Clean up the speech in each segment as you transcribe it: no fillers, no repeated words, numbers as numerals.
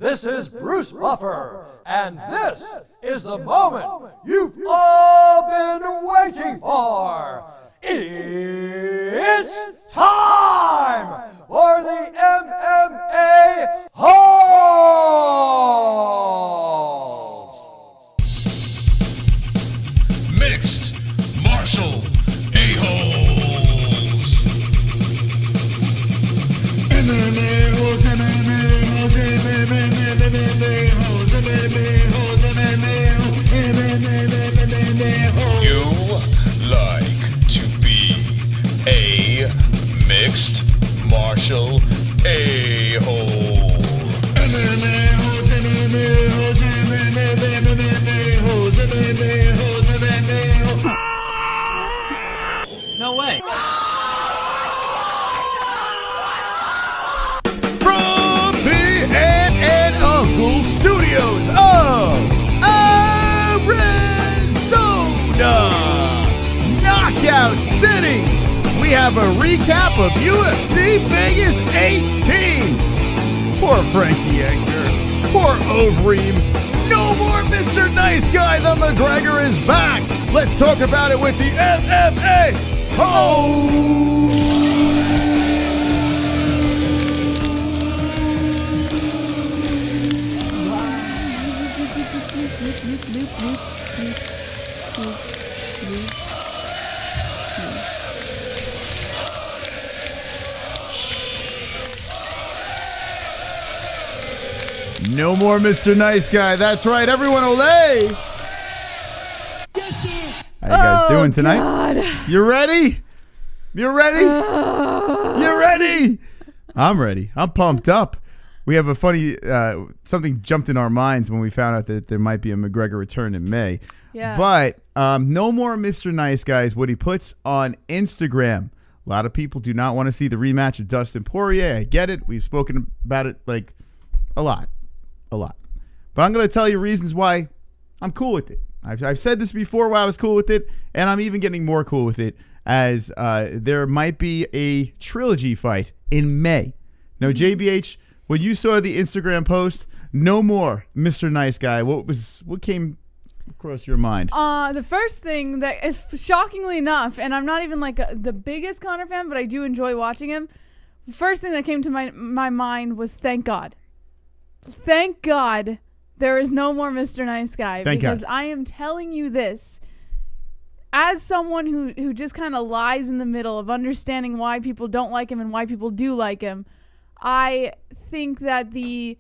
This is Bruce Buffer, and this is the moment you've all been waiting for. It's time for the MMA-Holes! Mixed martial a-holes. MMA-Holes, MMA-Holes, MMA-Holes, MMA-Holes, MMA-Holes. You like to be a mixed martial a-hole. MMA-Holes, MMA-Holes, MMA-Holes, MMA-Holes, MMA-Holes. No way. From the Aunt and Uncle Studios of Arizona, Knockout City, we have a recap of UFC Vegas 18. Poor Frankie Edgar, poor Overeem. No more Mr. Nice Guy. The McGregor is back. Let's talk about it with the MMA-Holes. No more Mr. Nice Guy. That's right. Everyone, olay. How you guys doing tonight? God. You ready? You ready? You ready? I'm ready. I'm pumped up. We have a funny, something jumped in our minds when we found out that there might be a McGregor return in May. Yeah. But no more Mr. Nice Guy is what he puts on Instagram. A lot of people do not want to see the rematch of Dustin Poirier. I get it. We've spoken about it like a lot. But I'm going to tell you reasons why I'm cool with it. I've said this before why I was cool with it, and I'm even getting more cool with it as there might be a trilogy fight in May. Now, JBH, when you saw the Instagram post, no more Mr. Nice Guy, what came across your mind? The first thing that, shockingly enough, and I'm not even like the biggest Conor fan, but I do enjoy watching him. The first thing that came to my mind was thank God. Thank God there is no more Mr. Nice Guy. Thank because God. I am telling you this as someone who just kind of lies in the middle of understanding why people don't like him and why people do like him. I think that the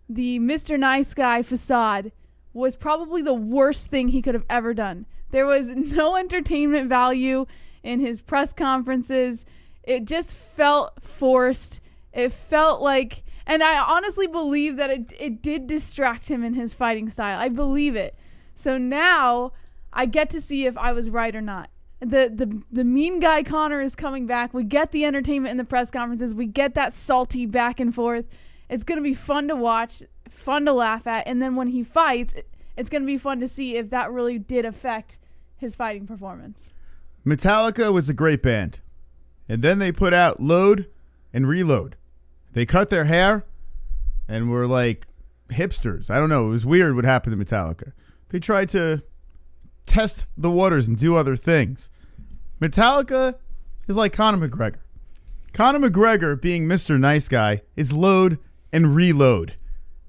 Mr. Nice Guy facade was probably the worst thing he could have ever done. There was no entertainment value in his press conferences. It just felt forced. It felt like... And I honestly believe that it did distract him in his fighting style. I believe it. So now I get to see if I was right or not. The mean guy Conor is coming back. We get the entertainment in the press conferences. We get that salty back and forth. It's going to be fun to watch, fun to laugh at. And then when he fights, it's going to be fun to see if that really did affect his fighting performance. Metallica was a great band. And then they put out Load and Reload. They cut their hair and were like hipsters. I don't know. It was weird what happened to Metallica. They tried to test the waters and do other things. Metallica is like Conor McGregor. Conor McGregor, being Mr. Nice Guy, is Load and Reload.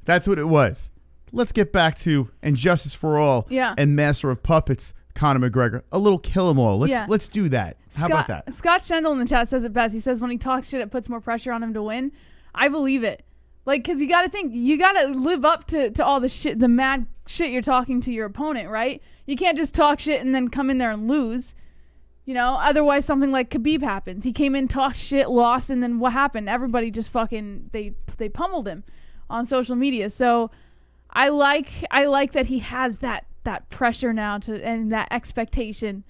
That's what it was. Let's get back to And Justice for All and Master of Puppets, Conor McGregor. A little kill 'em all. Let's do that. How about that? Scott Schendel in the chat says it best. He says when he talks shit, it puts more pressure on him to win. I believe it. Like, because you got to think, you got to live up to all the shit, the mad shit you're talking to your opponent, right? You can't just talk shit and then come in there and lose. You know, otherwise something like Khabib happens. He came in, talked shit, lost, and then what happened? Everybody just fucking, they pummeled him on social media. So I like that he has that pressure now and that expectation.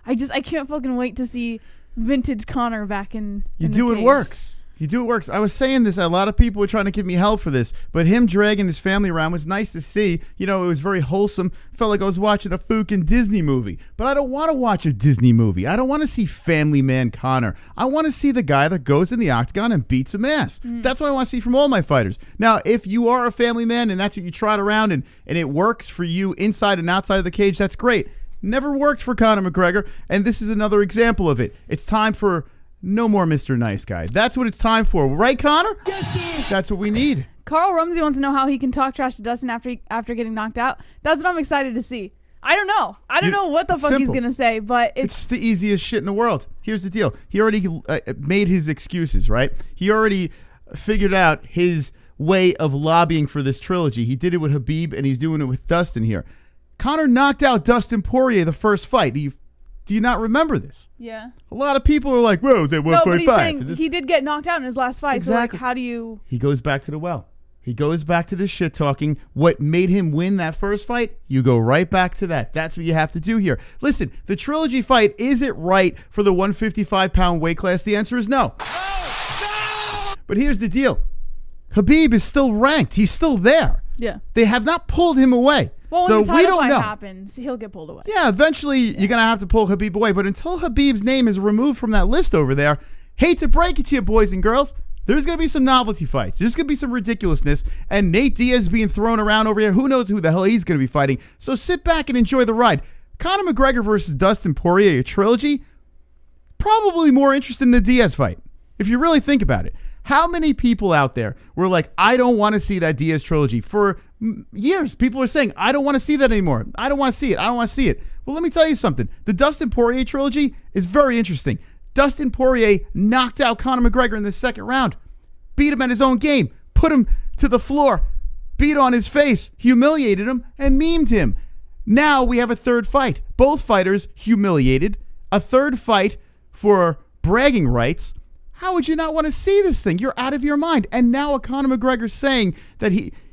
I can't fucking wait to see vintage Conor back in You the do cage. what works. You do what works. I was saying this. A lot of people were trying to give me hell for this, but him dragging his family around was nice to see. You know, it was very wholesome. Felt like I was watching a fucking Disney movie. But I don't want to watch a Disney movie. I don't want to see Family Man Conor. I want to see the guy that goes in the octagon and beats some ass. That's what I want to see from all my fighters. Now, if you are a family man and that's what you trot around and it works for you inside and outside of the cage, that's great. Never worked for Conor McGregor, and this is another example of it. It's time for no more Mr. Nice Guy. That's what it's time for. Right, Conor? Yes, sir. That's what we need. Carl Rumsey wants to know how he can talk trash to Dustin after getting knocked out. That's what I'm excited to see. I don't know. I don't know what the fuck he's going to say, but it's the easiest shit in the world. Here's the deal. He already made his excuses, right? He already figured out his way of lobbying for this trilogy. He did it with Khabib, and he's doing it with Dustin here. Conor knocked out Dustin Poirier the first fight. Do you not remember this? Yeah. A lot of people are like, "Whoa, is that 1.5?" No, but he's saying he did get knocked out in his last fight. Exactly. So, like, how do you... He goes back to the well. He goes back to the shit talking. What made him win that first fight? You go right back to that. That's what you have to do here. Listen, the trilogy fight, is it right for the 155-pound weight class? The answer is no. But here's the deal. Khabib is still ranked. He's still there. Yeah. They have not pulled him away. Well, so when the title we don't fight know. happens, he'll get pulled away. Yeah, eventually you're going to have to pull Khabib away. But until Khabib's name is removed from that list over there, hate to break it to you, boys and girls, there's going to be some novelty fights. There's going to be some ridiculousness. And Nate Diaz being thrown around over here. Who knows who the hell he's going to be fighting. So sit back and enjoy the ride. Conor McGregor versus Dustin Poirier, a trilogy, probably more interesting than the Diaz fight. If you really think about it. How many people out there were like, I don't want to see that Diaz trilogy? For years, people are saying, I don't want to see that anymore. I don't want to see it. I don't want to see it. Well, let me tell you something. The Dustin Poirier trilogy is very interesting. Dustin Poirier knocked out Conor McGregor in the second round, beat him at his own game, put him to the floor, beat on his face, humiliated him, and memed him. Now we have a third fight. Both fighters humiliated. A third fight for bragging rights. How would you not want to see this thing? You're out of your mind. And now a Conor McGregor saying that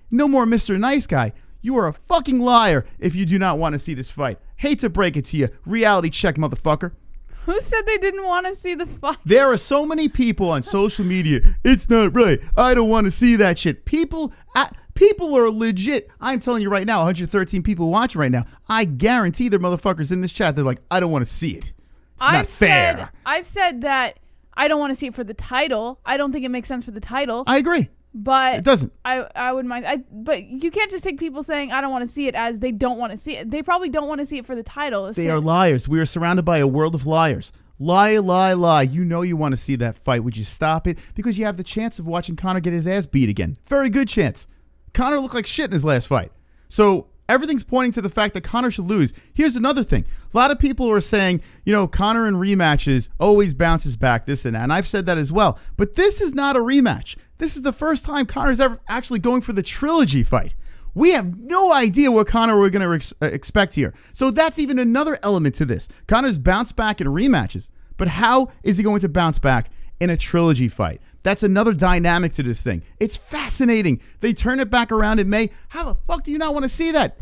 no more Mr. Nice Guy. You are a fucking liar if you do not want to see this fight. Hate to break it to you. Reality check, motherfucker. Who said they didn't want to see the fight? There are so many people on social media. It's not right. I don't want to see that shit. People are legit. I'm telling you right now, 113 people watching right now. I guarantee there are motherfuckers in this chat. They're like, I don't want to see it. It's not fair. I've said that I don't want to see it for the title. I don't think it makes sense for the title. I agree. But it doesn't. I wouldn't mind. But you can't just take people saying I don't want to see it as they don't want to see it. They probably don't want to see it for the title. They are liars. We are surrounded by a world of liars. Lie, lie, lie. You know you want to see that fight. Would you stop it? Because you have the chance of watching Conor get his ass beat again. Very good chance. Conor looked like shit in his last fight. So everything's pointing to the fact that Conor should lose. Here's another thing. A lot of people are saying, Conor in rematches always bounces back, this and that. And I've said that as well. But this is not a rematch. This is the first time Conor's ever actually going for the trilogy fight. We have no idea what Conor we're going to expect here. So that's even another element to this. Conor's bounced back in rematches. But how is he going to bounce back in a trilogy fight? That's another dynamic to this thing. It's fascinating. They turn it back around in May. How the fuck do you not want to see that?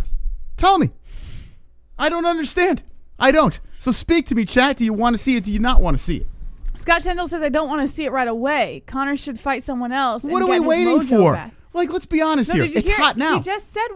Tell me. I don't understand. I don't. So speak to me, chat. Do you want to see it? Do you not want to see it? Scott Chendall says, I don't want to see it right away. Conor should fight someone else. What are we waiting for? Back. Like, let's be honest here. It's hot now. He just said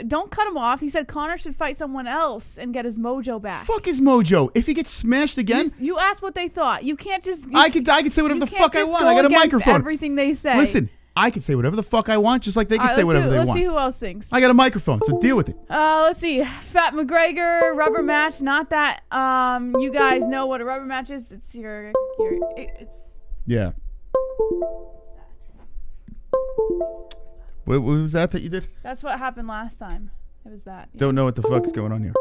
don't cut him off. He said Conor should fight someone else and get his mojo back. Fuck his mojo. If he gets smashed again. You asked what they thought. You can't just. I can say whatever the fuck I want. I got a microphone. Everything they say. Listen, I can say whatever the fuck I want, just like they can say whatever they want. Let's see who else thinks. I got a microphone, so deal with it. Let's see. Fat McGregor, rubber match. Not that. You guys know what a rubber match is. It's it's. Yeah. What was that you did? That's what happened last time. It was that. Yeah. Don't know what the fuck's going on here.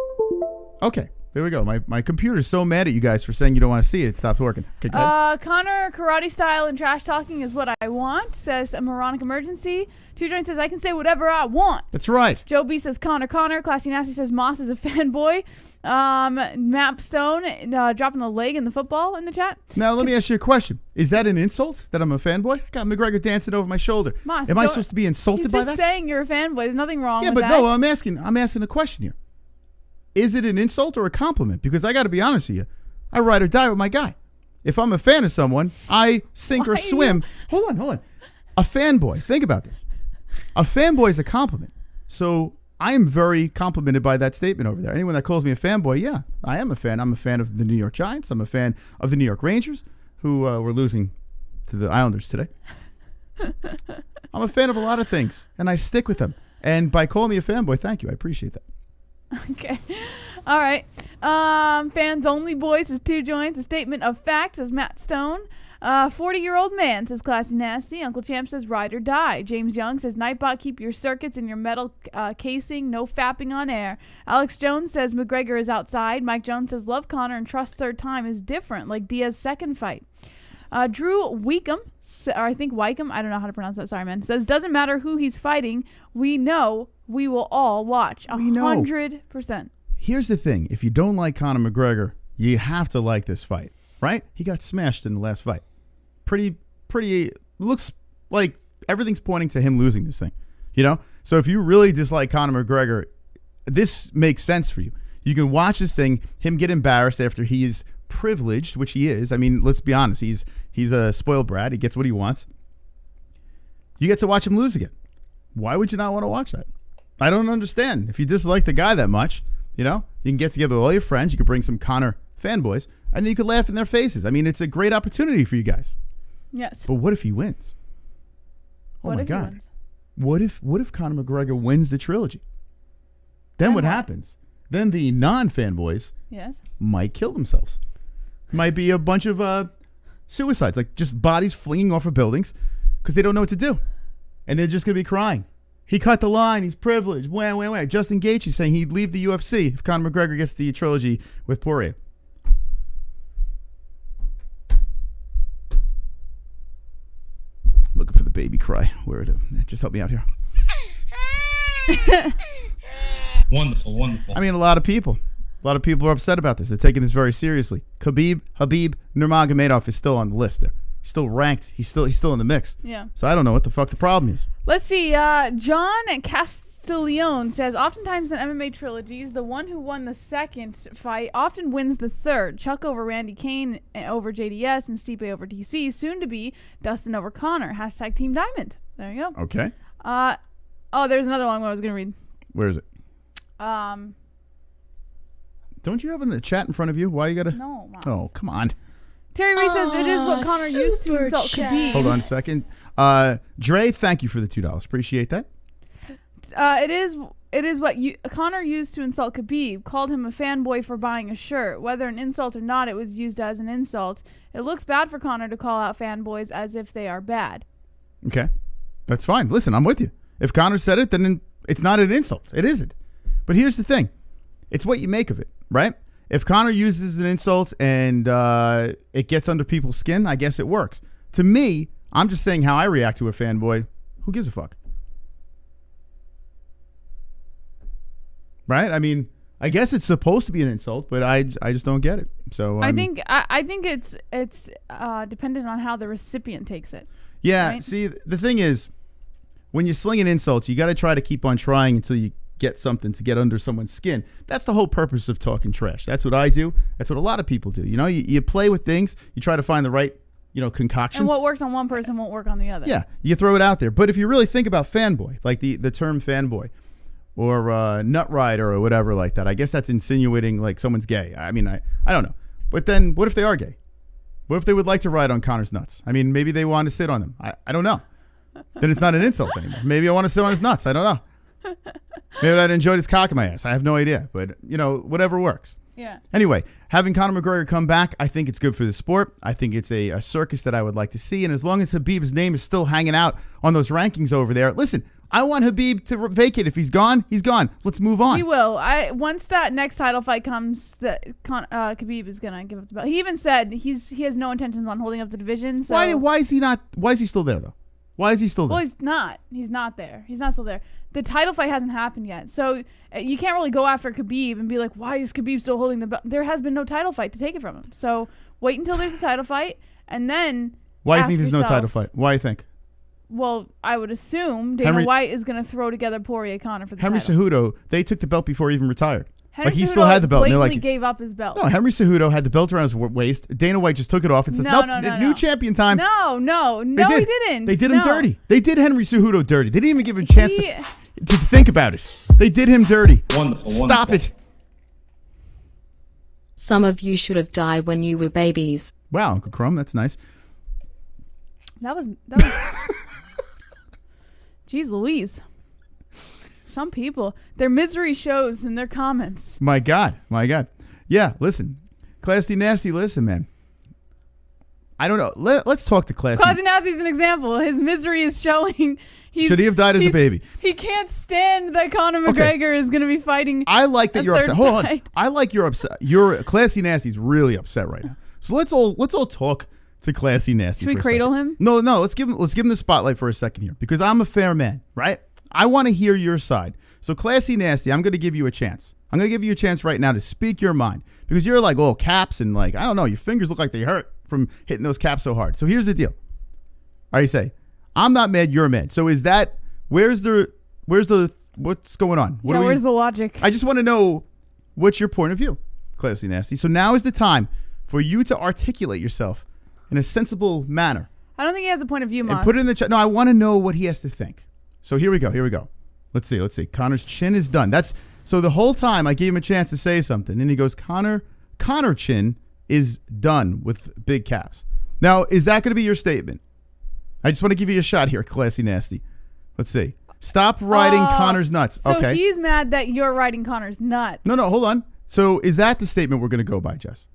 Okay, there we go. My computer's so mad at you guys for saying you don't want to see it. It stopped working. Okay, go ahead. Conor karate style and trash talking is what I want, says a moronic emergency. Two Joint says I can say whatever I want. That's right. Joe B says Conor. Classy Nasty says Moss is a fanboy. Mapstone dropping the leg in the football in the chat. Now let me ask you a question. Is that an insult that I'm a fanboy? I got McGregor dancing over my shoulder. Moss, am I supposed to be insulted by that? He's just saying you're a fanboy. There's nothing wrong with that. Yeah, but no, I'm asking a question here. Is it an insult or a compliment? Because I got to be honest with you. I ride or die with my guy. If I'm a fan of someone, I sink or swim. Hold on. A fanboy. Think about this. A fanboy is a compliment. So I am very complimented by that statement over there. Anyone that calls me a fanboy, yeah, I am a fan. I'm a fan of the New York Giants. I'm a fan of the New York Rangers, who were losing to the Islanders today. I'm a fan of a lot of things, and I stick with them. And by calling me a fanboy, thank you. I appreciate that. Okay. All right. Fans only, boys, is 2 joints. A statement of fact, says Matt Stone. 40-year-old man, says Classy Nasty. Uncle Champ says ride or die. James Young says Nightbot, keep your circuits in your metal casing. No fapping on air. Alex Jones says McGregor is outside. Mike Jones says love Conor and trust third time is different, like Diaz's second fight. Drew Weekum, or I think Wycombe, I don't know how to pronounce that, sorry man, says doesn't matter who he's fighting, we know we will all watch. 100%. Here's the thing. If you don't like Conor McGregor, you have to like this fight, right? He got smashed in the last fight. Pretty, looks like everything's pointing to him losing this thing, you know? So if you really dislike Conor McGregor, this makes sense for you. You can watch this thing, him get embarrassed after he is privileged, which he is. I mean, let's be honest. He's a spoiled brat. He gets what he wants. You get to watch him lose again. Why would you not want to watch that? I don't understand. If you dislike the guy that much, you know, you can get together with all your friends. You could bring some Conor fanboys, and then you could laugh in their faces. I mean, it's a great opportunity for you guys. Yes. But what if he wins? Oh my God. What if Conor McGregor wins the trilogy? Then what happens? Then the non-fanboys might kill themselves. Might be a bunch of suicides, like just bodies flinging off of buildings because they don't know what to do. And they're just going to be crying. He cut the line. He's privileged. Wah. Justin Gaethje is saying he'd leave the UFC if Conor McGregor gets the trilogy with Poirier. Looking for the baby cry. Where it? Just help me out here. Wonderful. I mean, a lot of people are upset about this. They're taking this very seriously. Habib Nurmagomedov is still on the list there. He's still ranked. He's still in the mix. Yeah. So I don't know what the fuck the problem is. Let's see. John Castiglione says, oftentimes in MMA trilogies, the one who won the second fight often wins the third. Chuck over Randy Kane over JDS and Stipe over DC. Soon to be Dustin over Conor. # Team Diamond. There you go. Okay. There's another long one I was going to read. Where is it? Don't you have a chat in front of you? Why you gotta? No, Moss. Oh, come on. Terry Reese says it is what Conor used to insult Khabib. Hold on a second. Dre, thank you for the $2. Appreciate that. It is what Conor used to insult Khabib. Called him a fanboy for buying a shirt. Whether an insult or not, it was used as an insult. It looks bad for Conor to call out fanboys as if they are bad. Okay, that's fine. Listen, I'm with you. If Conor said it, then it's not an insult. It isn't. But here's the thing. It's what you make of it, right? If Conor uses an insult and it gets under people's skin, I guess it works. To me, I'm just saying how I react to a fanboy. Who gives a fuck? Right? I mean, I guess it's supposed to be an insult, but I just don't get it. So I think it's dependent on how the recipient takes it. Yeah. Right? See, the thing is, when you're slinging insults, you got to try to keep on trying until you get something to get under someone's skin. That's the whole purpose of talking trash. That's what I do. That's what a lot of people do. You know, you play with things. You try to find the right, concoction. And what works on one person won't work on the other. Yeah, you throw it out there. But if you really think about fanboy, like the term fanboy or nut rider or whatever like that, I guess that's insinuating like someone's gay. I mean, I don't know. But then what if they are gay? What if they would like to ride on Conor's nuts? I mean, maybe they want to sit on them. I don't know. Then it's not an insult anymore. Maybe I want to sit on his nuts. I don't know. Maybe I'd enjoy his cock in my ass. I have no idea. But, whatever works. Yeah. Anyway, having Conor McGregor come back, I think it's good for the sport. I think it's a circus that I would like to see. And as long as Habib's name is still hanging out on those rankings over there, listen, I want Habib to vacate. If he's gone, he's gone. Let's move on. He will. Once that next title fight comes, Khabib is gonna give up the belt. He even said he has no intentions on holding up the division. So why is he not? Why is he still there though? Why is he still there? Well, he's not. He's not there. He's not still there. The title fight hasn't happened yet, so you can't really go after Khabib and be like, "Why is Khabib still holding the belt?" There has been no title fight to take it from him. So wait until there's a title fight, and then. Why do you think there's no title fight? Why do you think? Well, I would assume Dana White is going to throw together Poirier Conor for the Henry title. Cejudo, they took the belt before he even retired. Henry Like, he Cejudo still had the belt. And they're blatantly like, gave up his belt. no, Henry Cejudo had the belt around his waist. Dana White just took it off and says, No, nope, no, no, new no. champion time. No, he didn't. They did him No. dirty. They did Henry Cejudo dirty. They didn't even give him a chance to think about it. They did him dirty. Wonderful. Stop it. Some of you should have died when you were babies. Wow, Uncle Chrome, that's nice. That was Jeez Louise. Some people, their misery shows in their comments. My God. Yeah, listen. Classy Nasty, listen, man. I don't know. Let's talk to Classy. Classy Nasty's an example. His misery is showing. Should he have died as a baby? He can't stand that Conor McGregor is going to be fighting. I like that you're upset. Hold on. fight. I like you're upset. You're Classy Nasty's really upset right now. So let's all talk to Classy Nasty. Should we cradle him? No. Let's give him the spotlight for a second here, because I'm a fair man, right? I want to hear your side. So Classy Nasty, I'm going to give you a chance. I'm going to give you a chance right now to speak your mind, because you're like, oh, caps, and like, I don't know, your fingers look like they hurt from hitting those caps so hard. So here's the deal. All right, you say, I'm not mad, you're mad. So is that, what's going on? Where's the logic? I just want to know what's your point of view, Classy Nasty. So now is the time for you to articulate yourself in a sensible manner. I don't think he has a point of view, Moss. And put it in the chat. No, I want to know what he has to think. So here we go. Let's see. Conor's chin is done. So the whole time I gave him a chance to say something, and he goes, Conor chin is done with big caps. Now, is that going to be your statement? I just want to give you a shot here, Classy Nasty. Let's see. Stop riding Conor's nuts. So okay. he's mad that you're riding Conor's nuts. No, hold on. So is that the statement we're going to go by, Jess?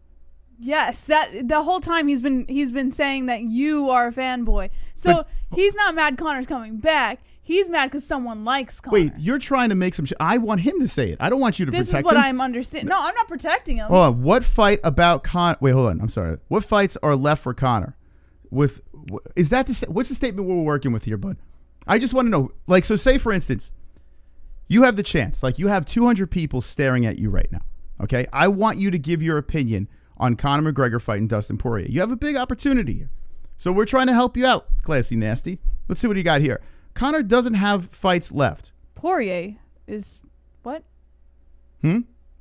Yes, that the whole time he's been saying that you are a fanboy. So he's not mad Conor's coming back. He's mad because someone likes Conor. Wait, you're trying to make some I want him to say it. I don't want you to protect him. This is what I'm understanding. No, I'm not protecting him. Hold on. What fight about Wait, hold on. I'm sorry. What fights are left for Conor? What's the statement we're working with here, bud? I just want to know. Like, so say, for instance, you have the chance. Like, you have 200 people staring at you right now. Okay? I want you to give your opinion on Conor McGregor fighting Dustin Poirier. You have a big opportunity here. So we're trying to help you out, Classy Nasty. Let's see what you got here. Conor doesn't have fights left. Poirier is what?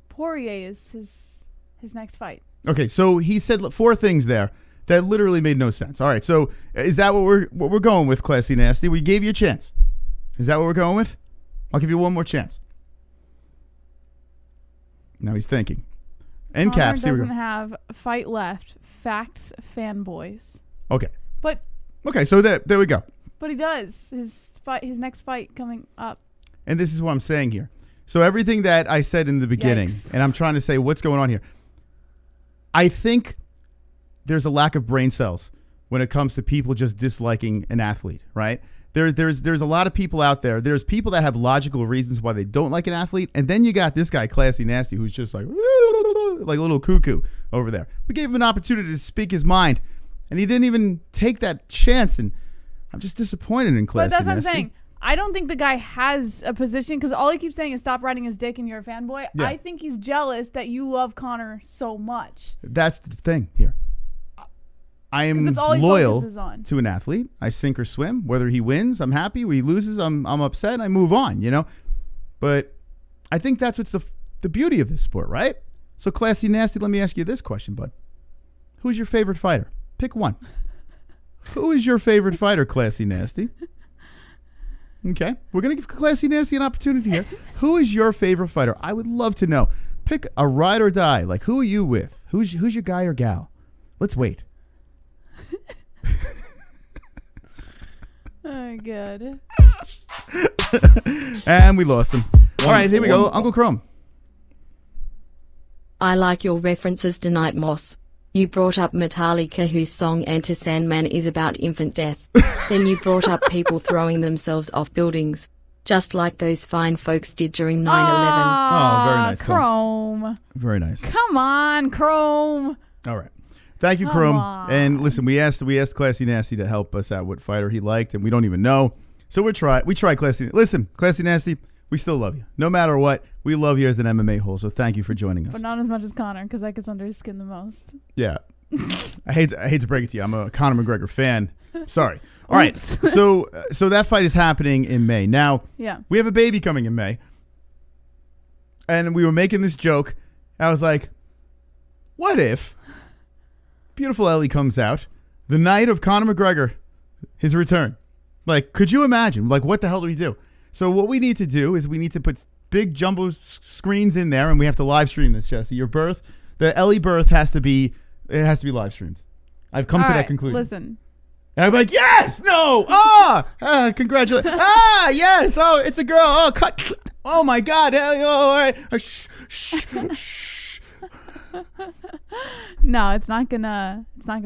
Poirier is his next fight. Okay, so he said 4 things there that literally made no sense. All right, so is that what we're going with, Classy Nasty? We gave you a chance. Is that what we're going with? I'll give you one more chance. Now he's thinking. End Conor caps. Here we doesn't go. have fight left. Facts, fanboys. Okay. But Okay, so there we go. he does. His next fight coming up. And this is what I'm saying here. So everything that I said in the beginning, Yikes. and I'm trying to say what's going on here. I think there's a lack of brain cells when it comes to people just disliking an athlete, right? There's a lot of people out there. There's people that have logical reasons why they don't like an athlete, and then you got this guy, Classy Nasty, who's just like a little cuckoo over there. We gave him an opportunity to speak his mind, and he didn't even take that chance, and I'm just disappointed in Classy Nasty. But that's what I'm saying. I don't think the guy has a position because all he keeps saying is stop riding his dick and you're a fanboy. Yeah. I think he's jealous that you love Conor so much. That's the thing here. I am that's all he loyal focuses on. to an athlete. I sink or swim. Whether he wins, I'm happy. When he loses, I'm upset. I move on, you know? But I think that's what's the beauty of this sport, right? So Classy Nasty, let me ask you this question, bud. Who's your favorite fighter? Pick one. Who is your favorite fighter, Classy Nasty? Okay. We're going to give Classy Nasty an opportunity here. Who is your favorite fighter? I would love to know. Pick a ride or die. Like, who are you with? Who's your guy or gal? Let's wait. Oh, God. And we lost him. All right, here we go. Uncle Chrome. I like your references tonight, Moss. You brought up Metallica, whose song Enter Sandman is about infant death. Then you brought up people throwing themselves off buildings, just like those fine folks did during 9/11. Oh, very nice, Chrome. Very nice. Come on, Chrome. All right. Thank you, Come Chrome. on. And listen, we asked Classy Nasty to help us out what fighter he liked, and we don't even know. So we try Classy. Listen, Classy Nasty, we still love you. No matter what, we love you as an MMA hole. So thank you for joining us. But not as much as Conor because that gets under his skin the most. Yeah. I hate to break it to you. I'm a Conor McGregor fan. Sorry. All right. So that fight is happening in May. Now, Yeah. we have a baby coming in May. and we were making this joke. I was like, what if beautiful Ellie comes out the night of Conor McGregor, his return? Like, could you imagine? Like, what the hell do we do? So what we need to do is we need to put big jumbo screens in there, and we have to live stream this, Jesse. Your birth, the Ellie birth has to be live streamed. I've come to that conclusion. Listen. And I'm like, yes, no, congratulations. Yes, oh, it's a girl. Oh, cut. Oh my God. Oh, all right. Shh. No, it's not gonna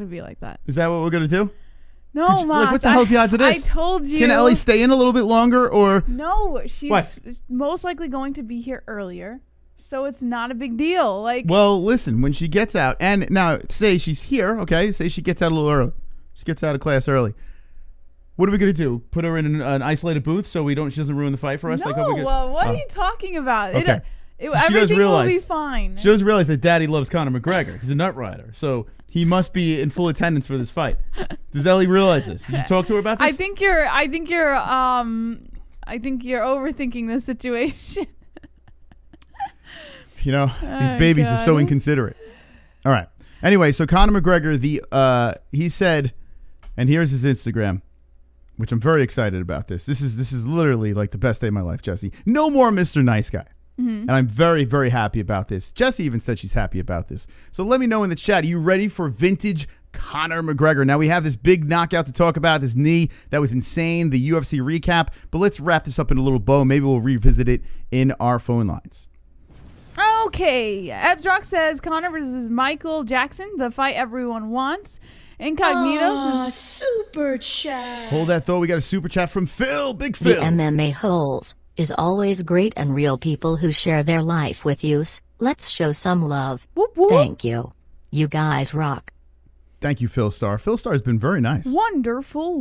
be like that. Is that what we're gonna do? No, Moss. Like, what the hell's the odds of this? I told you. Can Ellie stay in a little bit longer, or no? She's most likely going to be here earlier, so it's not a big deal. Like, well, listen, when she gets out, and now say she's here, okay? Say she gets out a little early. She gets out of class early. What are we gonna do? Put her in an isolated booth so she doesn't ruin the fight for us? No, what are you talking about? Okay. Everything will be fine. She doesn't realize that Daddy loves Conor McGregor. He's a nut rider, so he must be in full attendance for this fight. Does Ellie realize this? Did you talk to her about this? I think you're overthinking this situation. These babies are so inconsiderate. All right. Anyway, so Conor McGregor, he said, and here's his Instagram, which I'm very excited about. This is literally like the best day of my life, Jesse. No more Mr. Nice Guy. Mm-hmm. And I'm very, very happy about this. Jessie even said she's happy about this. So let me know in the chat. Are you ready for vintage Conor McGregor? Now we have this big knockout to talk about, this knee that was insane, the UFC recap. But let's wrap this up in a little bow. Maybe we'll revisit it in our phone lines. Okay. Ebsrock says Conor versus Michael Jackson, the fight everyone wants. Incognito says super chat. Hold that thought. We got a super chat from Phil. Big Phil. The MMA-Holes is always great and real people who share their life with you. Let's show some love. Whoop, whoop. Thank you. You guys rock. Thank you, Phil Star. Phil Star has been very nice. Wonderful.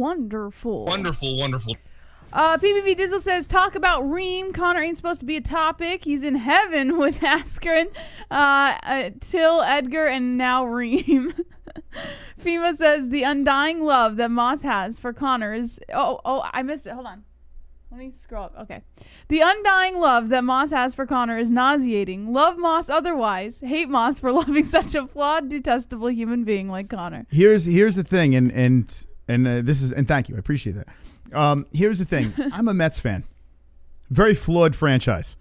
PPV Dizzle says, talk about Reem. Conor ain't supposed to be a topic. He's in heaven with Askren, Till, Edgar, and now Reem. FEMA says, the undying love that Moss has for Conor is... Oh, I missed it. Hold on. Let me scroll up. Okay. The undying love that Moss has for Conor is nauseating. Love Moss otherwise. Hate Moss for loving such a flawed, detestable human being like Conor. Here's the thing, and this is, and thank you. I appreciate that. Here's the thing. I'm a Mets fan. Very flawed franchise.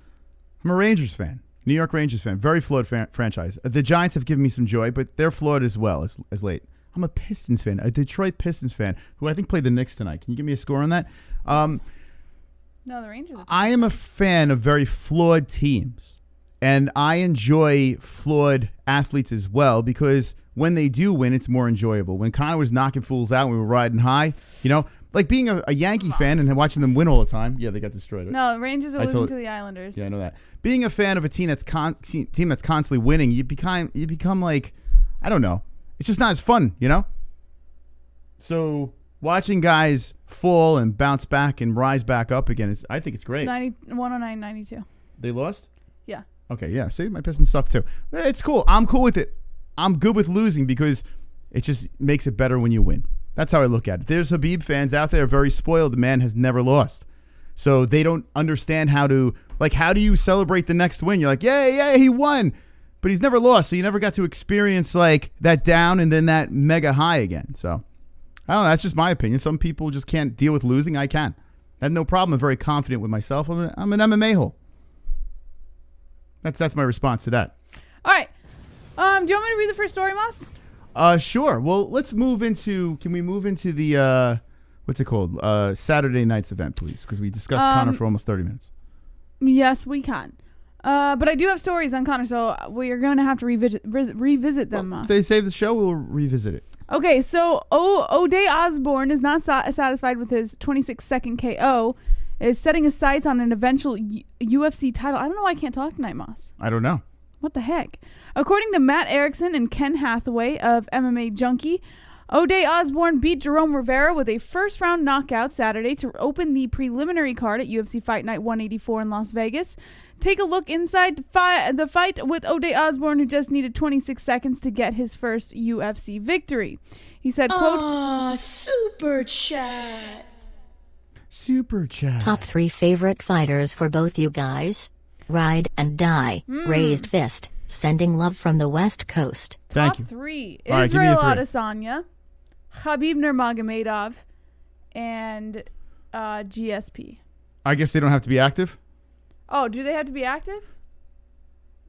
I'm a Rangers fan. New York Rangers fan. Very flawed franchise. The Giants have given me some joy, but they're flawed as well as late. I'm a Pistons fan. A Detroit Pistons fan who I think played the Knicks tonight. Can you give me a score on that? No, the Rangers. I am a fan of very flawed teams, and I enjoy flawed athletes as well because when they do win, it's more enjoyable. When Conor was knocking fools out, we were riding high, like being a Yankee fan and watching them win all the time. Yeah, they got destroyed. No, the Rangers are losing to the Islanders. Yeah, I know that. Being a fan of a team that's constantly winning, you become like, I don't know. It's just not as fun, So watching guys fall and bounce back and rise back up again, I think it's great. 109-92. They lost? Yeah. Okay, yeah. See, my Pistons suck too. It's cool. I'm cool with it. I'm good with losing because it just makes it better when you win. That's how I look at it. There's Habib fans out there very spoiled. The man has never lost. So they don't understand how do you celebrate the next win? You're like, yeah, he won. But he's never lost, so you never got to experience like that down and then that mega high again. So I don't know. That's just my opinion. Some people just can't deal with losing. I can. I have no problem. I'm very confident with myself. I'm an MMA hole. That's my response to that. All right. Do you want me to read the first story, Moss? Sure. Well, let's move into. Can we move into the what's it called? Saturday night's event, please, because we discussed Conor for almost 30 minutes. Yes, we can. But I do have stories on Conor, so we are going to have to revisit them. Well, if they save the show, we'll revisit it. Okay, so Ode Osbourne is not satisfied with his 26-second KO, is setting his sights on an eventual UFC title. I don't know why I can't talk tonight, Moss. I don't know. What the heck? According to Matt Erickson and Ken Hathaway of MMA Junkie, Ode Osbourne beat Jerome Rivera with a first-round knockout Saturday to open the preliminary card at UFC Fight Night 184 in Las Vegas. Take a look inside the fight with Ode Osbourne, who just needed 26 seconds to get his first UFC victory. He said, quote, super chat. Super chat. Top 3 favorite fighters for both you guys. Ride and die. Raised fist. Sending love from the West Coast. Thank Top you. 3. All right, give me Israel a 3. Adesanya, Khabib Nurmagomedov, and GSP. I guess they don't have to be active? Oh, do they have to be active?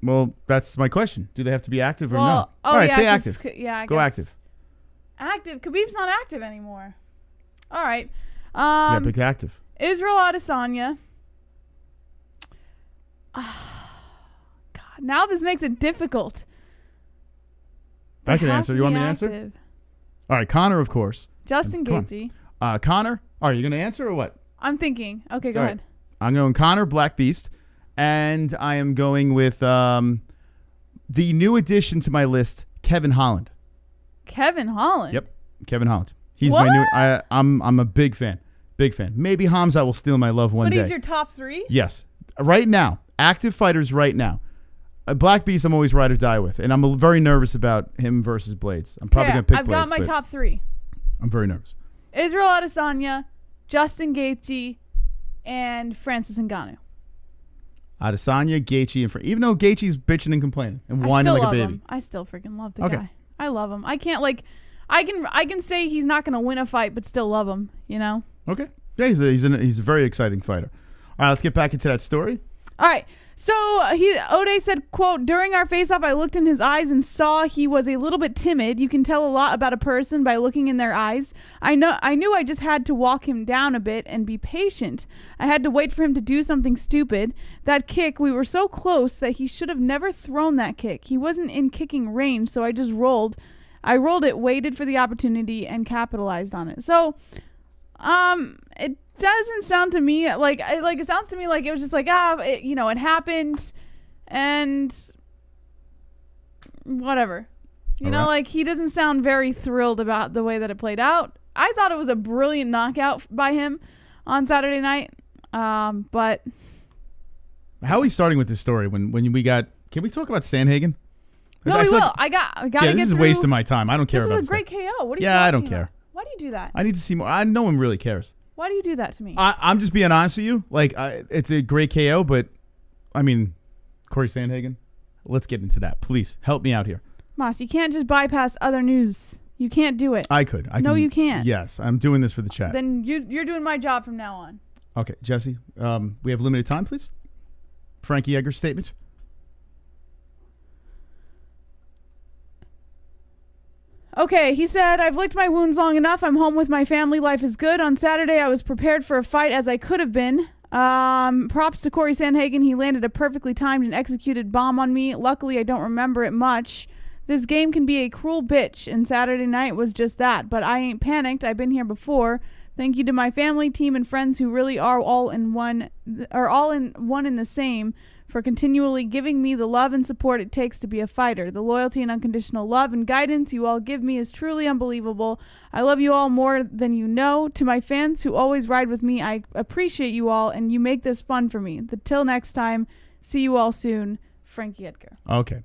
Well, that's my question. Do they have to be active or no? Well, All right, yeah, say 'cause active. Yeah, I Go guess. active. Active. Khabib's not active anymore. All right. Yeah, pick active. Israel Adesanya. God, now this makes it difficult. I can They have answer. to You want be me to answer? active. All right, Conor, of course. Justin Come on. Gaethje. Conor. Are you going to answer or what? I'm thinking. Okay, go All right. ahead. I'm going Conor, Black Beast, and I am going with the new addition to my list, Kevin Holland. Kevin Holland. Yep, Kevin Holland. He's my new. I'm a big fan. Big fan. Maybe Khamzat will steal my love one But day. he's your top 3? Yes. Right now, active fighters right now. Black Beast, I'm always ride or die with, and I'm very nervous about him versus Blades. I'm probably going to pick I've Blades. got my but top 3. I'm very nervous. Israel Adesanya, Justin Gaethje, and Francis Ngannou. Adesanya, Gaethje, and even though Gaethje's bitching and complaining and I whining still like a love baby. him. I still freaking love the Okay. guy. I love him. I can't I can say he's not going to win a fight, but still love him. You know. Okay. Yeah, he's a very exciting fighter. All right, let's get back into that story. All right. So Ode said, quote, during our face-off, I looked in his eyes and saw he was a little bit timid. You can tell a lot about a person by looking in their eyes. I knew I just had to walk him down a bit and be patient. I had to wait for him to do something stupid. That kick, we were so close that he should have never thrown that kick. He wasn't in kicking range, so I just rolled. I rolled it, waited for the opportunity, and capitalized on it. So, it doesn't sound to me it sounds to me like it was just like it happened and whatever, like he doesn't sound very thrilled about the way that it played out. I thought it was a brilliant knockout by him on Saturday night, but how are we starting with this story when we got? Can we talk about Sandhagen? no, we will. I gotta get this is through. wasting my time. I don't care This about is a great stuff. KO. What are you Yeah, I talking don't care. about? Why do you do that? I need to see more. No one really cares. Why do you do that to me? I'm just being honest with you. Like, it's a great KO, but I mean, Corey Sandhagen. Let's get into that. Please help me out here. Moss, you can't just bypass other news. You can't do it. I could. No, you can't. Yes, I'm doing this for the chat. Then you're doing my job from now on. Okay, Jesse. We have limited time, please. Frankie Edgar statement. Okay, he said, I've licked my wounds long enough. I'm home with my family. Life is good. On Saturday, I was prepared for a fight as I could have been. Props to Corey Sandhagen. He landed a perfectly timed and executed bomb on me. Luckily, I don't remember it much. This game can be a cruel bitch, and Saturday night was just that. But I ain't panicked. I've been here before. Thank you to my family, team, and friends who really are all in one and the same for continually giving me the love and support it takes to be a fighter. The loyalty and unconditional love and guidance you all give me is truly unbelievable. I love you all more than you know. To my fans who always ride with me, I appreciate you all, and you make this fun for me. Till next time, see you all soon. Frankie Edgar. Okay.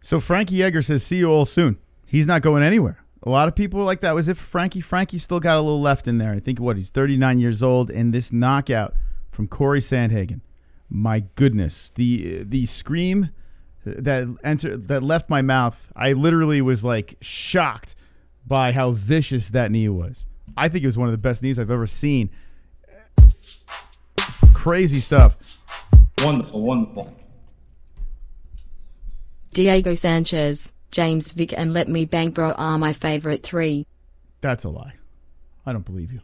So Frankie Edgar says, see you all soon. He's not going anywhere. A lot of people are like that. Was it for Frankie? Frankie still got a little left in there. I think, he's 39 years old, and this knockout from Corey Sandhagen. My goodness, the scream that left my mouth, I literally was like shocked by how vicious that knee was. I think it was one of the best knees I've ever seen. Crazy stuff. Wonderful, wonderful. Diego Sanchez, James Vick and Let Me Bang Bro are my favorite 3. That's a lie. I don't believe you.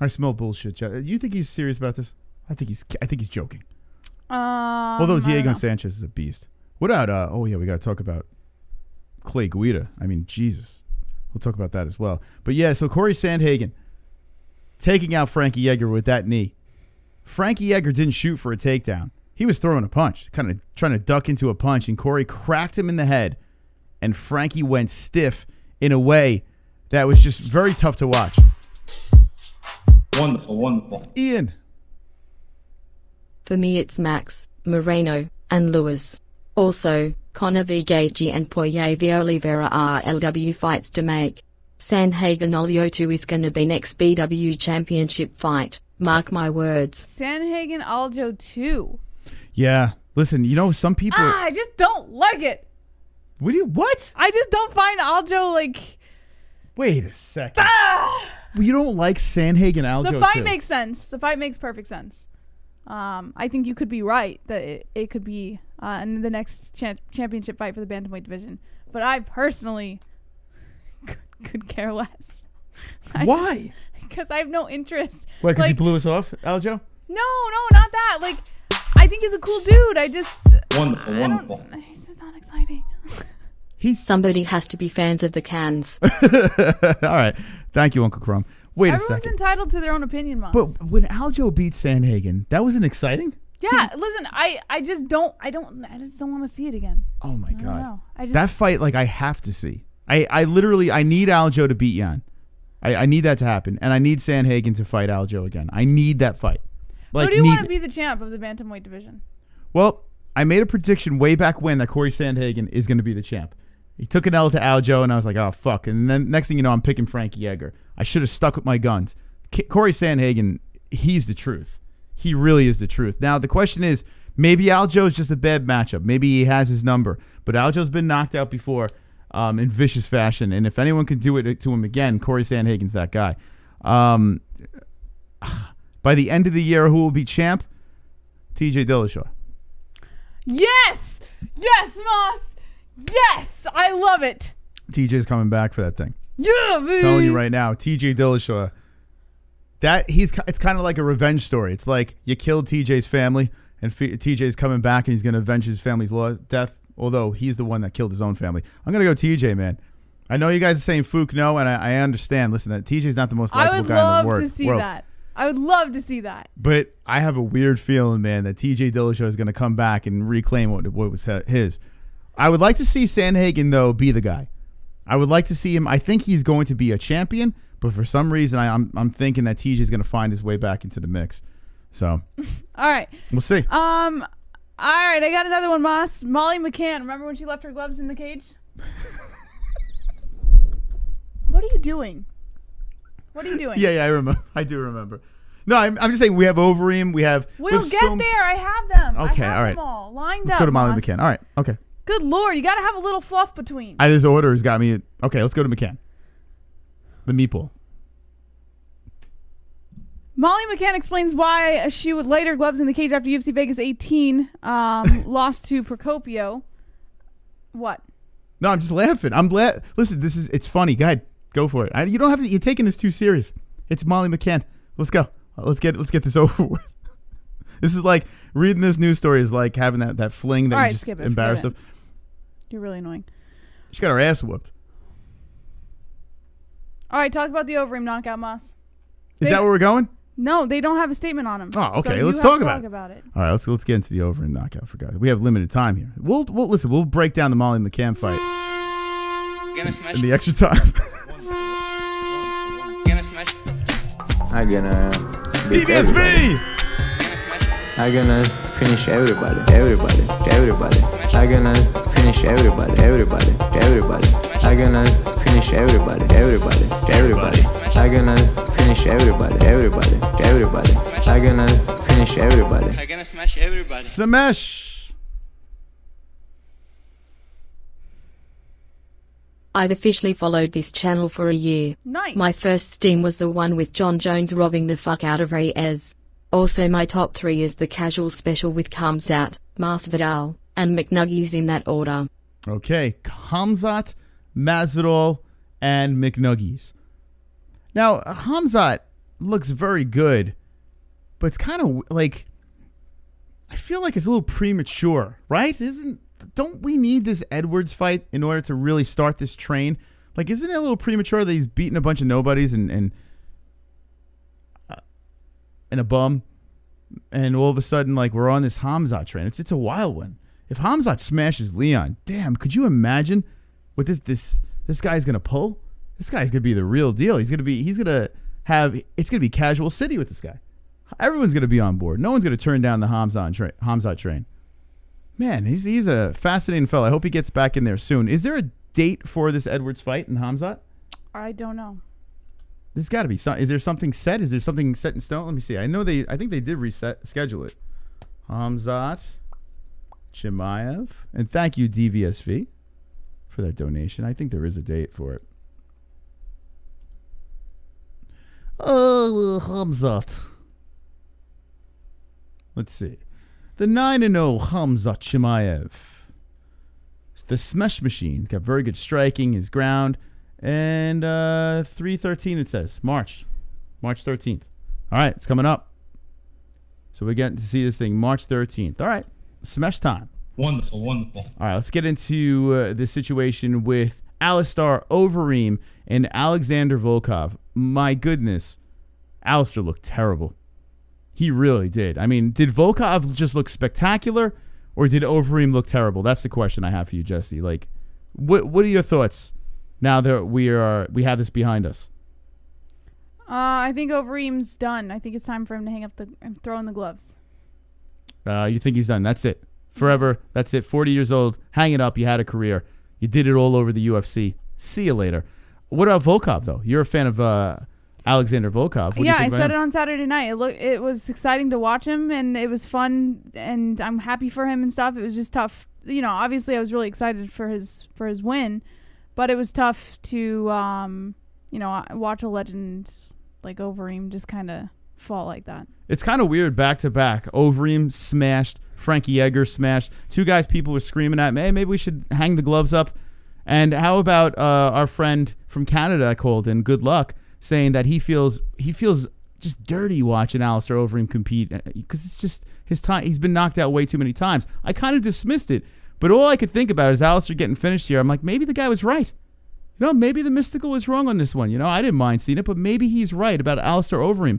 I smell bullshit. Do you think he's serious about this? I think he's joking. Although Diego Sanchez is a beast. What about we got to talk about Clay Guida. I mean, Jesus. We'll talk about that as well. But yeah, so Corey Sandhagen taking out Frankie Edgar with that knee. Frankie Edgar didn't shoot for a takedown. He was throwing a punch, kind of trying to duck into a punch, and Corey cracked him in the head, and Frankie went stiff in a way that was just very tough to watch. Wonderful, wonderful. Ian. For me it's Max, Moreno, and Lewis. Also, Conor v Gaethje and Poirier v Oliveira are LW fights to make. Sandhagen Olio 2 is gonna be next BW championship fight. Mark my words. Sandhagen Aljo 2. Yeah. Listen, you know, some people. I just don't like it. What? I just don't find Aljo like. Wait a second. You don't like Sandhagen Aljo? The fight makes sense. The fight makes perfect sense. I think you could be right that it could be in the next championship fight for the bantamweight division. But I personally could care less. Why? Because I have no interest. Why? Because he blew us off, Aljo? No, not that. Like, I think he's a cool dude. I just Wonderful. He's just not exciting. Somebody has to be fans of the cans. All right. Thank you, Uncle Crumb. Wait a Everyone's second. entitled to their own opinion, Moss. But when Aljo beat Sandhagen, that wasn't exciting? Yeah, listen, I just don't want to see it again. Oh my God. know. That fight, like, I have to see. I literally need Aljo to beat Jan. I need that to happen. And I need Sandhagen to fight Aljo again. I need that fight. Like, who do you want to be the champ of the bantamweight division? Well, I made a prediction way back when that Corey Sandhagen is going to be the champ. He took an L to Aljo, and I was like, oh, fuck. And then next thing you know, I'm picking Frankie Edgar. I should have stuck with my guns. Corey Sandhagen, he's the truth. He really is the truth. Now, the question is, maybe Aljo's just a bad matchup. Maybe he has his number. But Aljo's been knocked out before in vicious fashion. And if anyone can do it to him again, Corey Sandhagen's that guy. By the end of the year, who will be champ? TJ Dillashaw. Yes! Yes, Moss! Yes! I love it. TJ's coming back for that thing. Yeah, baby. I'm telling you right now, TJ Dillashaw. It's kind of like a revenge story. It's like you killed TJ's family, and TJ's coming back, and he's going to avenge his family's death. Although he's the one that killed his own family. I'm going to go TJ, man. I know you guys are saying Fook no, and I understand. Listen, TJ's not the most likable guy in the world. I would love to see that. I would love to see that. But I have a weird feeling, man, that TJ Dillashaw is going to come back and reclaim what was his. I would like to see Sandhagen, though, be the guy. I would like to see him. I think he's going to be a champion, but for some reason, I'm thinking that TJ is going to find his way back into the mix. So, all right, we'll see. All right, I got another one, Moss. Molly McCann. Remember when she left her gloves in the cage? What are you doing? What are you doing? Yeah, I remember. I do remember. No, I'm just saying we have Overeem. We'll get there. I have them. Okay, I have all right. them all lined Let's up. go to Molly Moss. McCann. All right, okay. Good Lord, you got to have a little fluff between. This order has got me. Okay, let's go to McCann. The meatball. Molly McCann explains why she would laid her gloves in the cage after UFC Vegas 18 lost to Procopio. What? No, I'm just laughing. I'm glad. Listen, it's funny. Go ahead. Go for it. You don't have to. You're taking this too serious. It's Molly McCann. Let's go. Let's get this over with. This is like reading this news story is like having that fling that you just embarrassed of. You're really annoying. She got her ass whooped. All right, talk about the Overeem knockout, Moss. Is that where we're going? No, they don't have a statement on him. Oh, okay. So let's talk about it. All right, let's get into the Overeem knockout. For God, we have limited time here. We'll listen. We'll break down the Molly McCann fight in the extra time. I'm gonna CBSB. I'm gonna finish everybody. I'm gonna finish everybody. I'm gonna finish everybody. I'm gonna finish everybody. I'm gonna finish everybody. I'm gonna smash everybody. Smash. I've officially followed this channel for a year. Nice. My first Steam was the one with John Jones robbing the fuck out of Reyes. Also my top 3 is the casual special with Khamzat, Masvidal, and McNuggies in that order. Okay, Khamzat, Masvidal, and McNuggies. Now, Khamzat looks very good, but it's kind of like, I feel like it's a little premature, right? Don't we need this Edwards fight in order to really start this train? Like, isn't it a little premature that he's beating a bunch of nobodies and a bum, and all of a sudden, like, we're on this Khamzat train? It's a wild one. If Khamzat smashes Leon, damn, could you imagine what this guy's gonna pull? This guy's gonna be the real deal. It's gonna be casual city with this guy. Everyone's gonna be on board. No one's gonna turn down the Khamzat train. Man, he's a fascinating fellow. I hope he gets back in there soon. Is there a date for this Edwards fight in Khamzat? I don't know. There's got to be some. Is there something set? Is there something set in stone? Let me see. I think they did schedule it. Khamzat Chimaev. And thank you, DVSV, for that donation. I think there is a date for it. Oh, Khamzat. Let's see. The 9-0 Khamzat Chimaev. It's the SMESH machine. Got very good striking, his ground. And 3/13 it says. March 13th. All right, it's coming up. So we're getting to see this thing March 13th. All right, SMESH time. Wonderful, wonderful. All right, let's get into the situation with Alistair Overeem and Alexander Volkov. My goodness, Alistair looked terrible. He really did. I mean, did Volkov just look spectacular, or did Overeem look terrible? That's the question I have for you, Jesse. Like, what are your thoughts now that we have this behind us? I think Overeem's done. I think it's time for him to hang up and throw in the gloves. You think he's done? That's it. Forever. That's it. 40 years old. Hang it up. You had a career. You did it all over the UFC. See you later. What about Volkov, though? You're a fan of Alexander Volkov. What do you I think about said him? it on Saturday night. It was exciting to watch him, and it was fun, and I'm happy for him and stuff. It was just tough. You know, obviously I was really excited for his win, but it was tough to watch a legend like Overeem just kind of fall like that. It's kind of weird back to back. Overeem smashed, Frankie Edgar smashed. Two guys people were screaming at me, hey, maybe we should hang the gloves up. And how about our friend from Canada I called in, Good Luck, saying that he feels just dirty watching Alistair Overeem compete because it's just his time. He's been knocked out way too many times. I kind of dismissed it, but all I could think about is Alistair getting finished here. I'm like, maybe the guy was right. You know, maybe the mystical was wrong on this one. You know, I didn't mind seeing it, but maybe he's right about Alistair Overeem,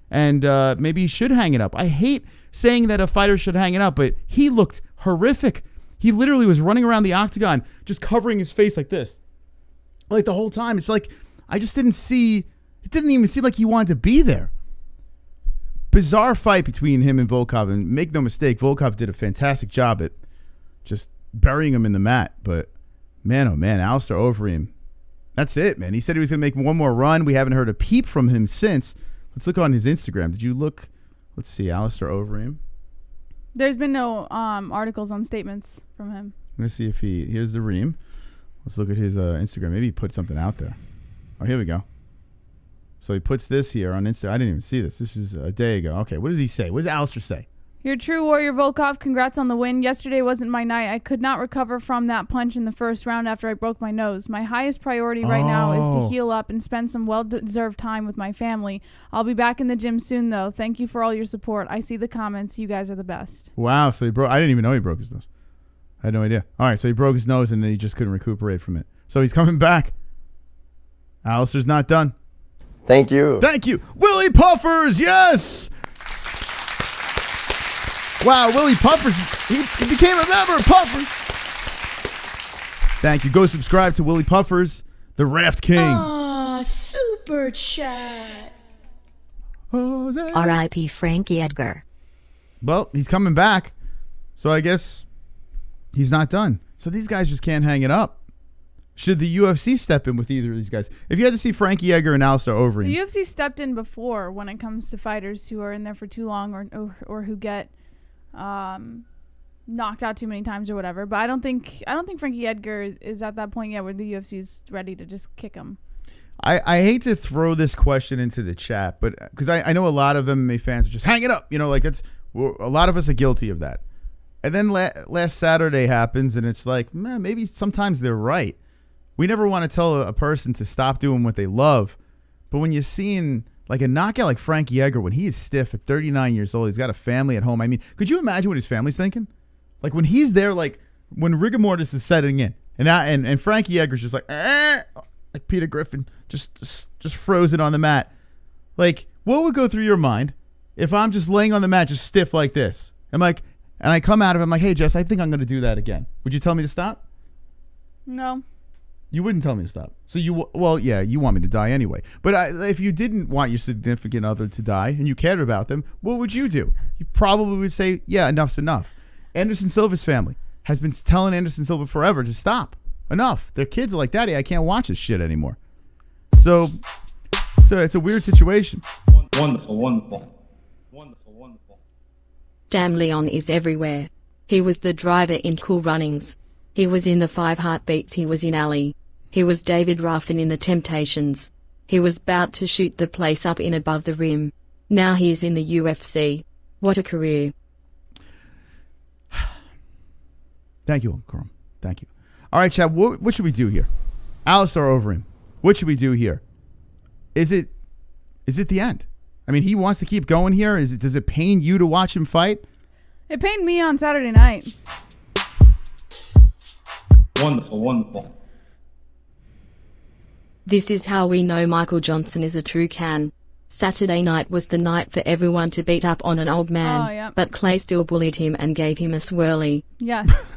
and maybe he should hang it up. I hate saying that a fighter should hang it up, but he looked horrific. He literally was running around the octagon just covering his face like this. Like the whole time. It's like, I just didn't see, it didn't even seem like he wanted to be there. Bizarre fight between him and Volkov, and make no mistake, Volkov did a fantastic job at just burying him in the mat, but man, oh man, Alistair Overeem, that's it, man. He said he was going to make one more run. We haven't heard a peep from him since. Let's look on his Instagram. Did you look? Let's see, Alistair Overeem. There's been no articles on statements from him. Let's see if here's the Reem. Let's look at his Instagram. Maybe he put something out there. Oh, here we go. So he puts this here on Instagram. I didn't even see this. This was a day ago. Okay, what does he say? What did Alistair say? You're true warrior, Volkov. Congrats on the win. Yesterday wasn't my night. I could not recover from that punch in the first round after I broke my nose. My highest priority right now is to heal up and spend some well-deserved time with my family. I'll be back in the gym soon, though. Thank you for all your support. I see the comments. You guys are the best. Wow. So he broke. I didn't even know he broke his nose. I had no idea. All right. So he broke his nose and then he just couldn't recuperate from it. So he's coming back. Alistair's not done. Thank you. Thank you. Willie Puffers. Yes. Wow, Willie Puffers, he became a member of Puffers. Thank you. Go subscribe to Willie Puffers, the Raft King. Aw, super chat. R.I.P. Frankie Edgar. Well, he's coming back, so I guess he's not done. So these guys just can't hang it up. Should the UFC step in with either of these guys? If you had to see Frankie Edgar and Alistair Overeem. The UFC stepped in before when it comes to fighters who are in there for too long or who get knocked out too many times or whatever, but I don't think Frankie Edgar is at that point yet where the UFC is ready to just kick him. I hate to throw this question into the chat, but because I know a lot of MMA fans are just hang it up, you know, like a lot of us are guilty of that. And then last Saturday happens, and it's like, man, maybe sometimes they're right. We never want to tell a person to stop doing what they love, but when you're seeing like a knockout like Frankie Edgar, when he is stiff at 39 years old, he's got a family at home. I mean, could you imagine what his family's thinking? Like when he's there, like when rigor mortis is setting in, and Frankie Edgar's just like Peter Griffin, just frozen on the mat. Like, what would go through your mind if I'm just laying on the mat, just stiff like this? And I come out of it, I'm like, hey, Jess, I think I'm going to do that again. Would you tell me to stop? No. You wouldn't tell me to stop. So you want me to die anyway. But if you didn't want your significant other to die and you cared about them, what would you do? You probably would say, yeah, enough's enough. Anderson Silva's family has been telling Anderson Silva forever to stop. Enough. Their kids are like, Daddy, I can't watch this shit anymore. So it's a weird situation. Wonderful, wonderful. Wonderful, wonderful. Damn, Leon is everywhere. He was the driver in Cool Runnings. He was in the 5 Heartbeats. He was in Ali. He was David Ruffin in The Temptations. He was about to shoot the place up in Above the Rim. Now he is in the UFC. What a career. Thank you, Corum. Thank you. All right, Chad, what should we do here? Alistair Overeem, what should we do here? Is it the end? I mean, he wants to keep going here. Does it pain you to watch him fight? It pained me on Saturday night. Wonderful, wonderful. This is how we know Michael Johnson is a true can. Saturday night was the night for everyone to beat up on an old man, but Clay still bullied him and gave him a swirly. Yes.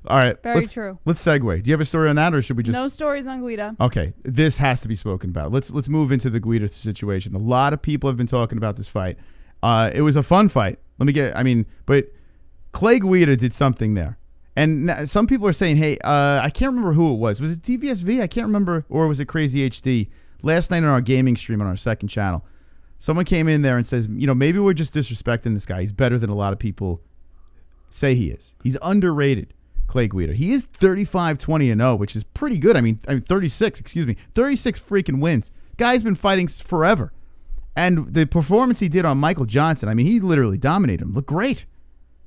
All right. Very true. Let's segue. Do you have a story on that, or should we just... No stories on Guida. Okay. This has to be spoken about. Let's move into the Guida situation. A lot of people have been talking about this fight. It was a fun fight. But Clay Guida did something there. And some people are saying, hey, I can't remember who it was. Was it TVSV? I can't remember. Or was it Crazy HD? Last night on our gaming stream on our second channel, someone came in there and says, maybe we're just disrespecting this guy. He's better than a lot of people say he is. He's underrated, Clay Guida. He is 35-20-0, which is pretty good. 36 freaking wins. Guy's been fighting forever. And the performance he did on Michael Johnson, he literally dominated him. Looked great.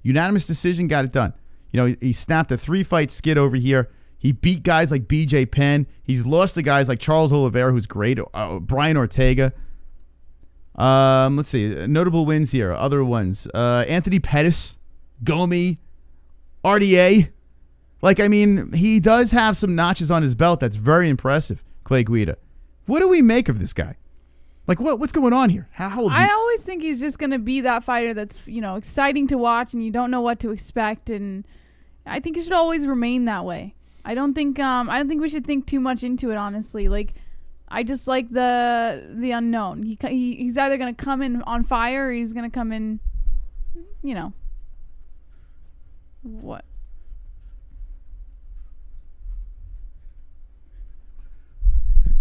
Unanimous decision, got it done. He snapped a 3-fight skid over here. He beat guys like BJ Penn. He's lost to guys like Charles Oliveira, who's great. Brian Ortega. Let's see. Notable wins here. Other ones. Anthony Pettis. Gomi. RDA. He does have some notches on his belt that's very impressive, Clay Guida. What do we make of this guy? What's going on here? How old is he? I always think he's just going to be that fighter that's, exciting to watch and you don't know what to expect, and I think it should always remain that way. I don't think we should think too much into it, honestly. I just like the unknown. He's either going to come in on fire or he's going to come in, what?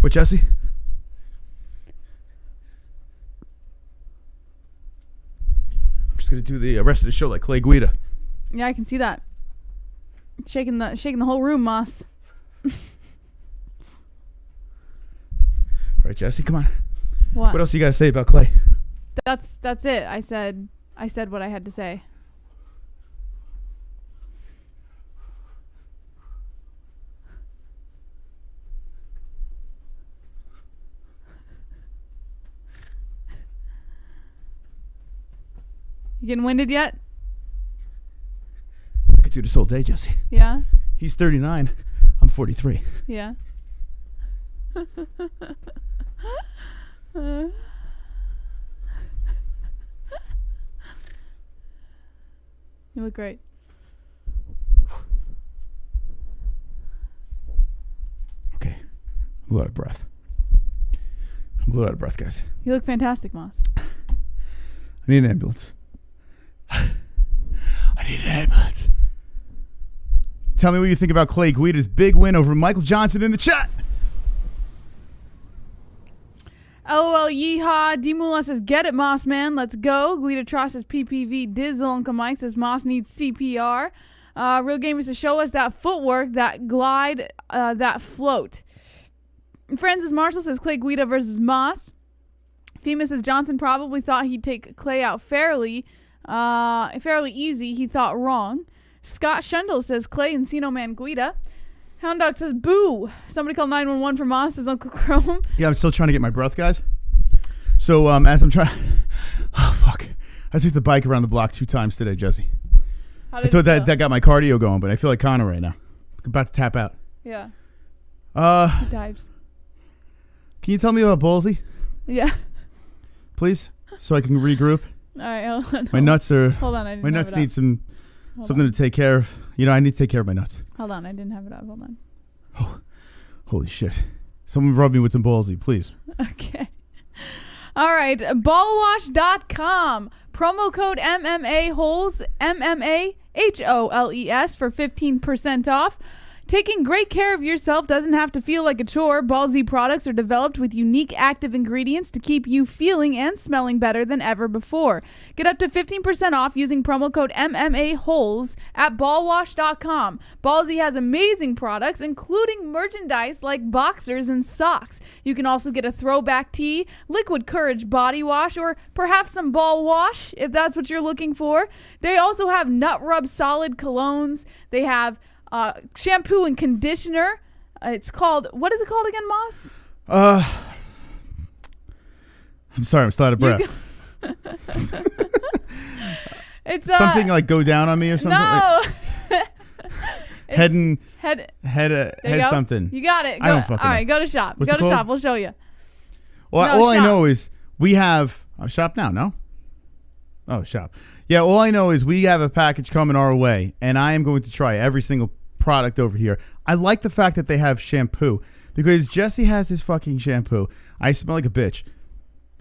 What, Jesse? I'm just going to do the rest of the show like Clay Guida. Yeah, I can see that. Shaking the whole room, Moss. All right, Jesse, come on. What else you got to say about Clay? That's it. I said what I had to say. You getting winded yet? I could do this all day, Jesse. Yeah? He's 39. I'm 43. Yeah. You look great. Okay. I'm a little out of breath. Guys. You look fantastic, Moss. I need an ambulance. Tell me what you think about Clay Guida's big win over Michael Johnson in the chat. LOL yeehaw. D-Moolah says, get it, Moss, man. Let's go. Guida Tross says, PPV. Dizzle Uncle Mike says, Moss needs CPR. Real Gamers to show us that footwork, that glide, that float. Francis Marshall says, Clay Guida versus Moss. Fema says, Johnson probably thought he'd take Clay out fairly easy. He thought wrong. Scott Shundle says, Clay Encino Man Guida. Hound Dog says, boo. Somebody call 911 for Moss, says Uncle Chrome. Yeah, I'm still trying to get my breath, guys. So as I'm trying... Oh, fuck. I took the bike around the block 2 times today, Jesse. I thought that got my cardio going, but I feel like Conor right now. I'm about to tap out. Yeah. 2 dives. Can you tell me about Ballsy? Yeah. Please? So I can regroup? All right, hold on. My nuts are... Hold on, I didn't My have nuts it need something to take care of. I need to take care of my nuts. Hold on, I didn't have it up. Hold on. Oh, holy shit. Someone rub me with some Ballsy, please. Okay. All right, ballwash.com. Promo code MMA-Holes, MMA-HOLES for 15% off. Taking great care of yourself doesn't have to feel like a chore. Ballsy products are developed with unique active ingredients to keep you feeling and smelling better than ever before. Get up to 15% off using promo code MMA-Holes at ballwash.com. Ballsy has amazing products, including merchandise like boxers and socks. You can also get a throwback tee, liquid courage body wash, or perhaps some ball wash if that's what you're looking for. They also have nut rub solid colognes. They have shampoo and conditioner. It's called, what is it called again, Moss? I'm sorry, I'm still out of breath. It's something like go down on me or something. No. Head go. something. You got it. I don't fucking All right, know. go to shop. What's Go it to called? shop. We'll show you. Well, No, all I shop. know is we have shop now. No. Oh, shop. Yeah. All I know is we have a package coming our way, and I am going to try every single product over here. I like the fact that they have shampoo because Jesse has his fucking shampoo. I smell like a bitch.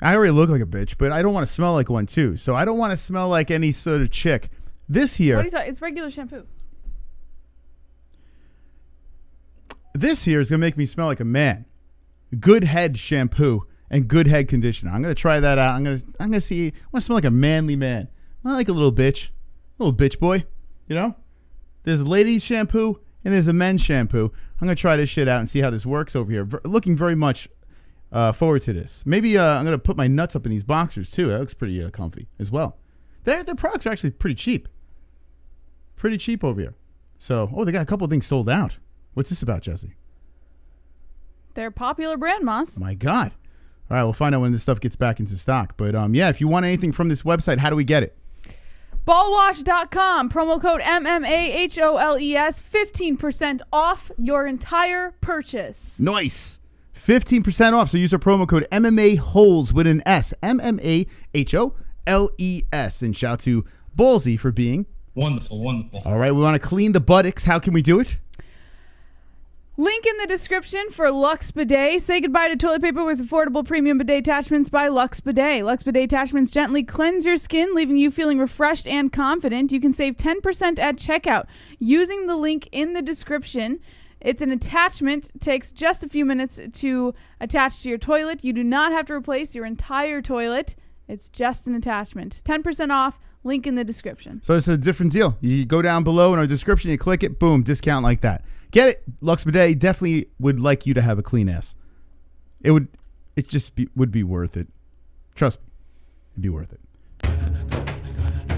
I already look like a bitch, but I don't want to smell like one too. So I don't want to smell like any sort of chick. This here, What are you talking? It's regular shampoo. this here is gonna make me smell like a man. Good head shampoo and good head conditioner. I'm gonna try that out. I'm gonna see. I want to smell like a manly man, not like a little bitch boy. You know. There's a ladies shampoo and there's a men's shampoo. I'm going to try this shit out and see how this works over here. Looking very much forward to this. Maybe I'm going to put my nuts up in these boxers too. That looks pretty comfy as well. Their products are actually pretty cheap. Pretty cheap over here. So, they got a couple of things sold out. What's this about, Jesse? They're a popular brand, Moss. My God. All right, we'll find out when this stuff gets back into stock. But yeah, if you want anything from this website, how do we get it? Ballwash.com, promo code MMAHOLES, 15% off your entire purchase. Nice. 15% off. So use our promo code MMA-Holes with an S. MMAHOLES. And shout to Ballsy for being Wonderful. All right, we want to clean the buttocks. How can we do it? Link in the description for Lux Bidet. Say goodbye to toilet paper with affordable premium bidet attachments by Lux Bidet. Lux Bidet attachments gently cleanse your skin, leaving you feeling refreshed and confident. You can save 10% at checkout using the link in the description. It's an attachment. It takes just a few minutes to attach to your toilet. You do not have to replace your entire toilet. It's just an attachment. 10% off. Link in the description. So it's a different deal. You go down below in our description, you click it, boom, discount like that. Get it? Lux Bidet definitely would like you to have a clean ass. Would be worth it. Trust me. It'd be worth it.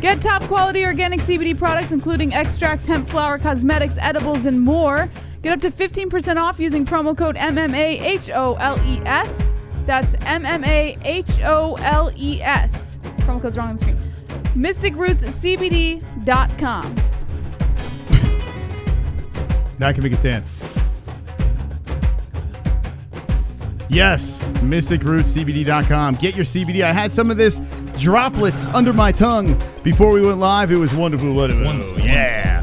Get top quality organic CBD products, including extracts, hemp flower, cosmetics, edibles, and more. Get up to 15% off using promo code MMAHOLES. That's MMAHOLES. Promo code's wrong on the screen. MysticRootsCBD.com. Now I can make it dance. Yes, MysticRootsCBD.com. Get your CBD. I had some of this droplets under my tongue before we went live. It was wonderful. Wonderful. Yeah.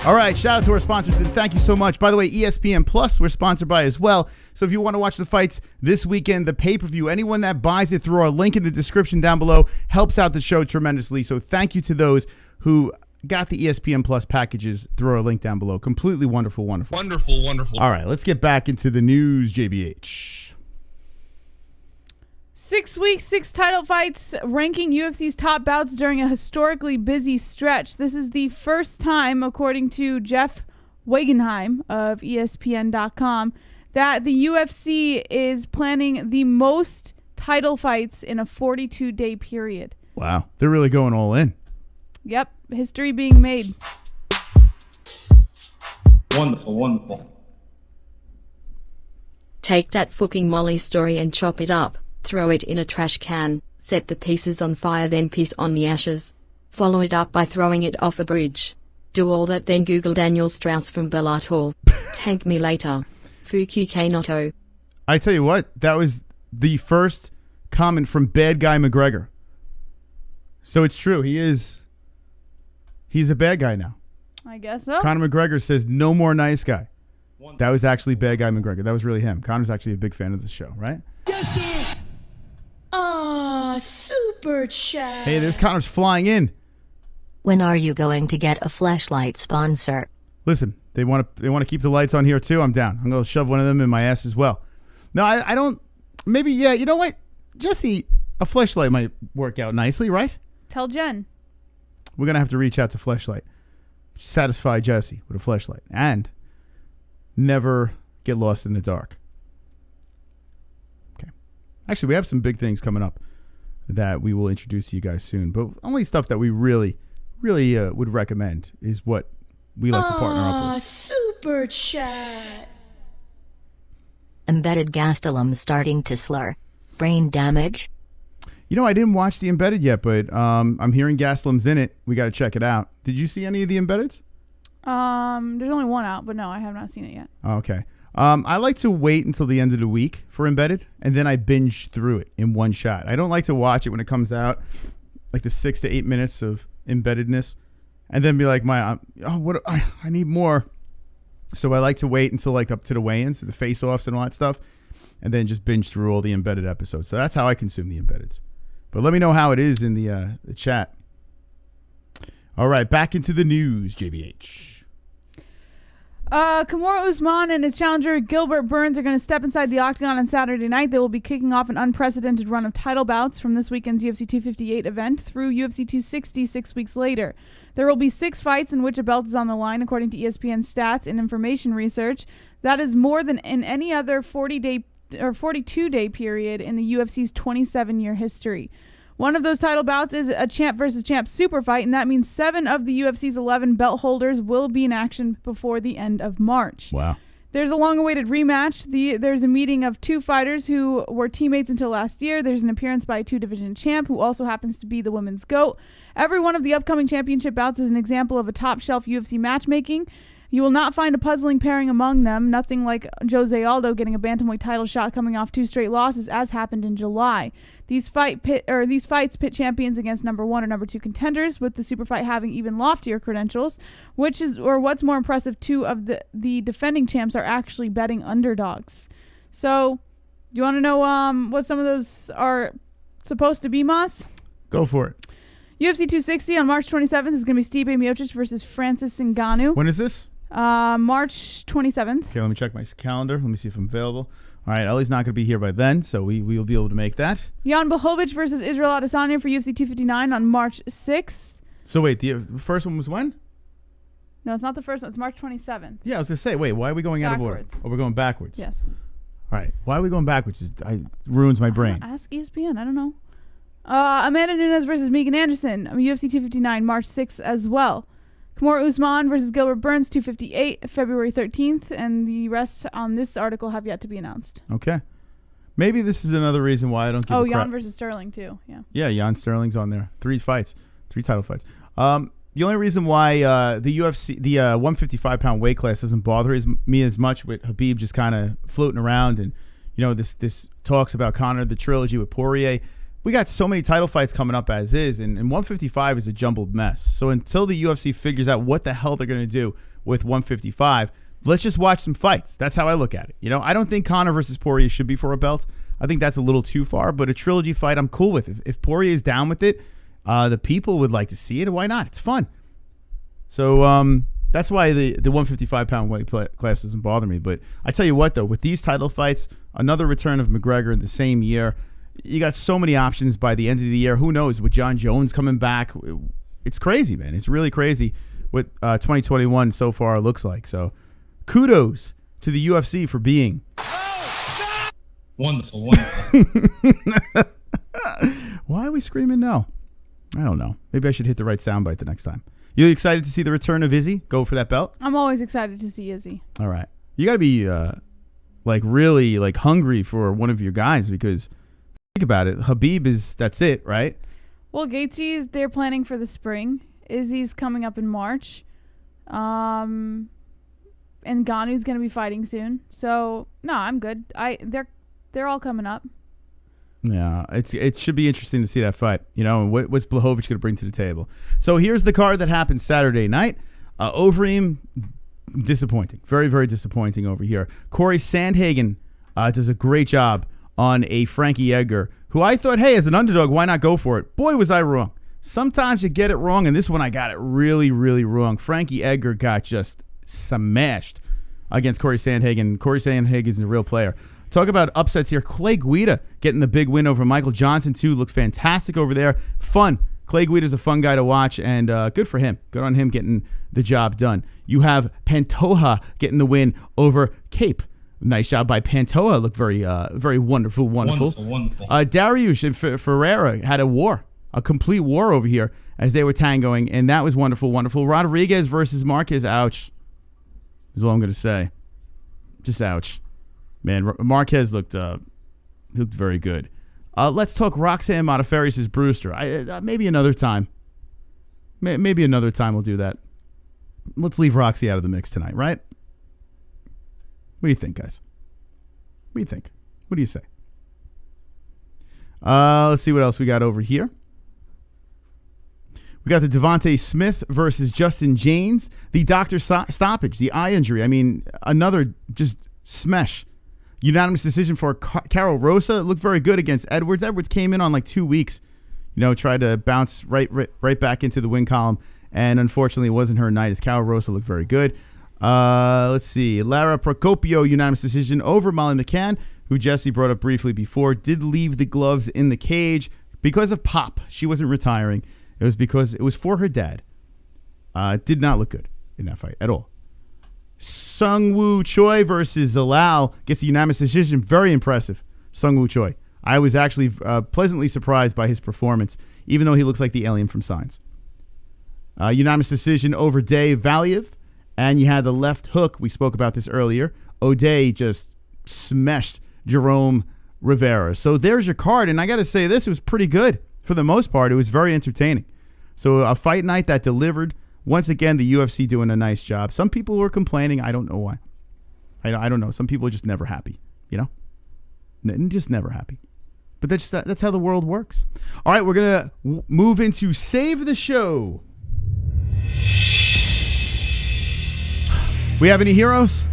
All right, shout out to our sponsors, and thank you so much. By the way, ESPN Plus, we're sponsored by as well. So if you want to watch the fights this weekend, the pay-per-view, anyone that buys it through our link in the description down below helps out the show tremendously. So thank you to those who got the ESPN Plus packages through our link down below. Completely wonderful. Wonderful. All right, let's get back into the news, JBH. 6 weeks, 6 title fights, ranking UFC's top bouts during a historically busy stretch. This is the first time, according to Jeff Wagenheim of ESPN.com, that the UFC is planning the most title fights in a 42-day period. Wow, they're really going all in. Yep, history being made. Wonderful. Take that fucking Molly story and chop it up, throw it in a trash can, set the pieces on fire, then piss on the ashes. Follow it up by throwing it off a bridge. Do all that, then Google Daniel Strauss from Bellator. Thank me later. Fuku Noto. I tell you what, that was the first comment from Bad Guy McGregor. So it's true. He's a bad guy now. I guess so. Conor McGregor says no more nice guy. That was actually Bad Guy McGregor. That was really him. Conor's actually a big fan of this show, right? Yes, sir. Super chat. Hey, there's Conor's flying in. When are you going to get a flashlight sponsor? Listen, They want to keep the lights on here too. I'm down. I'm gonna shove one of them in my ass as well. No, I don't. Maybe you know what, Jesse, a fleshlight might work out nicely, right? Tell Jen. We're gonna have to reach out to Fleshlight, satisfy Jesse with a fleshlight, and never get lost in the dark. Okay. Actually, we have some big things coming up that we will introduce to you guys soon, but only stuff that we really would recommend is what we like to partner up with. Super chat. Embedded Gastelum starting to slur. Brain damage? You know, I didn't watch the Embedded yet, but I'm hearing Gaslam's in it. We got to check it out. Did you see any of the Embeddeds? There's only one out, but no, I have not seen it yet. Okay. I like to wait until the end of the week for Embedded, and then I binge through it in one shot. I don't like to watch it when it comes out, like the 6 to 8 minutes of embeddedness, and then be like, I need more. So I like to wait until like up to the weigh-ins, the face-offs and all that stuff, and then just binge through all the Embedded episodes. So that's how I consume the Embeddeds. But let me know how it is in the chat. All right, back into the news, JBH. Kamaru Usman and his challenger Gilbert Burns are going to step inside the octagon on Saturday night. They will be kicking off an unprecedented run of title bouts from this weekend's UFC 258 event through UFC 260 6 weeks later. There will be 6 fights in which a belt is on the line, according to ESPN stats and information research. That is more than in any other 40-day or 42-day period in the UFC's 27-year history. One of those title bouts is a champ versus champ super fight, and that means 7 of the UFC's 11 belt holders will be in action before the end of March. Wow. There's a long-awaited rematch. There's a meeting of 2 fighters who were teammates until last year. There's an appearance by a 2-division champ who also happens to be the women's GOAT. Every one of the upcoming championship bouts is an example of a top-shelf UFC matchmaking. You will not find a puzzling pairing among them, nothing like Jose Aldo getting a bantamweight title shot coming off 2 straight losses, as happened in July. These fights pit champions against number 1 or number 2 contenders, with the super fight having even loftier credentials. What's more impressive, 2 of the defending champs are actually betting underdogs. So, you want to know what some of those are supposed to be, Moss? Go for it. UFC 260 on March 27th is going to be Stipe Miocic versus Francis Ngannou. When is this? March 27th. Okay, let me check my calendar. Let me see if I'm available. All right, Ellie's not going to be here by then, so we will be able to make that. Jan Blachowicz versus Israel Adesanya for UFC 259 on March 6th. So wait, the first one was when? No, it's not the first one. It's March 27th. Yeah, I was going to say, wait, why are we going out of order? Oh, we're going backwards. Yes. All right, why are we going backwards? It ruins my brain. Ask ESPN. I don't know. Amanda Nunes versus Megan Anderson on UFC 259 March 6th as well. Kamaru Usman versus Gilbert Burns, 258, February 13th, and the rest on this article have yet to be announced. Okay. Maybe this is another reason why I don't give a crap. Jan versus Sterling, too. Yeah. Yeah, Jan Sterling's on there. 3 fights. 3 title fights. The only reason why the UFC, the 155-pound weight class doesn't bother me as much with Khabib just kind of floating around and, you know, this talks about Conor, the trilogy with Poirier. We got so many title fights coming up as is, and 155 is a jumbled mess. So until the UFC figures out what the hell they're going to do with 155, let's just watch some fights. That's how I look at it. You know, I don't think Conor versus Poirier should be for a belt. I think that's a little too far, but a trilogy fight I'm cool with. If Poirier is down with it, the people would like to see it. Why not? It's fun. So that's why the 155-pound weight class doesn't bother me. But I tell you what, though, with these title fights, another return of McGregor in the same year, you got so many options by the end of the year. Who knows? With John Jones coming back, it's crazy, man. It's really crazy what 2021 so far looks like. So kudos to the UFC for being wonderful. Why are we screaming no? I don't know. Maybe I should hit the right soundbite the next time. You excited to see the return of Izzy go for that belt? I'm always excited to see Izzy. All right. You got to be really hungry for one of your guys, because think about it. Khabib that's it, right? Well, Gaethje's, they're planning for the spring. Izzy's coming up in March. And Ngannou's going to be fighting soon. So, no, I'm good. They're all coming up. Yeah, it should be interesting to see that fight. You know, what's Blachowicz going to bring to the table? So here's the card that happened Saturday night. Overeem, disappointing. Very, very disappointing over here. Corey Sandhagen does a great job on a Frankie Edgar, who I thought, hey, as an underdog, why not go for it? Boy, was I wrong. Sometimes you get it wrong, and this one I got it really, really wrong. Frankie Edgar got just smashed against Corey Sandhagen. Corey Sandhagen is a real player. Talk about upsets here. Clay Guida getting the big win over Michael Johnson, too. Looked fantastic over there. Fun. Clay Guida is a fun guy to watch, and good for him. Good on him getting the job done. You have Pantoja getting the win over Cape. Nice job by Pantoja. Looked very wonderful. Dariush and Ferreira had a complete war over here as they were tangoing, and that was wonderful. Rodriguez versus Marquez. Ouch. Is all I'm going to say. Just ouch. Man, Marquez looked very good. Let's talk Roxanne Modafferi' Brewster. Maybe another time. Maybe another time we'll do that. Let's leave Roxy out of the mix tonight, right? What do you think, guys? What do you think? What do you say? Let's see what else we got over here. We got the Devontae Smith versus Justin James. The doctor stoppage, the eye injury. I mean, another just smash. Unanimous decision for Carol Rosa. It looked very good against Edwards. Edwards came in on like 2 weeks. Tried to bounce right back into the win column. And unfortunately, it wasn't her night as Carol Rosa looked very good. Let's see. Lara Procopio, unanimous decision over Molly McCann, who Jesse brought up briefly before, did leave the gloves in the cage because of pop. She wasn't retiring. It was because it was for her dad. Did not look good in that fight at all. Sungwoo Choi versus Zalal gets a unanimous decision. Very impressive. Sungwoo Choi. I was actually pleasantly surprised by his performance, even though he looks like the alien from Signs. Unanimous decision over Dave Valiev. And you had the left hook. We spoke about this earlier. Ode just smashed Jerome Rivera. So there's your card. And I got to say this, it was pretty good. For the most part, it was very entertaining. So a fight night that delivered. Once again, the UFC doing a nice job. Some people were complaining. I don't know why. I don't know. Some people are just never happy, Just never happy. But that's how the world works. All right, we're going to move into Save the Show. We have any heroes?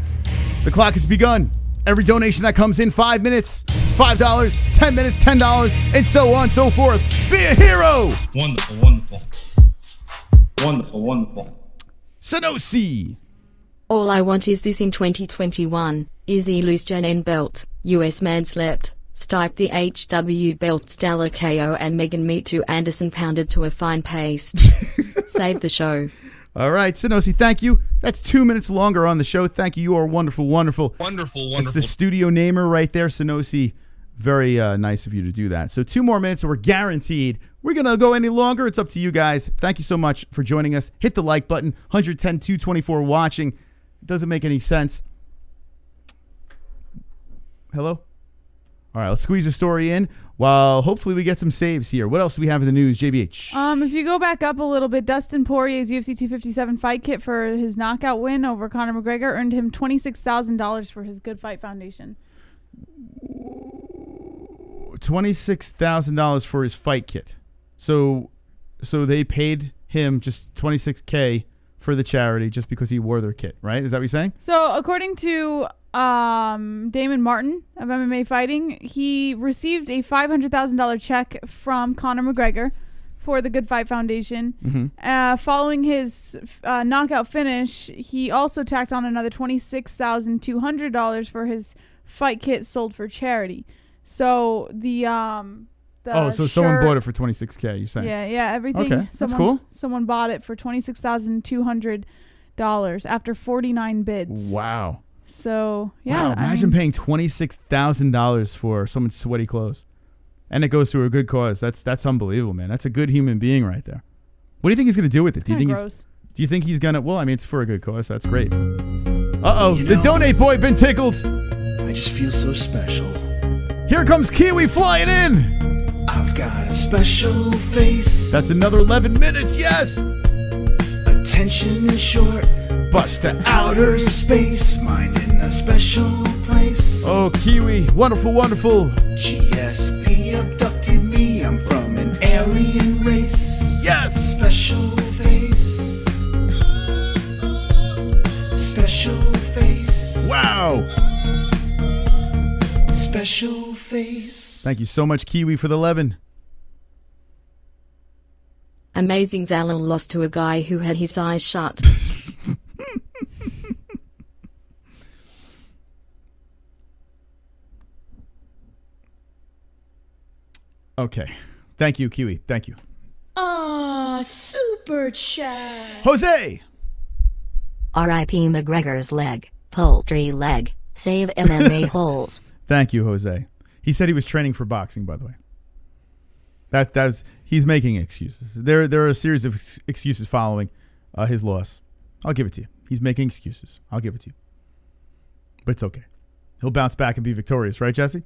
The clock has begun. Every donation that comes in, 5 minutes, $5, 10 minutes, $10, and so on and so forth. Be a hero. Wonderful. Sanosi. All I want is this in 2021. Izzy lose Janen belt. US man slept. Stipe the HW belt. Stella KO and Megan Me Too Anderson pounded to a fine paste. Save the show. All right, Sanosi, thank you. That's 2 minutes longer on the show. Thank you. You are wonderful. It's the studio namer right there, Sanosi. Very nice of you to do that. So 2 more minutes, and we're guaranteed. We're going to go any longer. It's up to you guys. Thank you so much for joining us. Hit the like button. 110, 224 watching. It doesn't make any sense. Hello? All right, let's squeeze the story in while hopefully we get some saves here. What else do we have in the news, JBH? If you go back up a little bit, Dustin Poirier's UFC 257 fight kit for his knockout win over Conor McGregor earned him $26,000 for his Good Fight Foundation. $26,000 for his fight kit. So they paid him just $26K for the charity just because he wore their kit, right? Is that what you're saying? So according to Damon Martin of MMA Fighting, he received a $500,000 check from Conor McGregor for the Good Fight Foundation. Mm-hmm. Following his knockout finish, he also tacked on another $26,200 for his fight kit sold for charity. So someone bought it for $26K, you're saying? Yeah, everything. Okay, that's cool. Someone bought it for $26,200 after 49 bids. Wow. So, yeah. Wow, imagine paying $26,000 for someone's sweaty clothes. And it goes to a good cause. That's unbelievable, man. That's a good human being right there. What do you think he's going to do with it? Do you think he's going to... Well, I mean, it's for a good cause, so that's great. Uh-oh, the donate boy been tickled. I just feel so special. Here comes Kiwi flying in. I've got a special face. That's another 11 minutes, yes. Attention is short. Bust to outer space. Mind in a special place. Oh, Kiwi. Wonderful. GSP abducted me. I'm from an alien race. Yes. Special face. Special face. Wow. Special face. Thank you so much, Kiwi, for the 11. Amazing Zalal lost to a guy who had his eyes shut. Okay. Thank you, Kiwi. Thank you. Super chat. Jose! R.I.P. McGregor's leg, poultry leg, save MMA-Holes. Thank you, Jose. He said he was training for boxing, by the way. He's making excuses. There are a series of excuses following his loss. I'll give it to you. He's making excuses. I'll give it to you. But it's okay. He'll bounce back and be victorious, right, Jesse?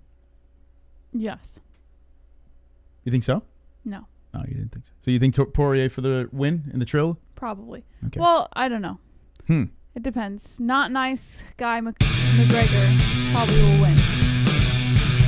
Yes. You think so? No. No, you didn't think so. So you think Poirier for the win in the trill? Probably. Okay. Well, I don't know. It depends. Not nice guy McGregor probably will win.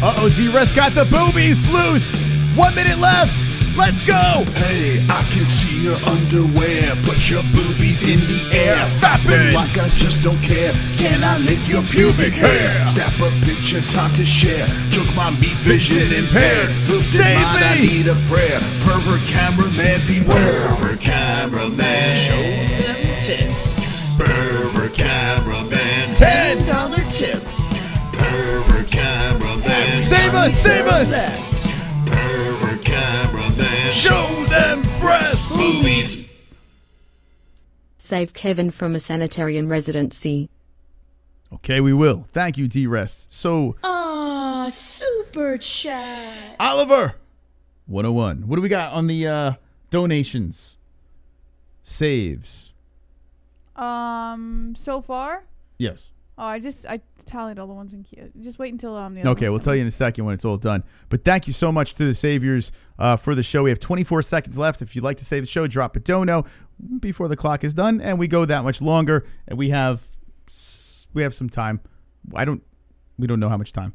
Uh-oh, D-Rest got the boobies loose. 1 minute left. Let's go. Hey, I can see your underwear. Put your boobies in the air. Fapping like I just don't care. Can I lick your pubic hair? Snap a picture, time to share. Took my meat vision impaired. Filthy mind, I need a prayer. Pervert cameraman, beware. Pervert cameraman, show them tits. Pervert cameraman, $10 tip. Pervert cameraman, save us, save us. Best. Pervert cameraman, show them breasts. Boobies. Save Kevin from a sanitarium residency. Okay, we will. Thank you, D-Rest. So, super chat. Oliver, 101. What do we got on the donations? Saves. So far? Yes. Oh, I tallied all the ones in queue. Just wait until the other Okay, we'll tell you in a second when it's all done. But thank you so much to the saviors for the show. We have 24 seconds left. If you'd like to save the show, drop a dono before the clock is done, and we go that much longer. And we have some time. We don't know how much time.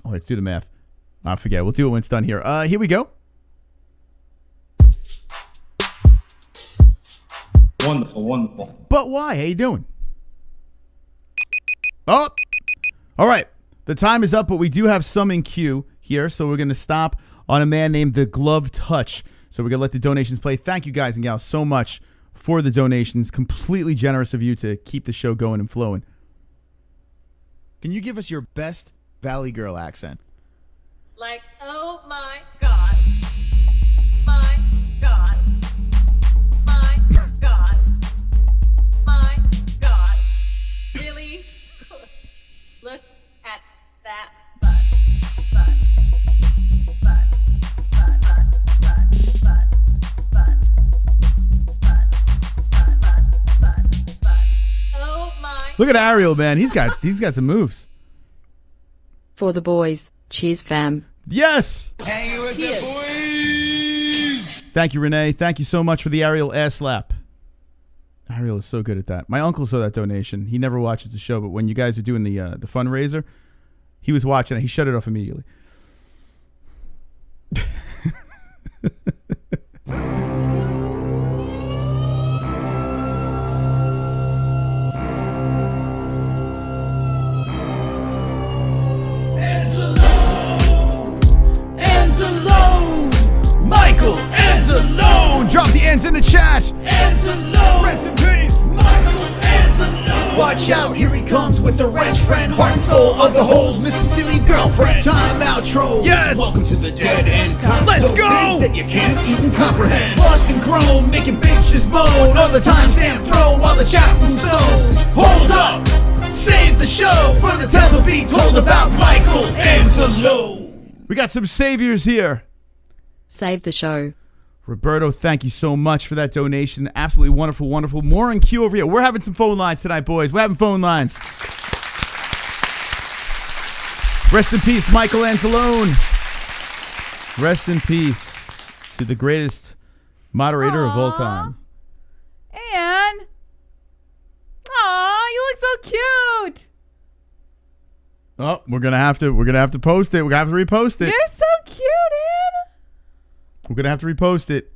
Oh, let's do the math. I forget. We'll do it when it's done here. Here we go. Wonderful, wonderful. But why? How you doing? Oh, all right. The time is up, but we do have some in queue here, so we're going to stop on a man named the Glove Touch. So we're going to let the donations play. Thank you guys and gals so much for the donations. Completely generous of you to keep the show going and flowing. Can you give us your best Valley Girl accent? Like, oh my God. My God. My God. My God. Really? Look at that butt. Oh my. Look at Ariel, man. He's got some moves. For the boys, cheers fam. Yes! Hang with the boys! Thank you, Renee. Thank you so much for the Ariel ass slap. Ariel is so good at that. My uncle saw that donation. He never watches the show, but when you guys were doing the fundraiser, he was watching it. He shut it off immediately. Michael Anzalone! Drop the ends in the chat! Anzalone! Rest in peace! Michael Anzalone! Watch out, here he comes with the wrench friend, heart and soul of the holes, Mrs. Steely girlfriend. Time outro. Yes! Welcome to the dead end. Let's so go! Big that you can't even comprehend. Lost and grown, making bitches moan. On the timestamp thrown while the chat room's stone. Hold up! Save the show for the tales will be told about Michael Anzalone. We got some saviors here. Save the show. Roberto, thank you so much for that donation. Absolutely wonderful, wonderful. More in queue over here. We're having some phone lines tonight, boys. We're having phone lines. Rest in peace, Michael Anzalone. Rest in peace to the greatest moderator of all time. And you look so cute. Oh, we're gonna have to post it. We're gonna have to repost it. You're so cute, Ann. We're gonna have to repost it.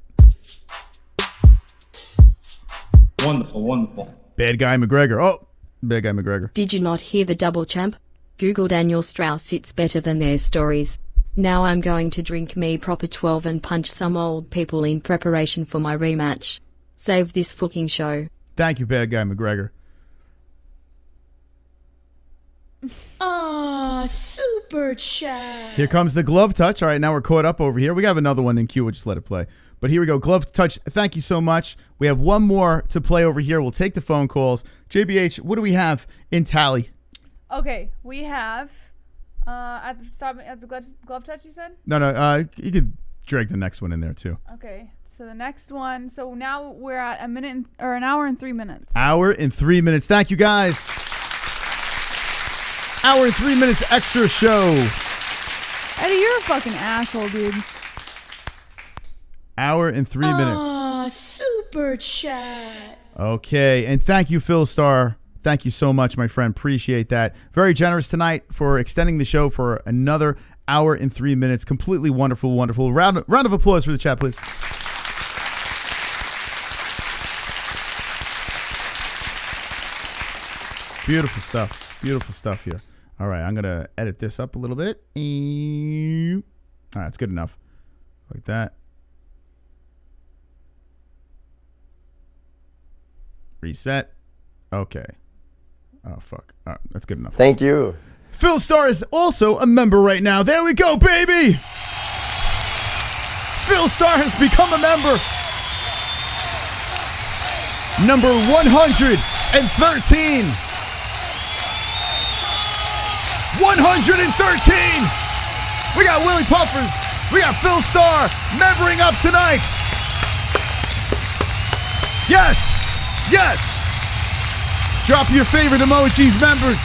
Wonderful, wonderful. Bad guy McGregor. Oh, bad guy McGregor. Did you not hear the double champ? Google Daniel Strauss, it's better than their stories. Now I'm going to drink me proper 12 and punch some old people in preparation for my rematch. Save this fucking show. Thank you, bad guy McGregor. super chat. Here comes the glove touch. All right, now we're caught up over here. We have another one in queue. We'll just let it play. But here we go. Glove touch. Thank you so much. We have one more to play over here. We'll take the phone calls. JBH, what do we have in tally? Okay, we have at the glove touch. You said? No. You could drag the next one in there too. Okay. So the next one. So now we're at an hour and 3 minutes. Hour and 3 minutes. Thank you guys. Hour and 3 minutes extra show. Eddie, you're a fucking asshole, dude. Hour and 3 minutes. Super chat. Okay, and thank you, Phil Starr. Thank you so much, my friend. Appreciate that. Very generous tonight for extending the show for another hour and 3 minutes. Completely wonderful, wonderful. Round of applause for the chat, please. Beautiful stuff. Beautiful stuff here. All right, I'm going to edit this up a little bit. All right, that's good enough. Like that. Reset. Okay. Oh, fuck. All right, that's good enough. Thank you. Phil Starr is also a member right now. There we go, baby. Phil Starr has become a member. Number 113. 113. We got Willie Puffers. We got Phil Starr membering up tonight. Yes. Yes. Drop your favorite emojis, members.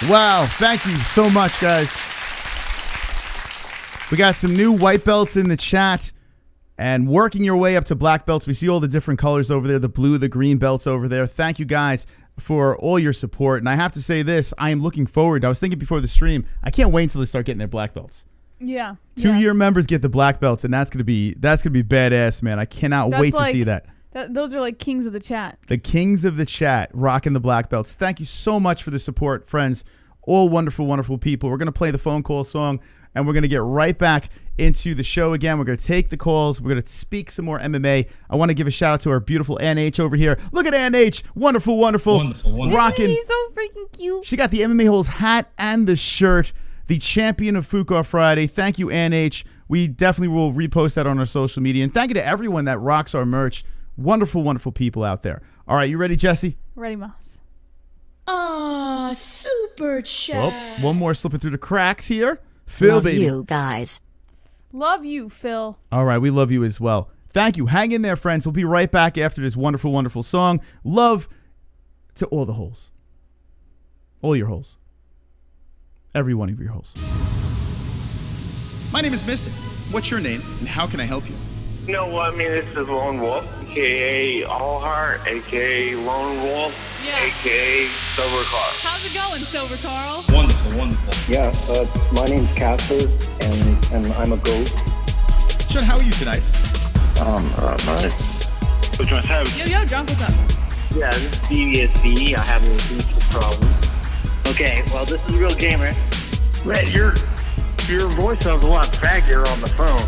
Wow, thank you so much, guys. We got some new white belts in the chat and working your way up to black belts. We see all the different colors over there, the blue, the green belts over there. Thank you guys for all your support. And I have to say this, I am looking forward. I was thinking before the stream, I can't wait until they start getting their black belts. Yeah. 2-year members get the black belts, and that's gonna be badass, man. I cannot wait to see that. Those are like kings of the chat. The kings of the chat rocking the black belts. Thank you so much for the support, friends. All wonderful, wonderful people. We're going to play the phone call song, and we're going to get right back into the show again. We're going to take the calls. We're going to speak some more MMA. I want to give a shout out to our beautiful NH over here. Look at NH. Wonderful, wonderful. Rocking. He's so freaking cute. She got the MMA-Holes hat and the shirt. The champion of Fuqua Friday. Thank you, NH. We definitely will repost that on our social media. And thank you to everyone that rocks our merch. Wonderful, wonderful people out there. All right, you ready, Jesse? Ready, Moss. Super chat. Well, one more slipping through the cracks here. Phil, Love baby. you guys. Love you, Phil. All right, we love you as well. Thank you. Hang in there, friends. We'll be right back after this wonderful, wonderful song. Love to all the holes. All your holes. Every one of your holes. My name is Mystic. What's your name, and how can I help you? No, this is Lone Wolf, a.k.a. All Heart, a.k.a. Lone Wolf, a.k.a. Silver Carl. How's it going, Silver Carl? Wonderful, wonderful. Yeah, my name's Casper, and I'm a goat. Sean, how are you tonight? Which one's having? Yo, John, what's up? Yeah, this is DVSB. I have an acoustic problem. Okay, well, this is Real Gamer. Man, your voice sounds a lot faggier on the phone.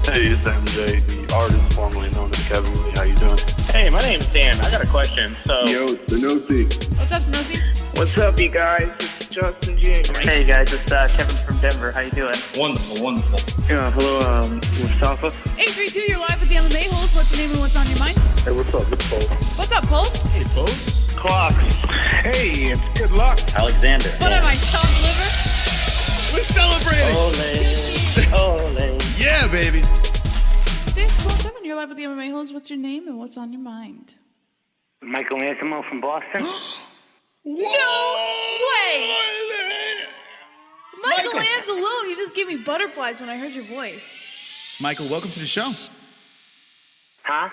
Hey, it's MJ, the artist formerly known as Kevin Lee. How you doing? Hey, my name's Dan. I got a question. Yo, Sanosi. What's up, Sanosi? What's up, you guys? It's Justin Jr. Hey, guys. It's Kevin from Denver. How you doing? Wonderful, wonderful. Hello, Mustafa. 832, you're live with the MMA-Holes. What's your name and what's on your mind? Hey, what's up? It's Pulse. What's up, Pulse? Hey, Pulse. Clock. Hey, it's good luck. Alexander. What am I, chopped liver? We're celebrating. Ole. Yeah, baby. 617, you're live with the MMA-Holes. What's your name and what's on your mind? Michael Antimo from Boston. No way! Michael Anzalone, you just gave me butterflies when I heard your voice. Michael, welcome to the show. Huh?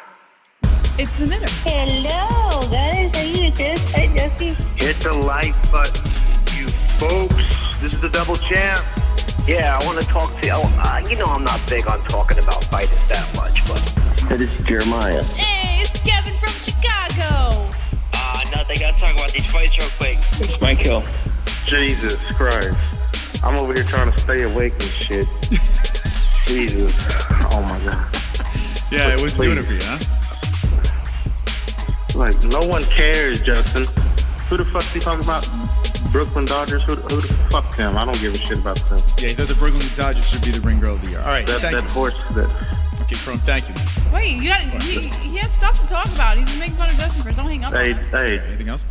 It's the knitter. Hello, guys. How you doing? Hi, Jesse. Hit the like button, you folks. This is the double champ. Yeah, I want to talk to you. I'm not big on talking about fighters that much, but... This is Jeremiah. Hey, it's Kevin from Chicago. Nothing. Gotta talk about these fights real quick. It's Mike Hill. Jesus Christ. I'm over here trying to stay awake and shit. Jesus. Oh my God. Yeah, it wasn't doing it for you, huh? Like, no one cares, Justin. Who the fuck's he talking about? Brooklyn Dodgers? Who the fuck them? I don't give a shit about them. Yeah, he thought the Brooklyn Dodgers should be the ring girl of the year. All right, that horse. Okay, Chrome, thank you, man. Wait, he has stuff to talk about. He's making fun of Justin first. Don't hang up on him. Hey. Anything else?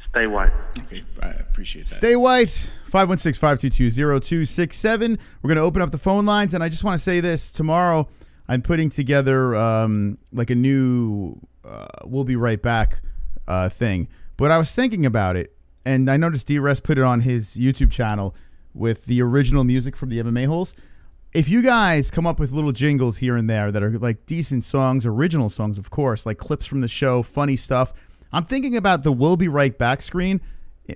Stay white. Okay, I appreciate that. Stay white. 516-522-0267. We're going to open up the phone lines, and I just want to say this. Tomorrow, I'm putting together like a new we'll be right back thing. But I was thinking about it, and I noticed D-Rest put it on his YouTube channel with the original music from the MMA-Holes. If you guys come up with little jingles here and there that are like decent songs, original songs, of course, like clips from the show, funny stuff, I'm thinking about the We'll Be Right Back screen,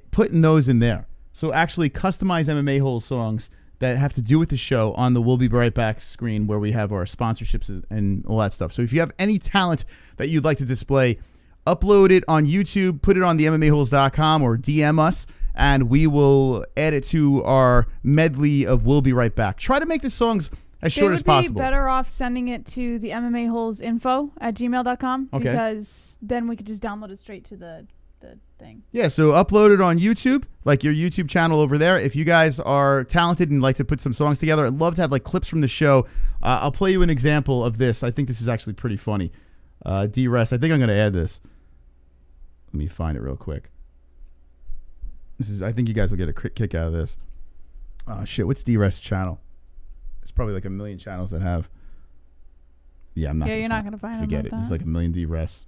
putting those in there. So actually customize MMA-Holes songs that have to do with the show on the We'll Be Right Back screen where we have our sponsorships and all that stuff. So if you have any talent that you'd like to display, upload it on YouTube, put it on the MMAHoles.com or DM us, and we will add it to our medley of We'll Be Right Back. Try to make the songs as short as possible. They would be better off sending it to the MMAHolesinfo@gmail.com because then we could just download it straight to the thing. Yeah, so upload it on YouTube, like your YouTube channel over there. If you guys are talented and like to put some songs together, I'd love to have like clips from the show. I'll play you an example of this. I think this is actually pretty funny. D-Rest, I think I'm going to add this. Let me find it real quick. I think you guys will get a kick out of this. Oh, shit, what's D-Rest's channel? It's probably like a million channels that have. Yeah, I'm not. Yeah, you're not going to find it. Forget it. It's like a million D-Rests.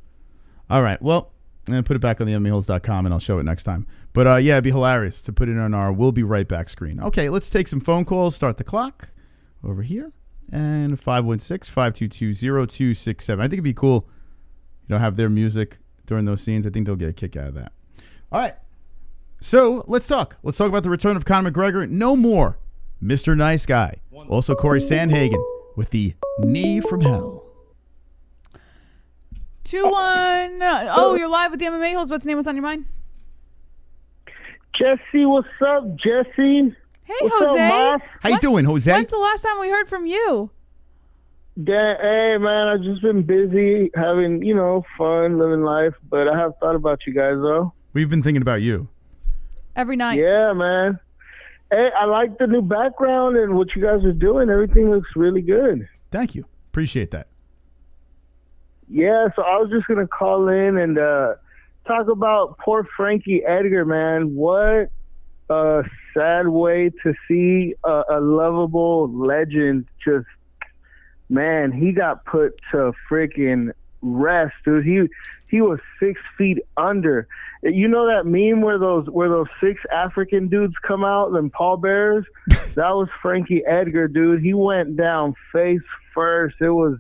All right, well, I'm going to put it back on the MMAHoles.com and I'll show it next time. But yeah, it'd be hilarious to put it on our We'll Be Right Back screen. Okay, let's take some phone calls. Start the clock over here. And 516-522-0267. I think it'd be cool, have their music during those scenes. I think they'll get a kick out of that. All right. So let's talk. Let's talk about the return of Conor McGregor. No more Mr. Nice Guy. Also Corey Sandhagen with the knee from hell. 2-1. Oh, you're live with the MMA-Holes. What's the name? What's on your mind? Jesse, what's up, Jesse? Hey, what's Jose. Up, how you doing, Jose? When's the last time we heard from you? Hey, man, I've just been busy having, fun, living life. But I have thought about you guys, though. We've been thinking about you. Every night. Yeah, man. Hey, I like the new background and what you guys are doing. Everything looks really good. Thank you. Appreciate that. Yeah, so I was just going to call in and talk about poor Frankie Edgar, man. What a sad way to see a lovable legend just, man, he got put to freaking rest, dude. He was 6 feet under. You know that meme where those 6 African dudes come out, them pallbearers? That was Frankie Edgar, dude. He went down face first. It was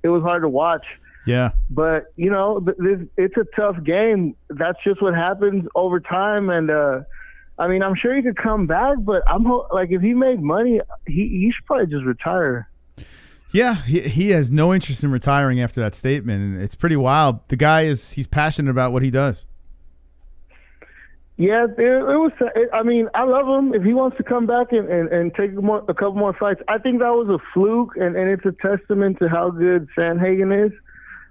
hard to watch. Yeah. But, it's a tough game. That's just what happens over time. And, I'm sure he could come back, but if he made money, he should probably just retire. Yeah, he has no interest in retiring after that statement, and it's pretty wild. The guy he's passionate about what he does. Yeah, I love him. If he wants to come back and take a couple more fights, I think that was a fluke, and it's a testament to how good Sandhagen is.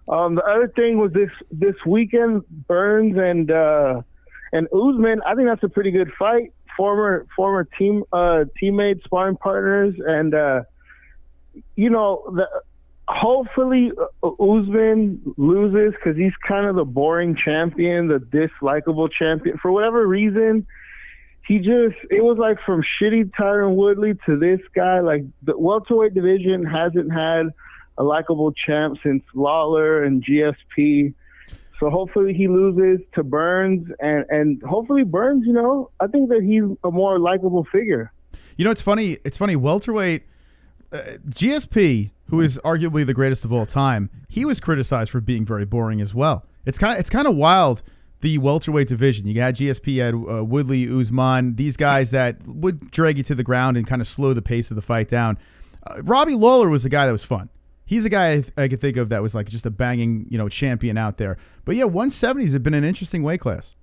The other thing was this weekend, Burns and Usman. I think that's a pretty good fight. Former teammates, sparring partners, and hopefully Usman loses because he's kind of the boring champion, the dislikable champion. For whatever reason, it was like from shitty Tyron Woodley to this guy. Like the welterweight division hasn't had a likable champ since Lawler and GSP. So hopefully he loses to Burns, and hopefully Burns, I think that he's a more likable figure. It's funny. Welterweight, GSP, who is arguably the greatest of all time, he was criticized for being very boring as well. It's kind of wild, the welterweight division. You had GSP, you had Woodley, Usman, these guys that would drag you to the ground and kind of slow the pace of the fight down. Robbie Lawler was the guy that was fun. He's a guy I could think of that was like just a banging, champion out there. But yeah, 170s have been an interesting weight class.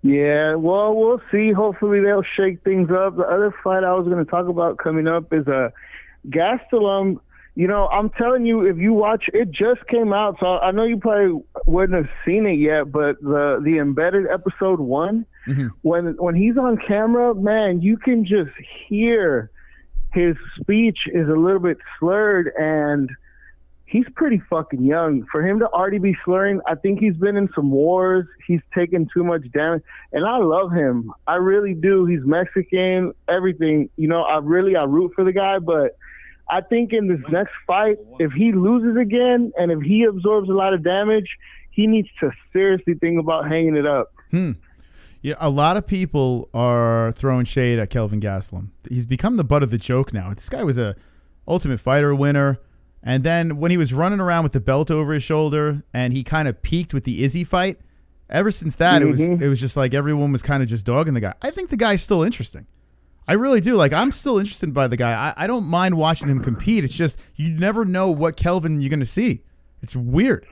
Yeah, well, we'll see. Hopefully they'll shake things up. The other fight I was going to talk about coming up is Gastelum. You know, I'm telling you, if you watch, it just came out, so I know you probably wouldn't have seen it yet, but the Embedded episode 1, when he's on camera, man, you can just hear his speech is a little bit slurred, and he's pretty fucking young. For him to already be slurring, I think he's been in some wars. He's taken too much damage. And I love him. I really do. He's Mexican, everything. You know, I root for the guy. But I think in this next fight, if he loses again and if he absorbs a lot of damage, he needs to seriously think about hanging it up. Yeah, a lot of people are throwing shade at Kelvin Gastelum. He's become the butt of the joke now. This guy was a Ultimate Fighter winner. And then when he was running around with the belt over his shoulder and he kind of peaked with the Izzy fight, ever since that, it was just like everyone was kind of just dogging the guy. I think the guy's still interesting. I really do. Like, I'm still interested by the guy. I don't mind watching him compete. It's just you never know what Kelvin you're going to see. It's weird.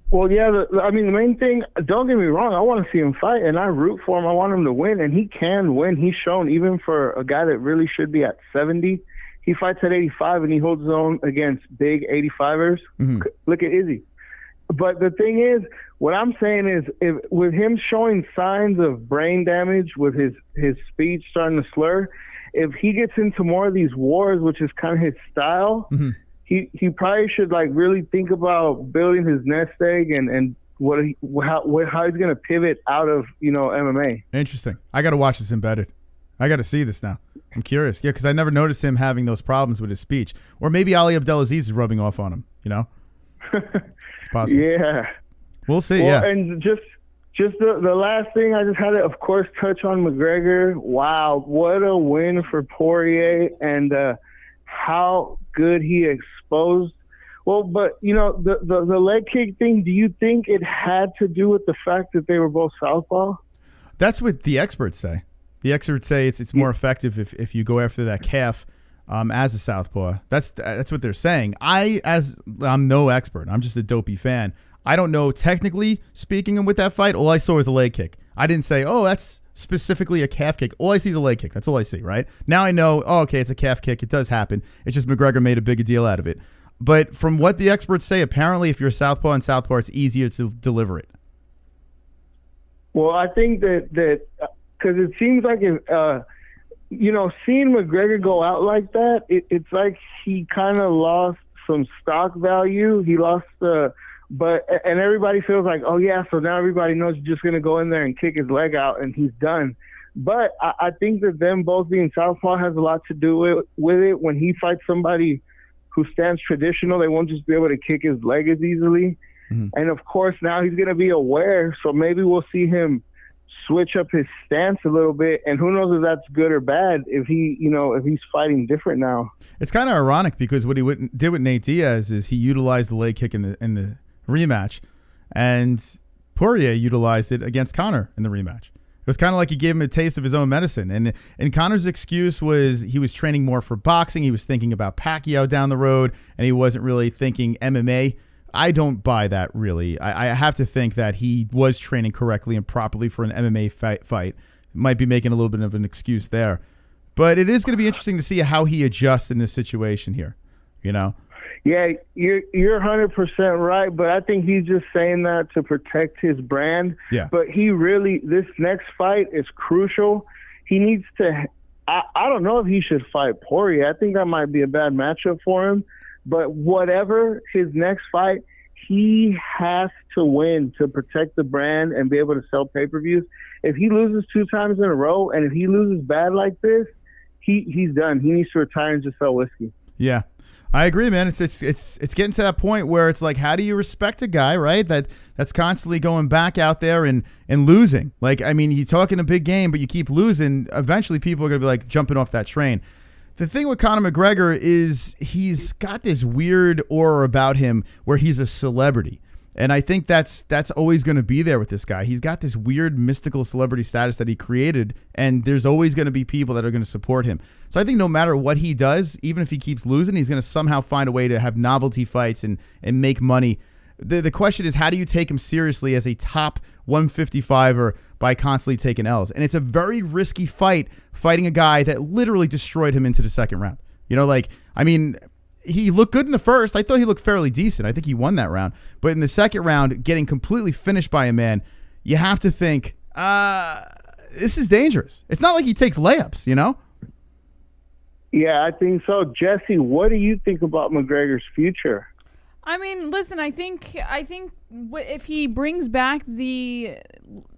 Well, yeah, the main thing, don't get me wrong, I want to see him fight, and I root for him. I want him to win, and he can win. He's shown, even for a guy that really should be at 70, he fights at 85, and he holds his own against big 85ers. Look at Izzy. But the thing is, what I'm saying is, with him showing signs of brain damage, with his speech starting to slur, if he gets into more of these wars, which is kind of his style, he probably should like really think about building his nest egg and how he's going to pivot out of MMA. Interesting. I got to watch this Embedded. I got to see this now. I'm curious. Yeah, because I never noticed him having those problems with his speech. Or maybe Ali Abdelaziz is rubbing off on him, It's possible. Yeah. We'll see, well, and just the last thing, I just had to, of course, touch on McGregor. Wow, what a win for Poirier, and how good he exposed. Well, but, the leg kick thing, do you think it had to do with the fact that they were both southpaw? That's what the experts say. The experts say it's more effective if you go after that calf as a southpaw. That's what they're saying. I'm no expert. I'm just a dopey fan. I don't know technically speaking with that fight. All I saw was a leg kick. I didn't say, oh, that's specifically a calf kick. All I see is a leg kick. That's all I see, right? Now I know, oh, okay, it's a calf kick. It does happen. It's just McGregor made a bigger deal out of it. But from what the experts say, apparently if you're southpaw and southpaw, it's easier to deliver it. Well, I think that because it seems like if seeing McGregor go out like that, it's like he kind of lost some stock value. He lost and everybody feels like, oh yeah, so now everybody knows you're just gonna go in there and kick his leg out and he's done. But I think that them both being southpaw has a lot to do with it. When he fights somebody who stands traditional, they won't just be able to kick his leg as easily. And of course now he's gonna be aware, so maybe we'll see him switch up his stance a little bit, and who knows if that's good or bad if he's fighting different now. It's kind of ironic because what he did with Nate Diaz is he utilized the leg kick in the rematch, and Poirier utilized it against Conor in the rematch. It was kind of like he gave him a taste of his own medicine, and Conor's excuse was he was training more for boxing. He was thinking about Pacquiao down the road, and he wasn't really thinking MMA. I don't buy that, really. I have to think that he was training correctly and properly for an MMA fight. Might be making a little bit of an excuse there. But it is going to be interesting to see how he adjusts in this situation here, Yeah, you're 100% right, but I think he's just saying that to protect his brand. Yeah. But this next fight is crucial. He needs to, I don't know if he should fight Poirier. I think that might be a bad matchup for him. But whatever his next fight, he has to win to protect the brand and be able to sell pay-per-views. If he loses 2 times in a row, and if he loses bad like this, he's done. He needs to retire and just sell whiskey. Yeah, I agree, man. It's getting to that point where it's like, how do you respect a guy, right? That's constantly going back out there and losing. Like, I mean, he's talking a big game, but you keep losing. Eventually, people are gonna be like jumping off that train. The thing with Conor McGregor is he's got this weird aura about him where he's a celebrity. And I think that's always going to be there with this guy. He's got this weird mystical celebrity status that he created, and there's always going to be people that are going to support him. So I think no matter what he does, even if he keeps losing, he's going to somehow find a way to have novelty fights and make money. The question is, how do you take him seriously as a top 155er by constantly taking L's. And it's a very risky fight, fighting a guy that literally destroyed him into the second round. You know, like, I mean, he looked good in the first. I thought he looked fairly decent. I think he won that round. But in the second round, getting completely finished by a man, you have to think, this is dangerous. It's not like he takes layups, you know? Yeah, I think so. Jesse, what do you think about McGregor's future? I mean, listen, I think if he brings back the,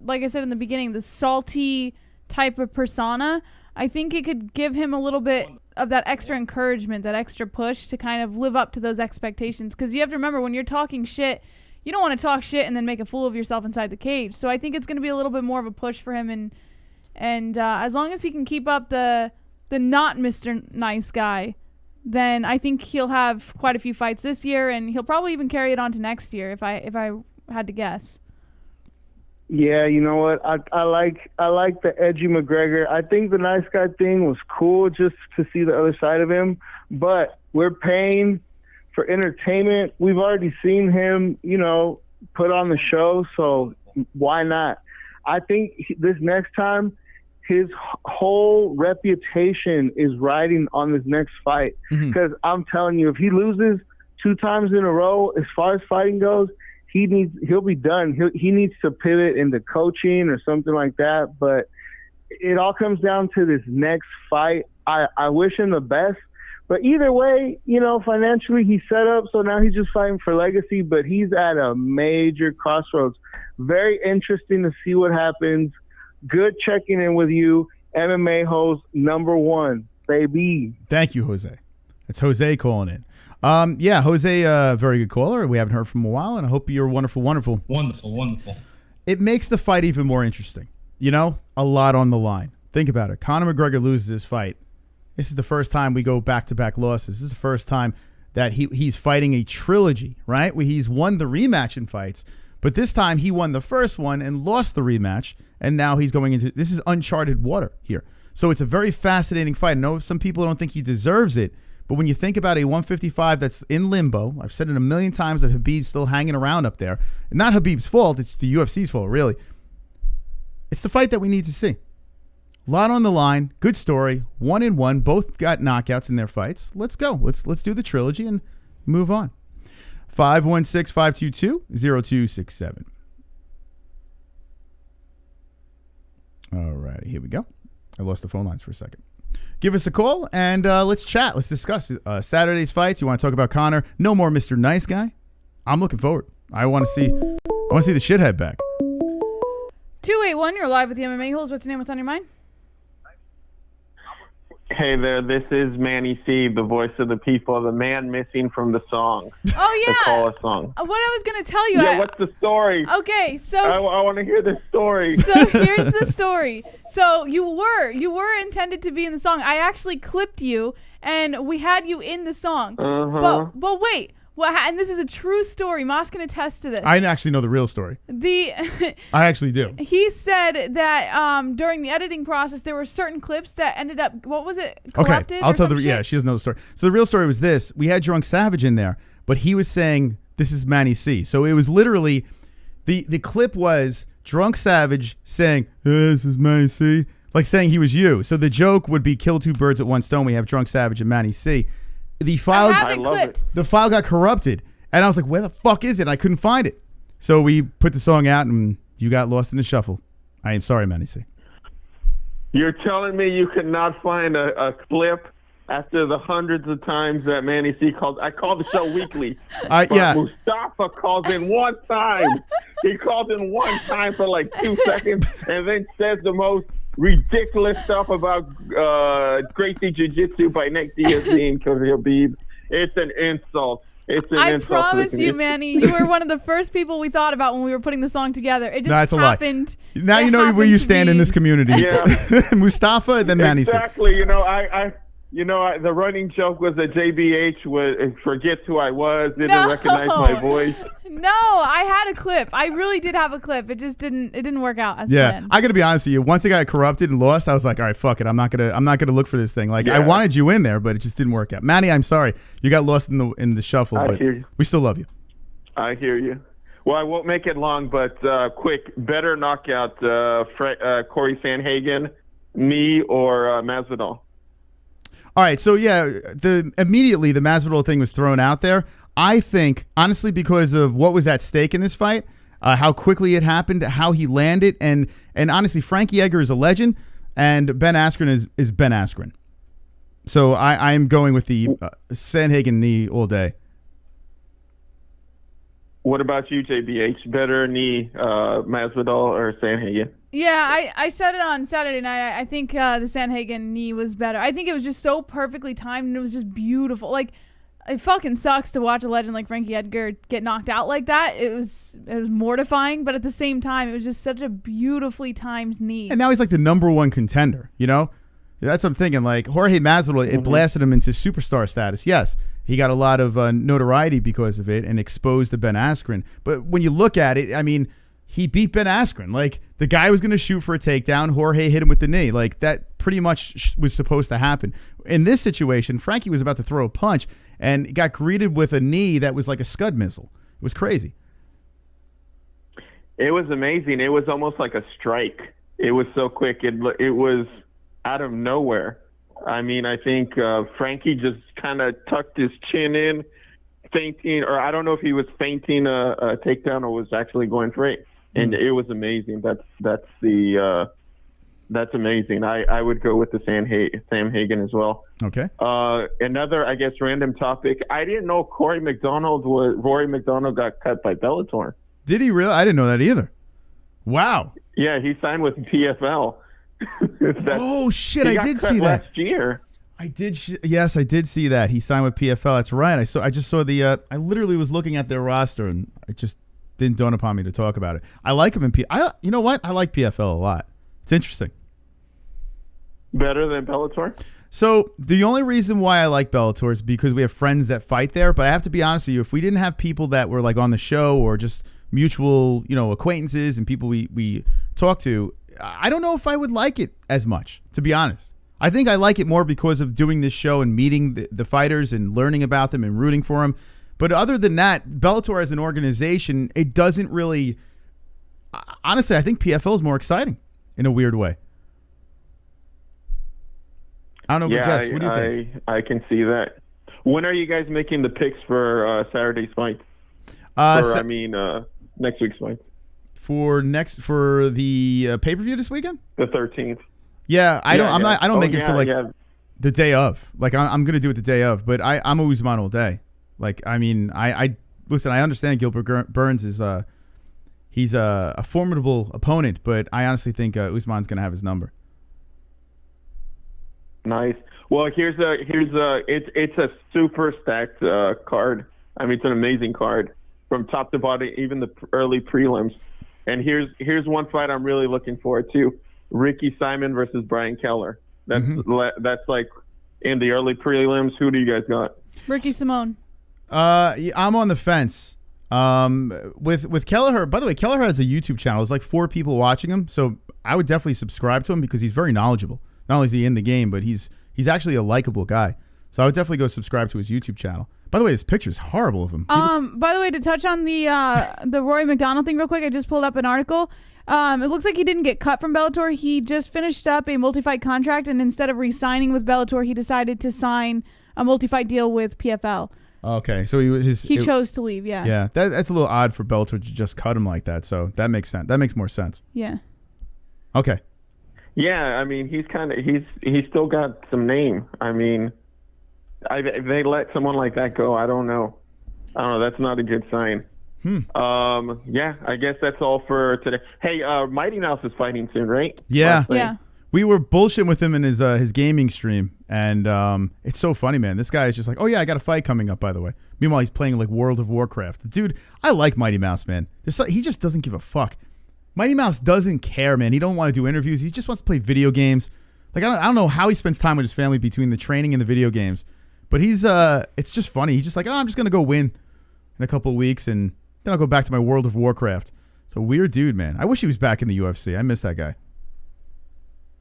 like I said in the beginning, the salty type of persona, I think it could give him a little bit of that extra encouragement, that extra push to kind of live up to those expectations. Because you have to remember, when you're talking shit, you don't want to talk shit and then make a fool of yourself inside the cage. So I think it's going to be a little bit more of a push for him, and as long as he can keep up the not Mr. Nice Guy, then I think he'll have quite a few fights this year, and he'll probably even carry it on to next year if I had to guess. Yeah, you know what? I like the edgy McGregor. I think the nice guy thing was cool just to see the other side of him, but we're paying for entertainment. We've already seen him, you know, put on the show, so why not? I think this next time, his whole reputation is riding on this next fight. Because I'm telling you, if he loses 2 times in a row, as far as fighting goes, he'll be done. He needs to pivot into coaching or something like that. But it all comes down to this next fight. I wish him the best. But either way, you know, financially he's set up, so now he's just fighting for legacy. But he's at a major crossroads. Very interesting to see what happens. Good checking in with you. MMA-Holes #1, baby. Thank you, Jose. It's Jose calling in. Yeah, Jose, very good caller. We haven't heard from him in a while, and I hope you're wonderful. Wonderful. It makes the fight even more interesting. You know, a lot on the line. Think about it. Conor McGregor loses this fight. This is the first time we go back-to-back losses. This is the first time that he's fighting a trilogy, right? Where he's won the rematch in fights, but this time he won the first one and lost the rematch, and now he's going into – this is uncharted water here. So it's a very fascinating fight. I know some people don't think he deserves it, but when you think about a 155 that's in limbo, I've said it a million times that Khabib's still hanging around up there. And not Khabib's fault, it's the UFC's fault, really. It's the fight that we need to see. A lot on the line, good story, 1-1, both got knockouts in their fights. Let's go. Let's do the trilogy and move on. 516-522-0267. All right, here we go. I lost the phone lines for a second. Give us a call and let's chat. Let's discuss Saturday's fights. You want to talk about Conor? No more Mr. Nice Guy. I'm looking forward. I want to see the shithead back. 281, you're live with the MMA-Holes. What's your name? What's on your mind? Hey there, this is Manny C, the voice of the people, the man missing from the song. Oh, yeah. The Call song. What I was going to tell you. Yeah, what's the story? Okay, so. I want to hear the story. So here's the story. So you were intended to be in the song. I actually clipped you, and we had you in the song. But wait. And this is a true story. Moss can attest to this. I actually know the real story. I actually do. He said that during the editing process, there were certain clips that ended up, what was it, corrupted? Okay, I'll tell yeah, she doesn't know the story. So the real story was this. We had Drunk Savage in there, but he was saying, this is Manny C. So it was literally, the clip was Drunk Savage saying, this is Manny C. Like saying he was you. So the joke would be kill 2 birds with 1 stone. We have Drunk Savage and Manny C. The file got corrupted, and I was like, where the fuck is it? I couldn't find it. So we put the song out, and you got lost in the shuffle. I am sorry, Manny C. You're telling me you could not find a clip after the hundreds of times that Manny C called? I call the show weekly. Yeah. Mustafa calls in one time. He calls in one time for like 2 seconds, and then says the most ridiculous stuff about Gracie Jiu-Jitsu by Nick Diaz and Khabib. It's an insult. I promise you, Manny, you were one of the first people we thought about when we were putting the song together. It just happened. Now you know where you stand in this community. Yeah. Mustafa, then Manny. Exactly. The running joke was that JBH forgets who I was, didn't recognize my voice. No, I had a clip. I really did have a clip. It just didn't work out as planned. I gotta be honest with you. Once it got corrupted and lost, I was like, all right, fuck it. I'm not gonna look for this thing. Like I wanted you in there, but it just didn't work out. Manny, I'm sorry. You got lost in the shuffle, but we still love you. I hear you. Well, I won't make it long, but quick. Better knockout, Corey Sandhagen, knee or Masvidal? All right, so yeah, immediately the Masvidal thing was thrown out there. I think, honestly, because of what was at stake in this fight, how quickly it happened, how he landed, and honestly, Frankie Edgar is a legend, and Ben Askren is Ben Askren. So I'm going with the Sandhagen knee all day. What about you, JBH? Better knee, Masvidal or Sandhagen? Yeah, I said it on Saturday night. I think the Sandhagen knee was better. I think it was just so perfectly timed, and it was just beautiful. Like, it fucking sucks to watch a legend like Frankie Edgar get knocked out like that. It was mortifying, but at the same time, it was just such a beautifully timed knee. And now he's like the #1 contender, you know? That's what I'm thinking. Like, Jorge Masvidal, it blasted him into superstar status. Yes, he got a lot of notoriety because of it and exposed to Ben Askren. But when you look at it, I mean, he beat Ben Askren. Like, the guy was going to shoot for a takedown. Jorge hit him with the knee. Like, that pretty much was supposed to happen. In this situation, Frankie was about to throw a punch and got greeted with a knee that was like a Scud missile. It was crazy. It was amazing. It was almost like a strike. It was so quick. It was out of nowhere. I mean, I think Frankie just kind of tucked his chin in, feinting, or I don't know if he was feinting a takedown or was actually going for it. And it was amazing. That's amazing. I would go with the Sandhagen as well. Okay. Another, I guess, random topic. I didn't know Rory McDonald got cut by Bellator. Did he really? I didn't know that either. Wow. Yeah, he signed with PFL. Oh shit! I did see that last year. I did. Yes, I did see that he signed with PFL. That's right. I just saw the. I literally was looking at their roster and it just didn't dawn upon me to talk about it. I like him in you know what? I like PFL a lot. It's interesting. Better than Bellator? So the only reason why I like Bellator is because we have friends that fight there. But I have to be honest with you, if we didn't have people that were like on the show or just mutual, acquaintances and people we talk to, I don't know if I would like it as much, to be honest. I think I like it more because of doing this show and meeting the fighters and learning about them and rooting for them. But other than that, Bellator as an organization, it doesn't really... Honestly, I think PFL is more exciting in a weird way. I don't know, Jess, what do you think? I can see that. When are you guys making the picks for Saturday's fight? Next week's fight. For the pay-per-view this weekend? The 13th. Yeah, I don't make it till the day of. Like I'm gonna do it the day of, but I'm a Usman all day. Like, I mean, I listen, I understand Gilbert Burns is he's a formidable opponent, but I honestly think Usman's gonna have his number. Nice. Well, it's a super stacked card. I mean, it's an amazing card from top to bottom, even the early prelims. And here's one fight I'm really looking forward to: Ricky Simon versus Brian Keller. That's like in the early prelims. Who do you guys got? Ricky Simone. I'm on the fence. With Kelleher. By the way, Kelleher has a YouTube channel. There's like 4 people watching him, so I would definitely subscribe to him because he's very knowledgeable. Not only is he in the game, but he's actually a likable guy. So I would definitely go subscribe to his YouTube channel. By the way, this picture is horrible of him. By the way, to touch on the Rory McDonald thing real quick, I just pulled up an article. It looks like he didn't get cut from Bellator. He just finished up a multi-fight contract, and instead of re-signing with Bellator, he decided to sign a multi-fight deal with PFL. Okay, so he chose to leave. Yeah. Yeah, that's a little odd for Bellator to just cut him like that. So that makes sense. That makes more sense. Yeah. Okay. Yeah, I mean, he's still got some name. I mean, if they let someone like that go, I don't know. That's not a good sign. Yeah, I guess that's all for today. Hey, Mighty Mouse is fighting soon, right? Yeah. Yeah. We were bullshitting with him in his gaming stream, and it's so funny, man. This guy is just like, oh yeah, I got a fight coming up, by the way. Meanwhile, he's playing like World of Warcraft. Dude, I like Mighty Mouse, man. He just doesn't give a fuck. Mighty Mouse doesn't care, man. He don't want to do interviews. He just wants to play video games. Like, I don't know how he spends time with his family between the training and the video games. But it's just funny. He's just like, I'm just going to go win in a couple of weeks, and then I'll go back to my World of Warcraft. It's a weird dude, man. I wish he was back in the UFC. I miss that guy.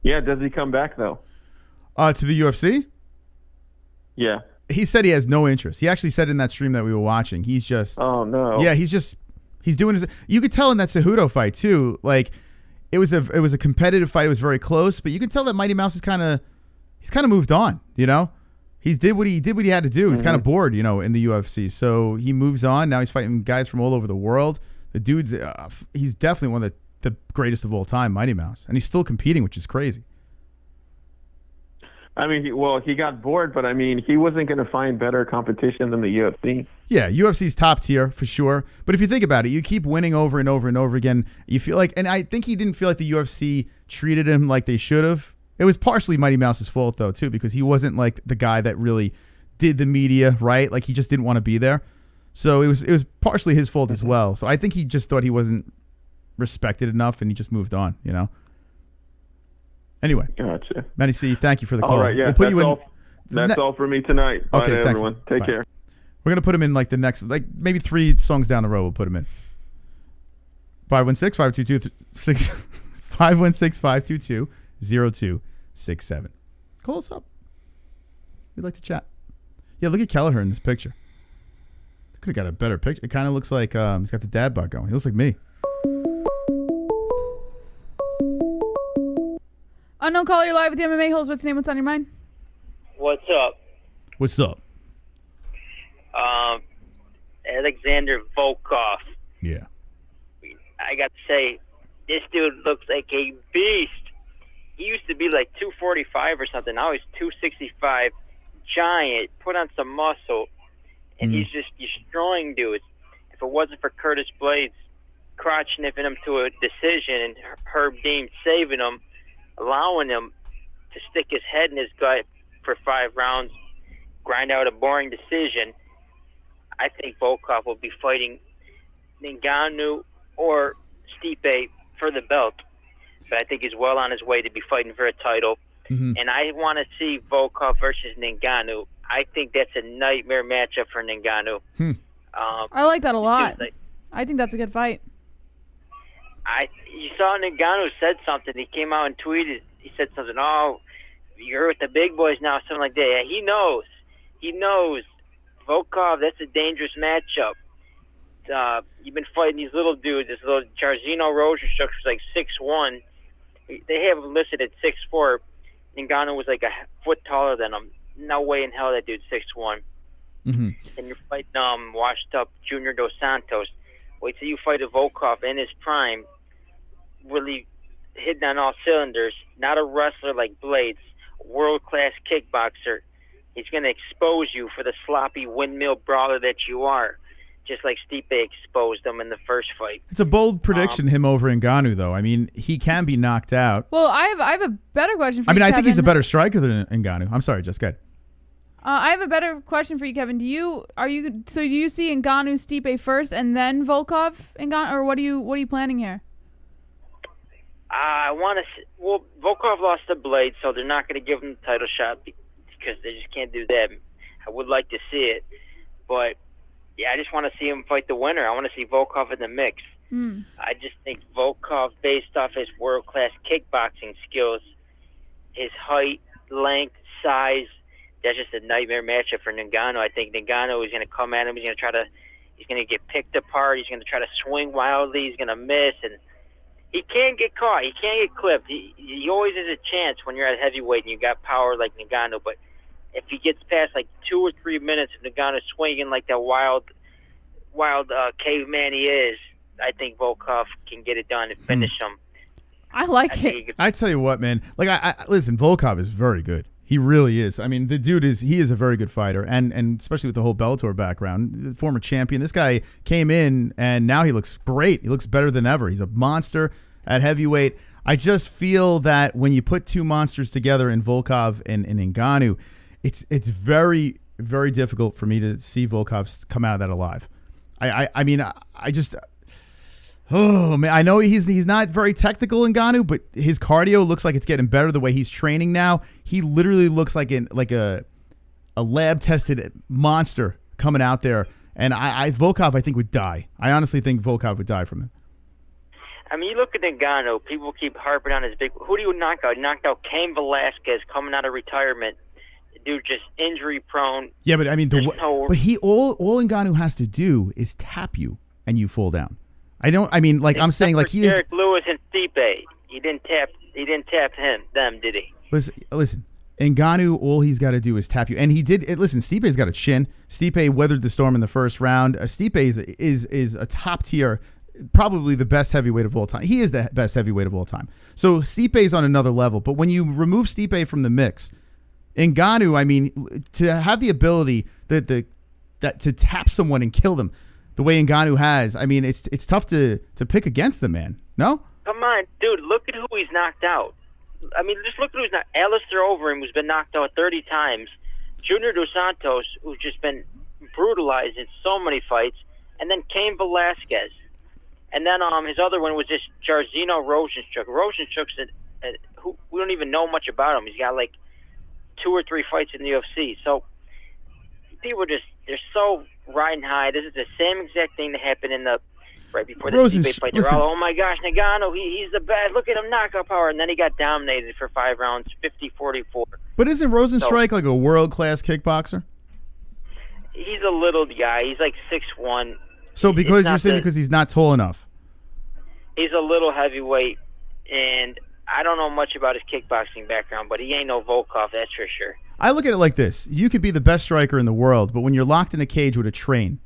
Yeah, does he come back, though? To the UFC? Yeah. He said he has no interest. He actually said in that stream that we were watching, he's just... Oh, no. Yeah, he's just... He's doing his. You could tell in that Cejudo fight too. Like it was a competitive fight. It was very close, but you can tell that Mighty Mouse is kind of moved on. You know, he did what he had to do. He's kind of bored, you know, in the UFC. So he moves on. Now he's fighting guys from all over the world. The dude's he's definitely one of the greatest of all time, Mighty Mouse, and he's still competing, which is crazy. I mean, he got bored, but I mean, he wasn't going to find better competition than the UFC. Yeah, UFC's top tier for sure. But if you think about it, you keep winning over and over and over again. You feel like, and I think he didn't feel like the UFC treated him like they should have. It was partially Mighty Mouse's fault though too, because he wasn't like the guy that really did the media right. Like he just didn't want to be there. So it was partially his fault as well. So I think he just thought he wasn't respected enough, and he just moved on. You know. Anyway, gotcha. Manny C, thank you for the call. All right, yeah, we'll put that's all for me tonight. Bye to everyone. Take care. We're going to put him in like the next, like maybe 3 songs down the road, we'll put him in. 516-522-6 516-522-0267. Call us up. We'd like to chat. Yeah, look at Kelleher in this picture. Could have got a better picture. It kind of looks like he's got the dad bod going. He looks like me. Unknown caller, you're live with the MMA-Holes. What's your name? What's on your mind? What's up? What's up? Alexander Volkov. Yeah. I got to say, this dude looks like a beast. He used to be like 245 or something. Now he's 265. Giant. Put on some muscle. And he's just destroying dudes. If it wasn't for Curtis Blades crotch sniffing him to a decision and Herb Dean saving him, allowing him to stick his head in his gut for 5 rounds, grind out a boring decision, I think Volkov will be fighting Ngannou or Stipe for the belt. But I think he's well on his way to be fighting for a title. And I want to see Volkov versus Ngannou. I think that's a nightmare matchup for Ngannou. I like that a lot. I think that's a good fight. You saw Ngannou said something. He came out and tweeted. He said something. Oh, you're with the big boys now, something like that. Yeah, he knows. He knows. Volkov, that's a dangerous matchup. You've been fighting these little dudes. This little Jairzinho Rosenstruck was like 6'1". They have him listed at 6'4". Ngannou was like a foot taller than him. No way in hell that dude's 6'1". And you're fighting washed up Junior Dos Santos. Wait till you fight a Volkov in his prime, really hitting on all cylinders. Not a wrestler like Blades, world-class kickboxer. He's going to expose you for the sloppy windmill brawler that you are, just like Stipe exposed him in the first fight. It's a bold prediction, him over Ngannou, though. I mean, he can be knocked out. Well, I have a better question for you, I mean, I Kevin. think he's a better striker than Ngannou. I'm sorry, just go ahead. I have a better question for you, Kevin. Do you see Ngannou Stipe first and then Volkov Ngannou, or what are you planning here? I want to. Well, Volkov lost to Blade, so they're not going to give him the title shot because they just can't do that. I would like to see it, but yeah, I just want to see him fight the winner. I want to see Volkov in the mix. I just think Volkov, based off his world-class kickboxing skills, his height, length, size, that's just a nightmare matchup for Ngannou. I think Ngannou is going to come at him. He's going to get picked apart. He's going to try to swing wildly. He's going to miss, and he can't get caught. He can't get clipped. He always has a chance when you're at heavyweight and you got power like Ngannou. But if he gets past like 2 or 3 minutes of Ngannou swinging like that wild caveman he is, I think Volkov can get it done and finish him. I like it. I tell you what, man. Like, I listen. Volkov is very good. He really is. I mean, the dude is a very good fighter, and especially with the whole Bellator background, former champion. This guy came in, and now he looks great. He looks better than ever. He's a monster at heavyweight. I just feel that when you put 2 monsters together in Volkov and Ngannou, it's very, very difficult for me to see Volkov come out of that alive. I mean, oh man, I know he's not very technical, Ngannou, but his cardio looks like it's getting better the way he's training now. He literally looks like a lab tested monster coming out there, and Volkov I think would die. I honestly think Volkov would die from him. I mean, you look at Ngannou, people keep harping on his big. Who do you knock out? He knocked out Cain Velasquez coming out of retirement. The dude just injury prone. Yeah, but I mean, all Ngannou has to do is tap you and you fall down. I mean, like I'm saying, like he is. Derek Lewis and Stipe. He didn't tap them, did he? Listen. Ngannou, all he's got to do is tap you, and he did. Listen, Stipe's got a chin. Stipe weathered the storm in the first round. Stipe is a top tier, probably the best heavyweight of all time. He is the best heavyweight of all time. So Stipe's on another level. But when you remove Stipe from the mix, Ngannou, I mean, to have the ability that to tap someone and kill them, the way Ngannou has, I mean, it's tough to pick against the man. No? Come on, dude. Look at who he's knocked out. I mean, just look at who's not. Alistair Overeem, who's been knocked out 30 times. Junior Dos Santos, who's just been brutalized in so many fights. And then Cain Velasquez. And then his other one was just Jairzinho Rozenstruik. Rozenstruik's who we don't even know much about him. He's got like 2 or 3 fights in the UFC. So people they're so riding high. This is the same exact thing that happened in the right before the Stipe fight. They're all, oh my gosh, Ngannou, he's the best. Look at him, knockout power. And then he got dominated for 5 rounds, 50-44. But isn't Rozenstruik like a world-class kickboxer? He's a little guy. He's like 6'1". So because you're saying because he's not tall enough? He's a little heavyweight, and I don't know much about his kickboxing background, but he ain't no Volkov, that's for sure. I look at it like this. You could be the best striker in the world, but when you're locked in a cage with a train,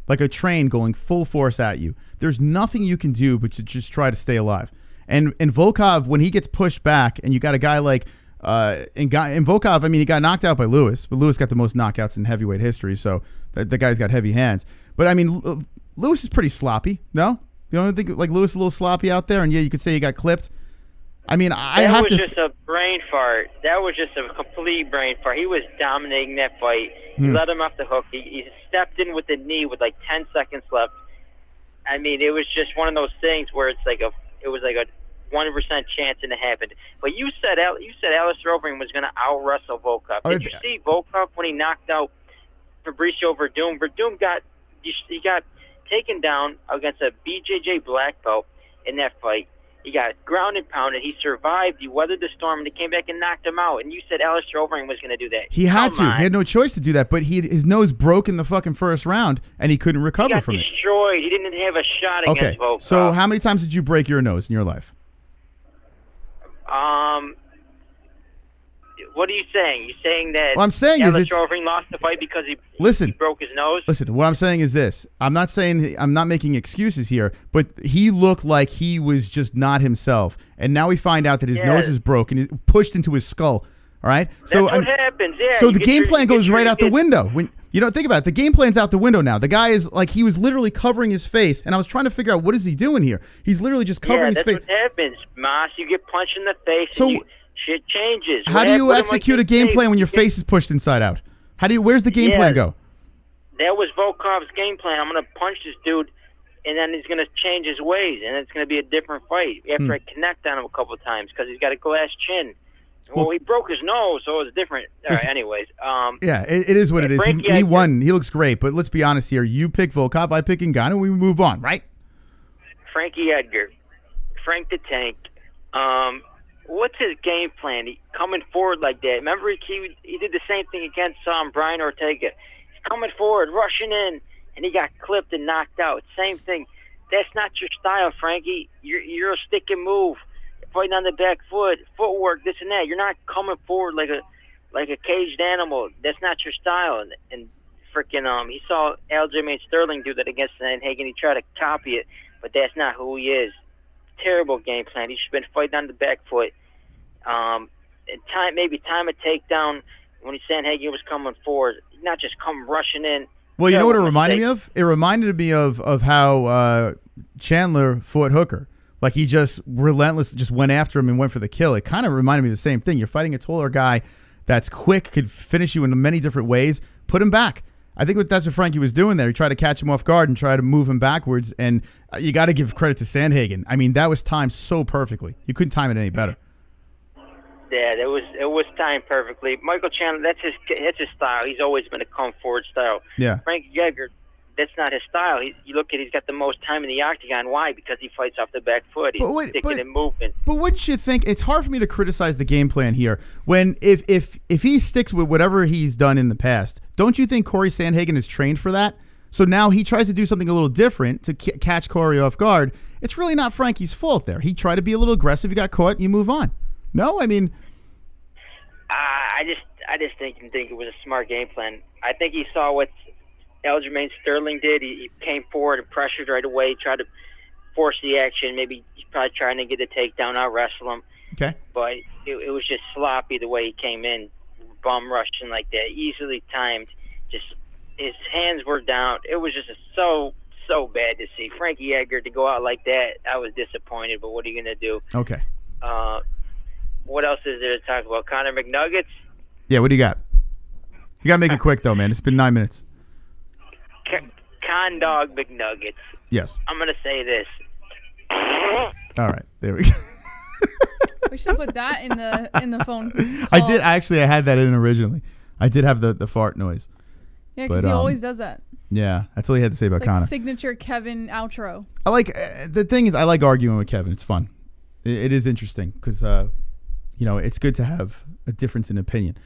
like a train going full force at you, there's nothing you can do but to just try to stay alive. And Volkov, when he gets pushed back, and you got a guy like in Volkov, I mean, he got knocked out by Lewis, but Lewis got the most knockouts in heavyweight history, so the guy's got heavy hands. But I mean, Lewis is pretty sloppy, no? You don't think like Lewis is a little sloppy out there? And yeah, you could say he got clipped. I mean, that was just a brain fart. That was just a complete brain fart. He was dominating that fight. He let him off the hook. He stepped in with the knee with like 10 seconds left. I mean, it was just one of those things where it was like a 1% chance and it happened. But you said Alistair Overeem was going to out wrestle Volkov. Did you see Volkov when he knocked out Fabricio Verdum? Verdum got taken down against a BJJ black belt in that fight. He got ground and pounded. He survived. He weathered the storm, and he came back and knocked him out. And you said Alistair Overeem was going to do that. He had to. He had no choice to do that. But his nose broke in the fucking first round, and he couldn't recover from it. He got destroyed. He didn't have a shot against Volkov. So how many times did you break your nose in your life? What are you saying? You're saying that what I'm saying Alistair Overeem lost the fight because he broke his nose? Listen, what I'm saying is this. I'm not making excuses here, but he looked like he was just not himself. And now we find out that his nose is broken, he's pushed into his skull. All right? That's what happens, yeah. So the game plan goes right out the window. When you don't think about it, the game plan's out the window now. The guy is like, he was literally covering his face, and I was trying to figure out what is he doing here. He's literally just covering his face. That's what happens, Moss. You get punched in the face, and shit changes. How do you execute a game plan when your face is pushed inside out? Where's the game plan go? That was Volkov's game plan. I'm going to punch this dude, and then he's going to change his ways, and it's going to be a different fight after I connect on him a couple of times because he's got a glass chin. Well, he broke his nose, so it was different. All right, anyways. Yeah, it is what it is. He won. He looks great, but let's be honest here. You pick Volkov, I pick Ngannou, we move on, right? Frankie Edgar, Frank the Tank. What's his game plan? He coming forward like that. Remember, he did the same thing against Brian Ortega. He's coming forward, rushing in, and he got clipped and knocked out. Same thing. That's not your style, Frankie. You're a stick and move, fighting on the back foot, footwork, this and that. You're not coming forward like a caged animal. That's not your style. And freaking he saw Aljamain Sterling do that against Sandhagen. He tried to copy it, but that's not who he is. Terrible game plan. He should have been fighting on the back foot. And time a takedown when Sandhagen was coming forward, not just come rushing in. Well, you know what it reminded me of? It reminded me of how Chandler fought Hooker. Like he just relentless, just went after him and went for the kill. It kind of reminded me of the same thing. You're fighting a taller guy that's quick, could finish you in many different ways. Put him back. I think that's what Frankie was doing there. He tried to catch him off guard and try to move him backwards. And you got to give credit to Sandhagen. I mean, that was timed so perfectly. You couldn't time it any better. Yeah, it was timed perfectly. Michael Chandler, that's his style. He's always been a come forward style. Yeah. Frankie Edgar, that's not his style. You look at he's got the most time in the octagon. Why? Because he fights off the back foot. He's sticking and moving. But wouldn't you think it's hard for me to criticize the game plan here when if he sticks with whatever he's done in the past? Don't you think Corey Sandhagen is trained for that? So now he tries to do something a little different to catch Corey off guard. It's really not Frankie's fault there. He tried to be a little aggressive. He got caught. You move on. No, I mean, I just think it was a smart game plan. I think he saw what Aljamain Sterling did. He came forward and pressured right away, tried to force the action. Maybe he's probably trying to get a takedown, out wrestle him. Okay. But it was just sloppy the way he came in, bum rushing like that, easily timed. Just his hands were down. It was just so bad to see Frankie Edgar to go out like that. I was disappointed, but what are you gonna do? Okay. What else is there to talk about? Conor McNuggets? Yeah, what do you got? You got to make it quick, though, man. It's been 9 minutes. Con Dog McNuggets. Yes. I'm going to say this. All right. There we go. We should put that in the phone call. I had that in originally. I did have the fart noise. Yeah, because he always does that. Yeah, that's all he had to say about It's like Conor. signature Kevin outro. I like the thing is I like arguing with Kevin. It's fun. It is interesting because it's good to have a difference in opinion.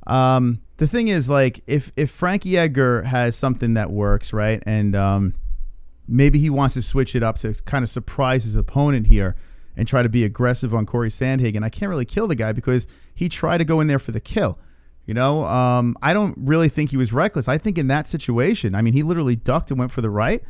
The thing is, like, if Frankie Edgar has something that works, right, and maybe he wants to switch it up to kind of surprise his opponent here and try to be aggressive on Corey Sandhagen, I can't really kill the guy because he tried to go in there for the kill. I don't really think he was reckless. I think in that situation, I mean, he literally ducked and went for the right,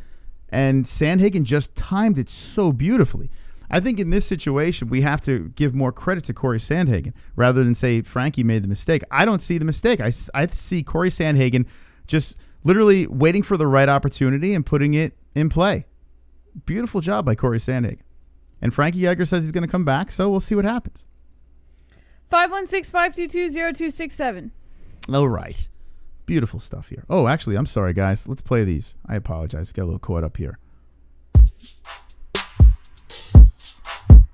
and Sandhagen just timed it so beautifully. I think in this situation, we have to give more credit to Corey Sandhagen rather than say Frankie made the mistake. I don't see the mistake. I see Corey Sandhagen just literally waiting for the right opportunity and putting it in play. Beautiful job by Corey Sandhagen. And Frankie Edgar says he's going to come back, so we'll see what happens. 516-522-0267. All right. Beautiful stuff here. Oh, actually, I'm sorry, guys. Let's play these. I apologize. We got a little caught up here.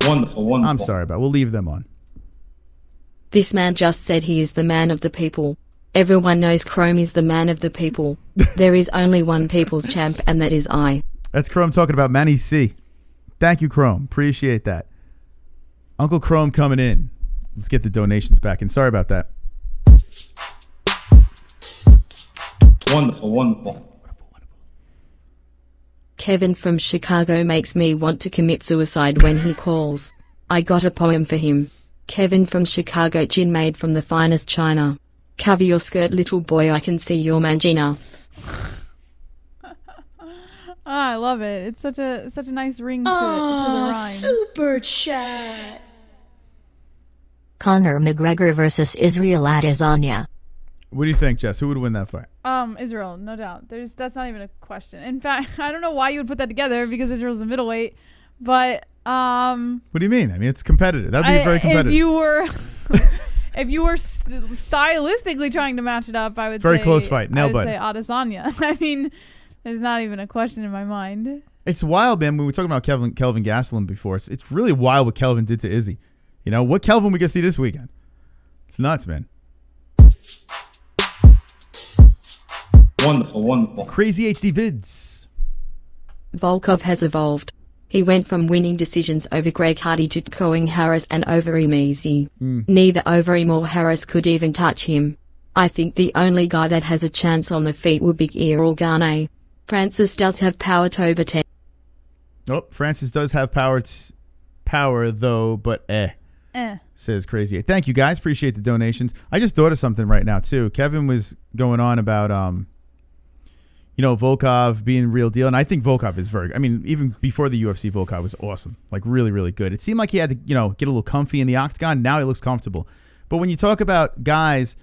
Wonderful. I'm sorry about it. We'll leave them on. This man just said he is the man of the people. Everyone knows Chrome is the man of the people. There is only one people's champ, and that is I. That's Chrome talking about Manny C. Thank you, Chrome. Appreciate that. Uncle Chrome coming in. Let's get the donations back in. Sorry about that. Wonderful. Kevin from Chicago makes me want to commit suicide when he calls. I got a poem for him. Kevin from Chicago, gin made from the finest china. Cover your skirt, little boy, I can see your mangina. I love it. It's such a nice ring to the rhyme. Super chat. Conor McGregor versus Israel Adesanya. What do you think, Jess? Who would win that fight? Israel, no doubt. That's not even a question. In fact, I don't know why you would put that together because Israel's a middleweight. But what do you mean? I mean, it's competitive. That'd be very competitive. If you were stylistically trying to match it up, I would very say close fight. Nail button. I would say Adesanya. I mean, there's not even a question in my mind. It's wild, man. When we were talking about Kelvin Gastelum before, it's really wild what Kelvin did to Izzy. What Kelvin we can see this weekend. It's nuts, man. Wonderful. Crazy HD vids. Volkov has evolved. He went from winning decisions over Greg Hardy to KOing Harris and Overeem easy. Neither Overeem or Harris could even touch him. I think the only guy that has a chance on the feet would be Errol Garnay. Francis does have power to overtake. Oh, Francis does have power though, but says Crazy. Thank you, guys. Appreciate the donations. I just thought of something right now, too. Kevin was going on about, Volkov being real deal. And I think Volkov is even before the UFC, Volkov was awesome. Like, really, really good. It seemed like he had to, get a little comfy in the octagon. Now he looks comfortable. But when you talk about guys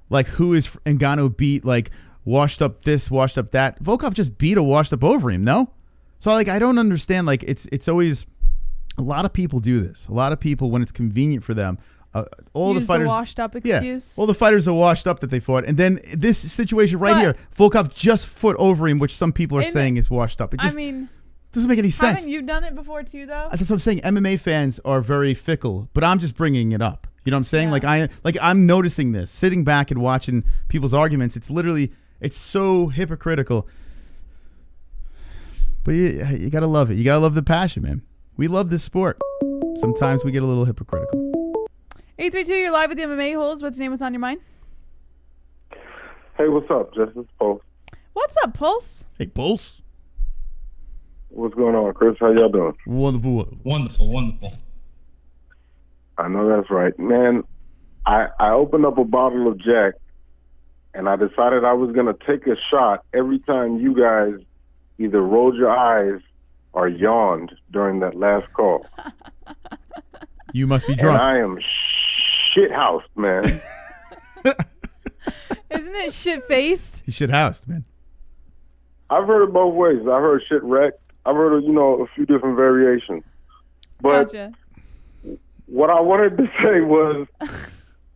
like who is Ngannou beat, like, washed up this, washed up that, Volkov just beat a washed up Overeem, no? So, I don't understand. Like, it's always... A lot of people do this. A lot of people, when it's convenient for them, all Use the fighters... the washed up excuse. Yeah, all the fighters are washed up that they fought. And then this situation here, Volkov just fought Overeem, which some people are saying is washed up. It just doesn't make any sense. Haven't you done it before too, though? That's what I'm saying. MMA fans are very fickle, but I'm just bringing it up. You know what I'm saying? Yeah. I'm noticing this, sitting back and watching people's arguments. It's so hypocritical. But you got to love it. You got to love the passion, man. We love this sport. Sometimes we get a little hypocritical. 832, you're live with the MMA-Holes. What's your name? What's on your mind? Hey, what's up, Justice Post? What's up, Pulse? Hey, Pulse. What's going on, Chris? How y'all doing? Wonderful. Wonderful. I know that's right. Man, I opened up a bottle of Jack, and I decided I was going to take a shot every time you guys either rolled your eyes or yawned during that last call. You must be drunk. And I am shit-housed, man. Isn't it shit-faced? He's shit-housed, man. I've heard it both ways. I've heard shit-wrecked. I've heard, a few different variations. But Gotcha. what I wanted to say was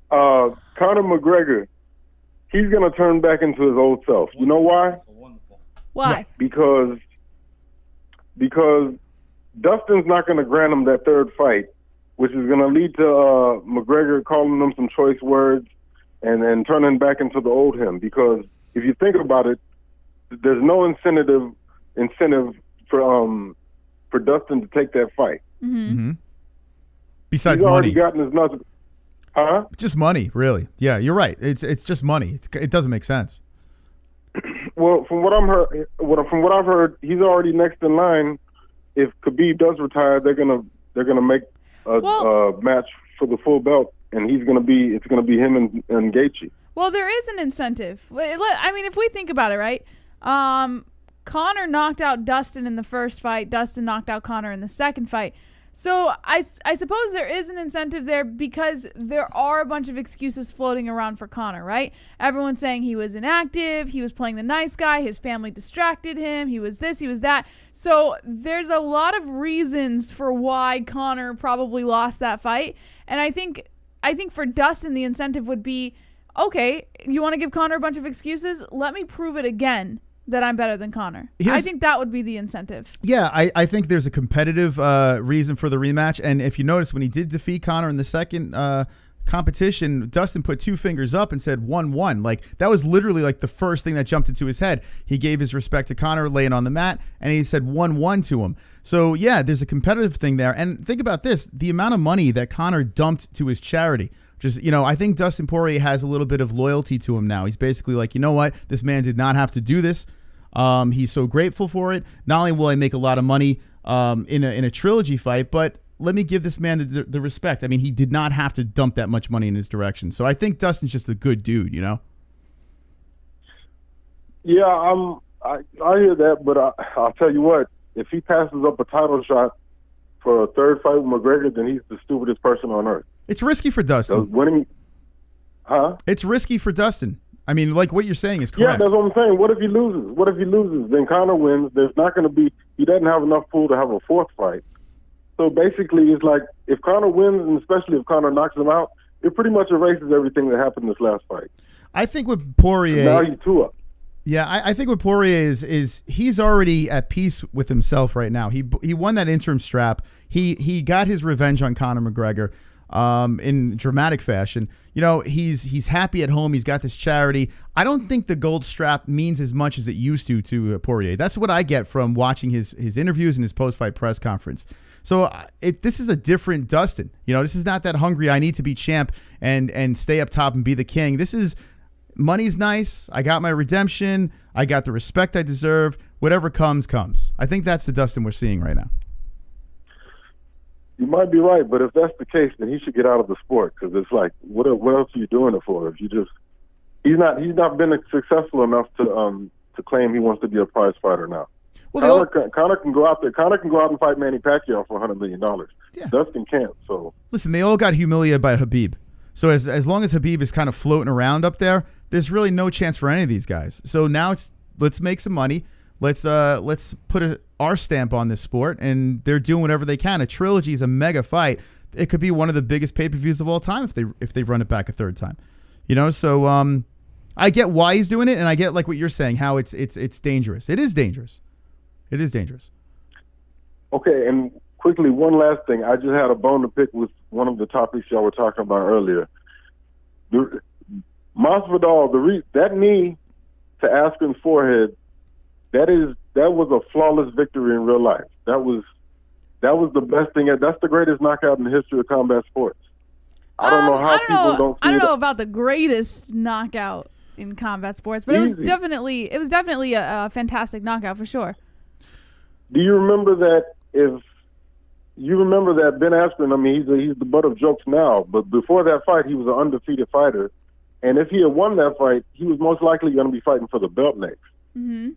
Conor McGregor, he's going to turn back into his old self. You know why? Why? Because Dustin's not going to grant him that third fight, which is going to lead to McGregor calling him some choice words and then turning back into the old him. Because if you think about it, there's no incentive for Dustin to take that fight. Mm-hmm. Besides he's already money. gotten his nuts. Huh? Just money, really. Yeah, you're right. It's just money. It doesn't make sense. Well, from what I've heard, he's already next in line. If Khabib does retire, they're gonna make a match for the full belt, and it's gonna be him and Gaethje. Well, there is an incentive. I mean, if we think about it, right? Conor knocked out Dustin in the first fight. Dustin knocked out Conor in the second fight. So I suppose there is an incentive there because there are a bunch of excuses floating around for Conor, right? Everyone's saying he was inactive, he was playing the nice guy, his family distracted him, he was this, he was that. So there's a lot of reasons for why Conor probably lost that fight. And I think for Dustin the incentive would be, okay, you want to give Conor a bunch of excuses? Let me prove it again that I'm better than Conor. I think that would be the incentive. Yeah, I think there's a competitive reason for the rematch. And if you notice, when he did defeat Conor in the second competition, Dustin put two fingers up and said 1-1. Like, that was literally like the first thing that jumped into his head. He gave his respect to Conor laying on the mat, and he said 1-1 to him. So, yeah, there's a competitive thing there. And think about this, the amount of money that Conor dumped to his charity. Just, I think Dustin Poirier has a little bit of loyalty to him now. He's basically like, you know what? This man did not have to do this. He's so grateful for it. Not only will I make a lot of money in a trilogy fight, but let me give this man the respect. I mean, he did not have to dump that much money in his direction. So I think Dustin's just a good dude, Yeah, I hear that, but I'll tell you what, if he passes up a title shot for a third fight with McGregor, then he's the stupidest person on earth. It's risky for Dustin. It's risky for Dustin. I mean, like what you're saying is correct. Yeah, that's what I'm saying. What if he loses? Then Conor wins. There's not going to be. He doesn't have enough pool to have a fourth fight. So basically, it's like if Conor wins, and especially if Conor knocks him out, it pretty much erases everything that happened in this last fight. I think with Poirier, now he's 2 up. Yeah, I think with Poirier is he's already at peace with himself right now. He won that interim strap. He got his revenge on Conor McGregor. In dramatic fashion. He's happy at home. He's got this charity. I don't think the gold strap means as much as it used to Poirier. That's what I get from watching his interviews and his post-fight press conference. So this is a different Dustin. This is not that hungry, I need to be champ and stay up top and be the king. This is money's nice. I got my redemption. I got the respect I deserve. Whatever comes. I think that's the Dustin we're seeing right now. You might be right, but if that's the case, then he should get out of the sport because it's like, what else are you doing it for? If you just, he's not been successful enough to claim he wants to be a prize fighter now. Well, Conor can go out there. Conor can go out and fight Manny Pacquiao for $100 million. Yeah. Dustin can't. So listen, they all got humiliated by Khabib. So as long as Khabib is kind of floating around up there, there's really no chance for any of these guys. So now let's make some money. Let's put our stamp on this sport, and they're doing whatever they can. A trilogy is a mega fight. It could be one of the biggest pay-per-views of all time if they run it back a third time. So I get why he's doing it, and I get like what you're saying, how it's dangerous. It is dangerous. It is dangerous. Okay, and quickly, one last thing. I just had a bone to pick with one of the topics y'all were talking about earlier. Masvidal, that knee to Askren's forehead, that was a flawless victory in real life. That was the best thing. That's the greatest knockout in the history of combat sports. I don't know how people don't see it. I don't know about the greatest knockout. in combat sports, but it was definitely a fantastic knockout for sure. Do you remember that? If you remember that Ben Askren, I mean, he's the butt of jokes now, but before that fight, he was an undefeated fighter, and if he had won that fight, he was most likely going to be fighting for the belt next. Mm-hmm.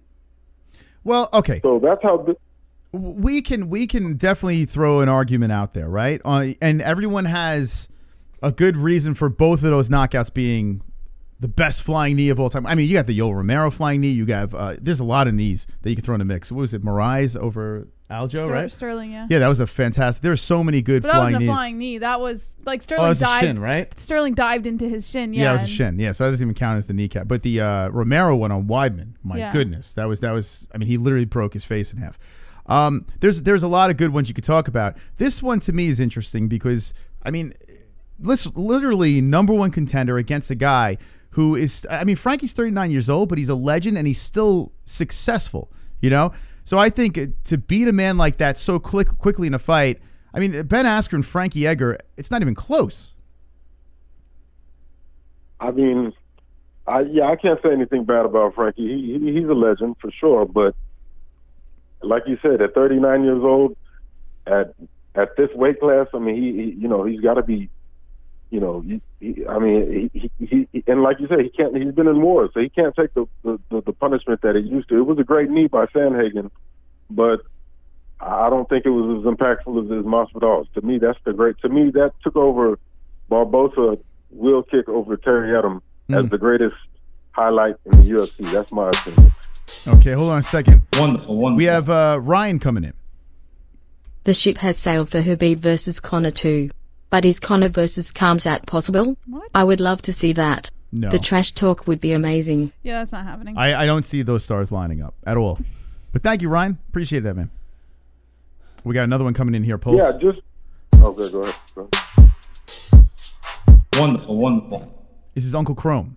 Well, okay. So that's how. We can definitely throw an argument out there, right? And everyone has a good reason for both of those knockouts being the best flying knee of all time. I mean, you got the Yoel Romero flying knee. You got there's a lot of knees that you can throw in the mix. What was it, Moraes over Aljo, right? Sterling, yeah. Yeah, that was a fantastic. There's so many good flying knees. That wasn't a flying knee. That was like Sterling was dived. a shin, right? Sterling dived into his shin. Yeah, it was a shin. Yeah, so that doesn't even count as the kneecap. But the Romero one on Weidman, my goodness, that was. I mean, he literally broke his face in half. There's a lot of good ones you could talk about. This one to me is interesting because I mean, literally number one contender against a guy who is, I mean, Frankie's 39 years old, but he's a legend and he's still successful, you know? So I think to beat a man like that so quickly in a fight, I mean, Ben Askren, Frankie Edgar, it's not even close. I mean, I can't say anything bad about Frankie. He's a legend for sure, but like you said, at 39 years old, at this weight class, I mean, he's got to be, and like you said, he can't. He's been in wars, so he can't take the punishment that he used to. It was a great knee by Sandhagen, but I don't think it was as impactful as Masvidal's. To me, that took over Barbosa wheel kick over Terry Edom as the greatest highlight in the UFC. That's my opinion. Okay, hold on a second. Wonderful. We have Ryan coming in. The ship has sailed for Khabib versus Conor too. But is Conor versus Khamzat possible? What? I would love to see that. No. The trash talk would be amazing. Yeah, that's not happening. I don't see those stars lining up at all. But thank you, Ryan. Appreciate that, man. We got another one coming in here, Pulse. Yeah, okay, go ahead. Wonderful. This is Uncle Chrome.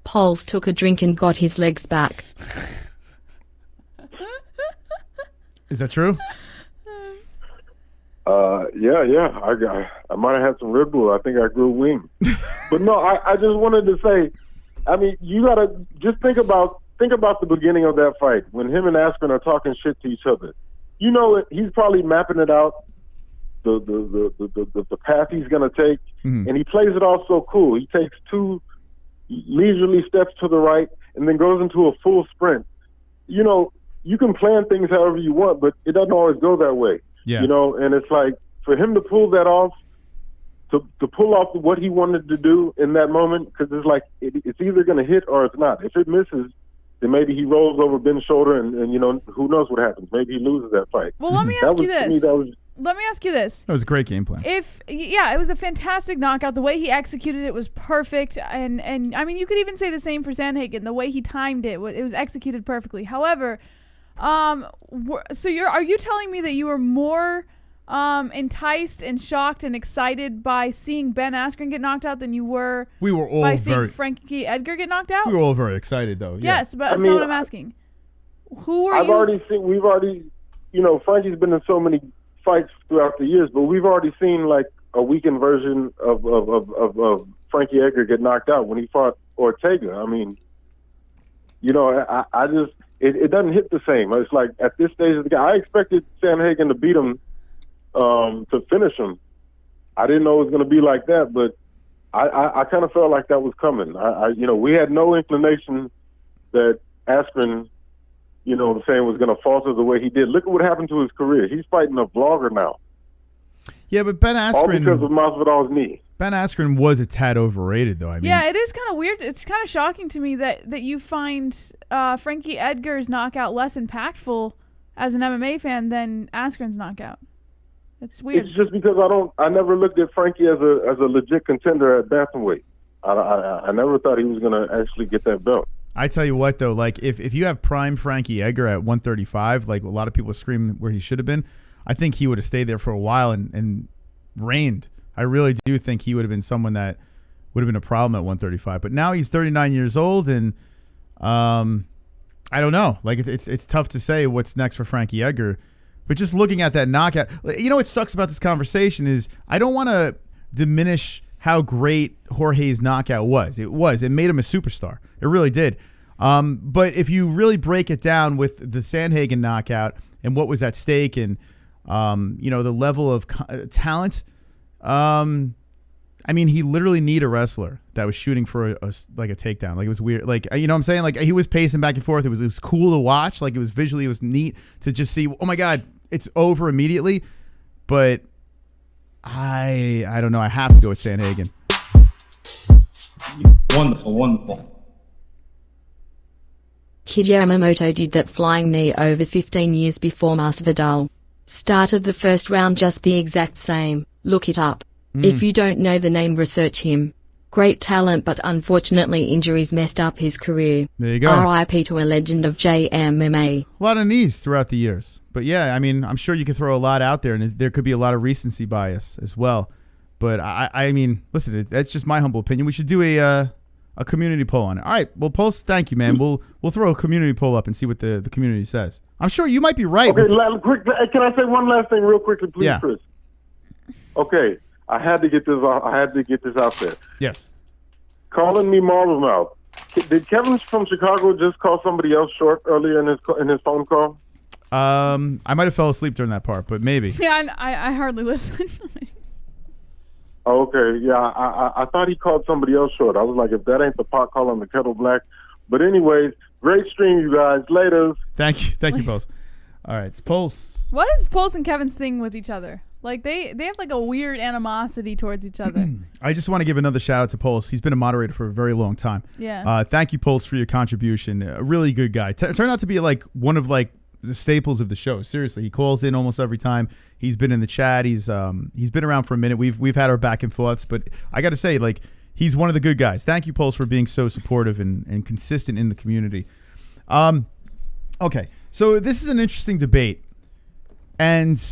Pulse took a drink and got his legs back. Is that true? Yeah. I might have had some Red Bull. I think I grew wings. But no, I just wanted to say, I mean, you gotta just think about the beginning of that fight when him and Askren are talking shit to each other. You know, he's probably mapping it out, the path he's gonna take, and he plays it off so cool. He takes 2 leisurely steps to the right and then goes into a full sprint. You know, you can plan things however you want, but it doesn't always go that way. Yeah. You know, and it's like for him to pull that off, to pull off what he wanted to do in that moment, because it's like it's either going to hit or it's not. If it misses, then maybe he rolls over Ben's shoulder, and you know, who knows what happens. Maybe he loses that fight. Well, let me ask you this. Let me ask you this. That was a great game plan. It was a fantastic knockout. The way he executed it was perfect, and I mean, you could even say the same for Sandhagen. The way he timed it was executed perfectly. However, so are you telling me that you were more enticed and shocked and excited by seeing Ben Askren get knocked out than you were by seeing Frankie Edgar get knocked out? We were all very excited, though. Yes, but that's not what I'm asking. We've already, you know, Frankie's been in so many fights throughout the years, but we've already seen like a weakened version of Frankie Edgar get knocked out when he fought Ortega. I mean, you know, I just it doesn't hit the same. It's like at this stage of the game, I expected Sandhagen to beat him to finish him. I didn't know it was going to be like that, but I kind of felt like that was coming. You know, we had no inclination that Askren, you know what I'm saying, was going to falter the way he did. Look at what happened to his career. He's fighting a vlogger now. Yeah, but Ben Askren, all because of Masvidal's knee. Ben Askren was a tad overrated, though. I mean, yeah, it is kind of weird. It's kind of shocking to me that you find Frankie Edgar's knockout less impactful as an MMA fan than Askren's knockout. It's weird. It's just because I never looked at Frankie as a legit contender at bantamweight. I never thought he was going to actually get that belt. I tell you what, though, like if you have prime Frankie Edgar at 135, like a lot of people scream where he should have been, I think he would have stayed there for a while and reigned. I really do think he would have been someone that would have been a problem at 135. But now he's 39 years old, and I don't know. Like it's tough to say what's next for Frankie Edgar. But just looking at that knockout, you know what sucks about this conversation is I don't want to diminish how great Jorge's knockout was. It made him a superstar. It really did. But if you really break it down with the Sandhagen knockout and what was at stake and, the level of talent, I mean, he literally needed a wrestler that was shooting for a takedown. Like, it was weird. Like, you know what I'm saying? Like, he was pacing back and forth. It was cool to watch. Like, it was neat to just see, oh my God, it's over immediately. But I don't know. I have to go with Sandhagen. Wonderful. Kid Yamamoto did that flying knee over 15 years before Masvidal. Started the first round just the exact same. Look it up. If you don't know the name, research him. Great talent, but unfortunately injuries messed up his career. There you go. R.I.P. to a legend of JMMA. A lot of knees throughout the years. But yeah, I mean, I'm sure you could throw a lot out there, and there could be a lot of recency bias as well. But I mean, listen, that's just my humble opinion. We should do a community poll on it. All right, well, post. Thank you, man. We'll throw a community poll up and see what the community says. I'm sure you might be right. Okay, can I say one last thing real quickly, please, yeah. Chris? Okay, I had to get this out there. Yes. Calling me Marvel Mouth. Did Kevin from Chicago just call somebody else short earlier in his phone call? I might have fell asleep during that part, but maybe. Yeah, I hardly listen. Okay, yeah, I thought he called somebody else short. I was like, if that ain't the pot calling the kettle black. But anyways, great stream, you guys. Later. Thank you, Pulse. All right, it's Pulse. What is Pulse and Kevin's thing with each other? Like, they have like a weird animosity towards each other. I just want to give another shout out to Pulse. He's been a moderator for a very long time. Yeah. Thank you, Pulse, for your contribution. A really good guy. Turned out to be like one of like the staples of the show. Seriously, he calls in almost every time. He's been in the chat. He's been around for a minute. We've had our back and forths, but I got to say, like, he's one of the good guys. Thank you, Pulse, for being so supportive and consistent in the community. Okay, so this is an interesting debate, and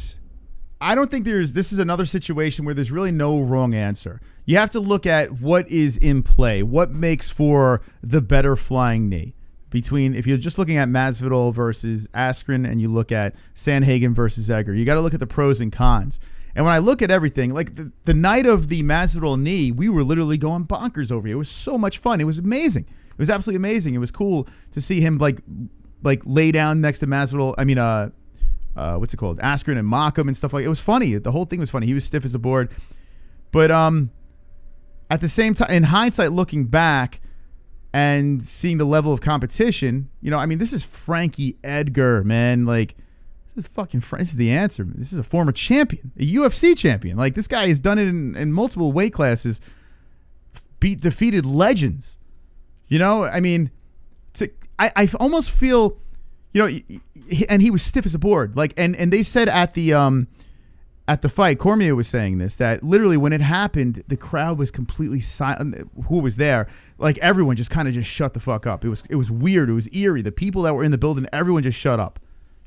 I don't think this is another situation where there's really no wrong answer. You have to look at what is in play, what makes for the better flying knee. If you're just looking at Masvidal versus Askren and you look at Sandhagen versus Edgar, you got to look at the pros and cons. And when I look at everything, like the night of the Masvidal knee, we were literally going bonkers over it. It was so much fun. It was amazing. It was absolutely amazing. It was cool to see him like lay down next to Masvidal. I mean, what's it called? Askren and mock him and stuff like that. It was funny. The whole thing was funny. He was stiff as a board. But at the same time, in hindsight, looking back, and seeing the level of competition, I mean, this is Frankie Edgar, man. Like, this is the answer. This is a former champion, a UFC champion. Like, this guy has done it in multiple weight classes, defeated legends. I mean, I almost feel, and he was stiff as a board. Like, and they said at the fight, Cormier was saying this, that literally when it happened, the crowd was completely silent. Who was there? Like, everyone just kind of just shut the fuck up. It was weird. It was eerie. The people that were in the building, everyone just shut up.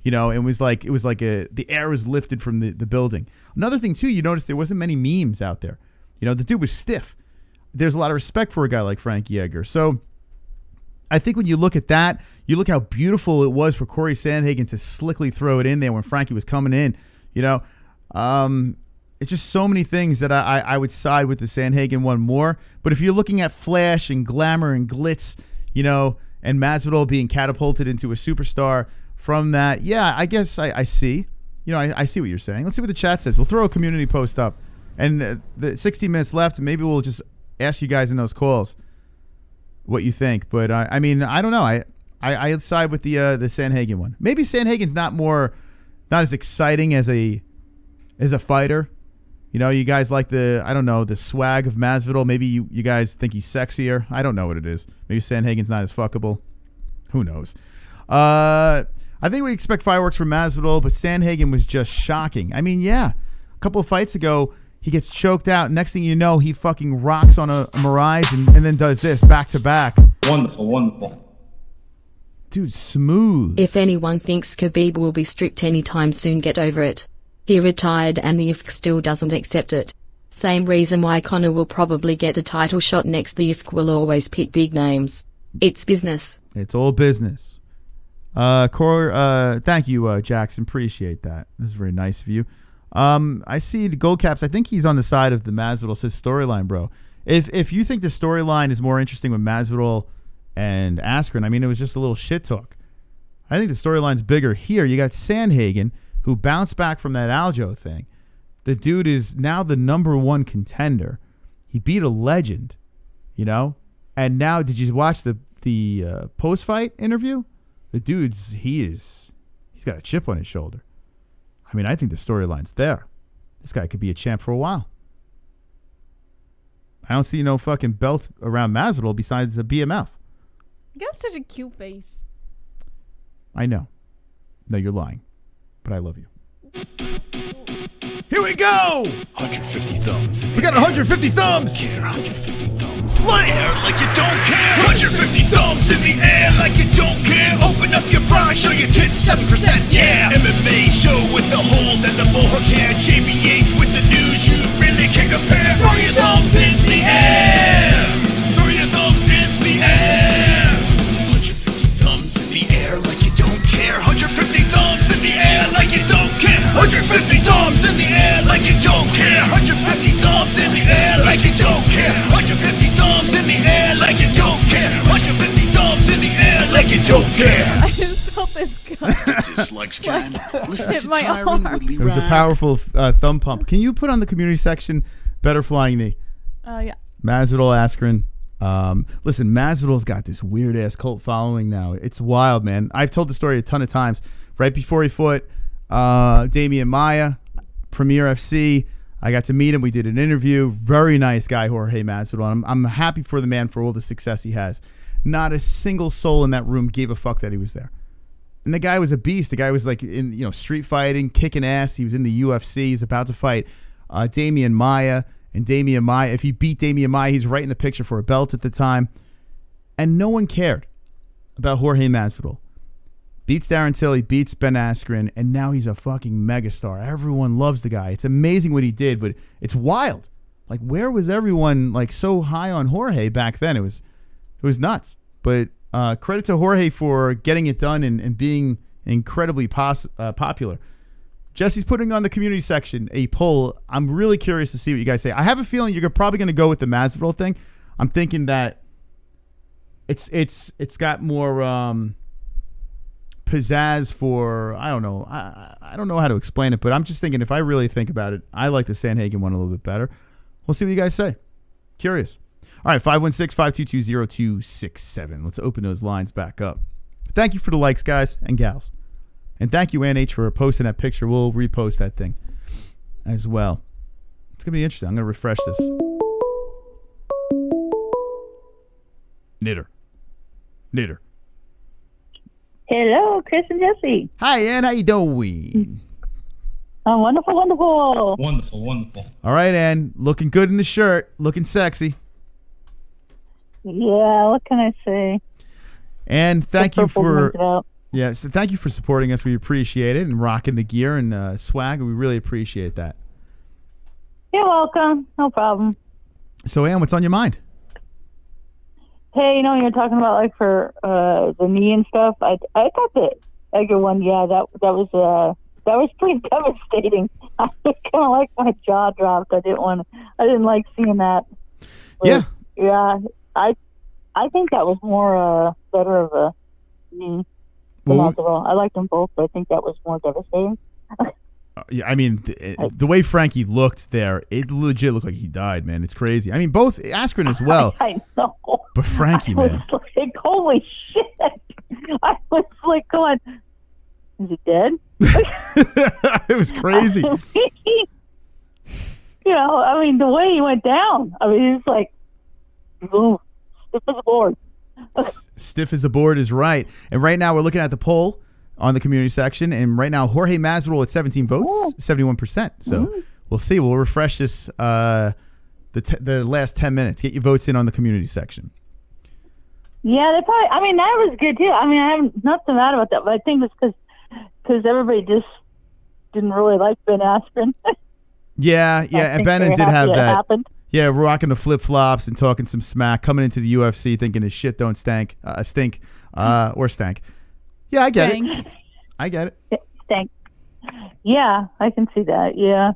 It was like the air was lifted from the building. Another thing too, you notice there wasn't many memes out there. The dude was stiff. There's a lot of respect for a guy like Frankie Edgar. So I think when you look at that, you look how beautiful it was for Corey Sandhagen to slickly throw it in there when Frankie was coming in. It's just so many things that I would side with the Sandhagen one more. But if you're looking at flash and glamour and glitz, and Masvidal being catapulted into a superstar from that, yeah, I guess I see. I see what you're saying. Let's see what the chat says. We'll throw a community post up. And the 16 minutes left, maybe we'll just ask you guys in those calls what you think. But, I mean, I don't know. I side with the Sandhagen one. Maybe Sandhagen's not as exciting as a fighter. You guys like the swag of Masvidal. Maybe you guys think he's sexier. I don't know what it is. Maybe Sandhagen's not as fuckable. Who knows? I think we expect fireworks from Masvidal, but Sandhagen was just shocking. I mean, yeah, a couple of fights ago, he gets choked out. Next thing you know, he fucking rocks on a Mirage and then does this back to back. Wonderful. Dude, smooth. If anyone thinks Khabib will be stripped anytime soon, get over it. He retired and the IFK still doesn't accept it. Same reason why Conor will probably get a title shot next. The IFK will always pick big names. It's business. It's all business. Thank you, Jackson. Appreciate that. This is very nice of you. I see the Gold Caps. I think he's on the side of the Masvidal says storyline, bro. If you think the storyline is more interesting with Masvidal and Askren, I mean, it was just a little shit talk. I think the storyline's bigger here. You got Sandhagen, who bounced back from that Aljo thing. The dude is now the number 1 contender. He beat a legend, you know? And now, did you watch the post-fight interview? The dude's, he's got a chip on his shoulder. I mean, I think the storyline's there. This guy could be a champ for a while. I don't see no fucking belt around Masvidal besides a BMF. You got such a cute face. I know. No, you're lying. But I love you. Here we go! 150 thumbs. We got 150 thumbs! Don't care. 150 thumbs. Fly air like you don't care. 150 thumbs in the air like you don't care. Open up your bra, show your tits 7%, yeah. MMA show with the holes and the mohawk hair. JBH with the news you really can't compare. Throw your thumbs in the air. Throw your thumbs in the air. 150 thumbs in the air like you don't care. 150 thumbs in the air like you don't care. 150 thumbs in the air like you don't care. 150 thumbs in the air like you don't care. 150 thumbs in the air like you don't care. 150 thumbs in the air like you don't care. I just felt this gun. The dislikes can listen hit to my Tyron arm. Woodley It was a rap. powerful thumb pump. Can you put on the community section better flying knee? Yeah. Masvidal, Askren. Listen, Masvidal's got this weird-ass cult following now. It's wild, man. I've told the story a ton of times. Right before he fought Damian Maia, Premier FC, I got to meet him. We did an interview. Very nice guy, Jorge Masvidal. I'm happy for the man for all the success he has. Not a single soul in that room gave a fuck that he was there. And the guy was a beast. The guy was like in street fighting, kicking ass. He was in the UFC. He's about to fight Damian Maia. And Damian Maia, if he beat Damian Maia, he's right in the picture for a belt at the time. And no one cared about Jorge Masvidal. Beats Darren Till, beats Ben Askren, and now he's a fucking megastar. Everyone loves the guy. It's amazing what he did, but it's wild. Like, where was everyone like so high on Jorge back then? It was nuts. But credit to Jorge for getting it done and being incredibly popular. Jesse's putting on the community section a poll. I'm really curious to see what you guys say. I have a feeling you're probably going to go with the Masvidal thing. I'm thinking that it's got more pizzazz for, I don't know. I don't know how to explain it, but I'm just thinking if I really think about it, I like the Sandhagen one a little bit better. We'll see what you guys say. Curious. All right, 516-522-0267. Let's open those lines back up. Thank you for the likes, guys and gals. And thank you, NH, for posting that picture. We'll repost that thing as well. It's going to be interesting. I'm going to refresh this. Knitter. Hello, Chris and Jesse. Hi, Ann. How you doing? Oh, wonderful. Wonderful. All right, Ann. Looking good in the shirt. Looking sexy. Yeah, what can I say? And thank you for... Yeah, so thank you for supporting us. We appreciate it, and rocking the gear and swag. We really appreciate that. You're welcome. No problem. So, Ann, what's on your mind? Hey, you're talking about like for the knee and stuff. I thought the Edgar one, that was pretty devastating. I just kind of like my jaw dropped. I didn't like seeing that. But, yeah. I think that was more better of a knee. I liked them both, but I think that was more devastating. Yeah, I mean, the way Frankie looked there, it legit looked like he died, man. It's crazy. I mean, both Askren as well. I know. But Frankie, man. I was like, holy shit. I was like, come on. Is he dead? It was crazy. The way he went down. I mean, it's like, boom, stiff as a board. Stiff as a board is right. And right now we're looking at the poll on the community section, and right now Jorge Masvidal at 17 votes, 71%. So we'll see. We'll refresh this the last 10 minutes. Get your votes in on the community section. Yeah, they probably. That was good too. I have nothing bad about that, but I think it's because everybody just didn't really like Ben Askren. Yeah, and Ben did have that. Happened. Yeah, rocking the flip-flops and talking some smack, coming into the UFC thinking his shit don't stink. Or stank. Yeah, I get it. Stank. Yeah, I can see that. Yeah.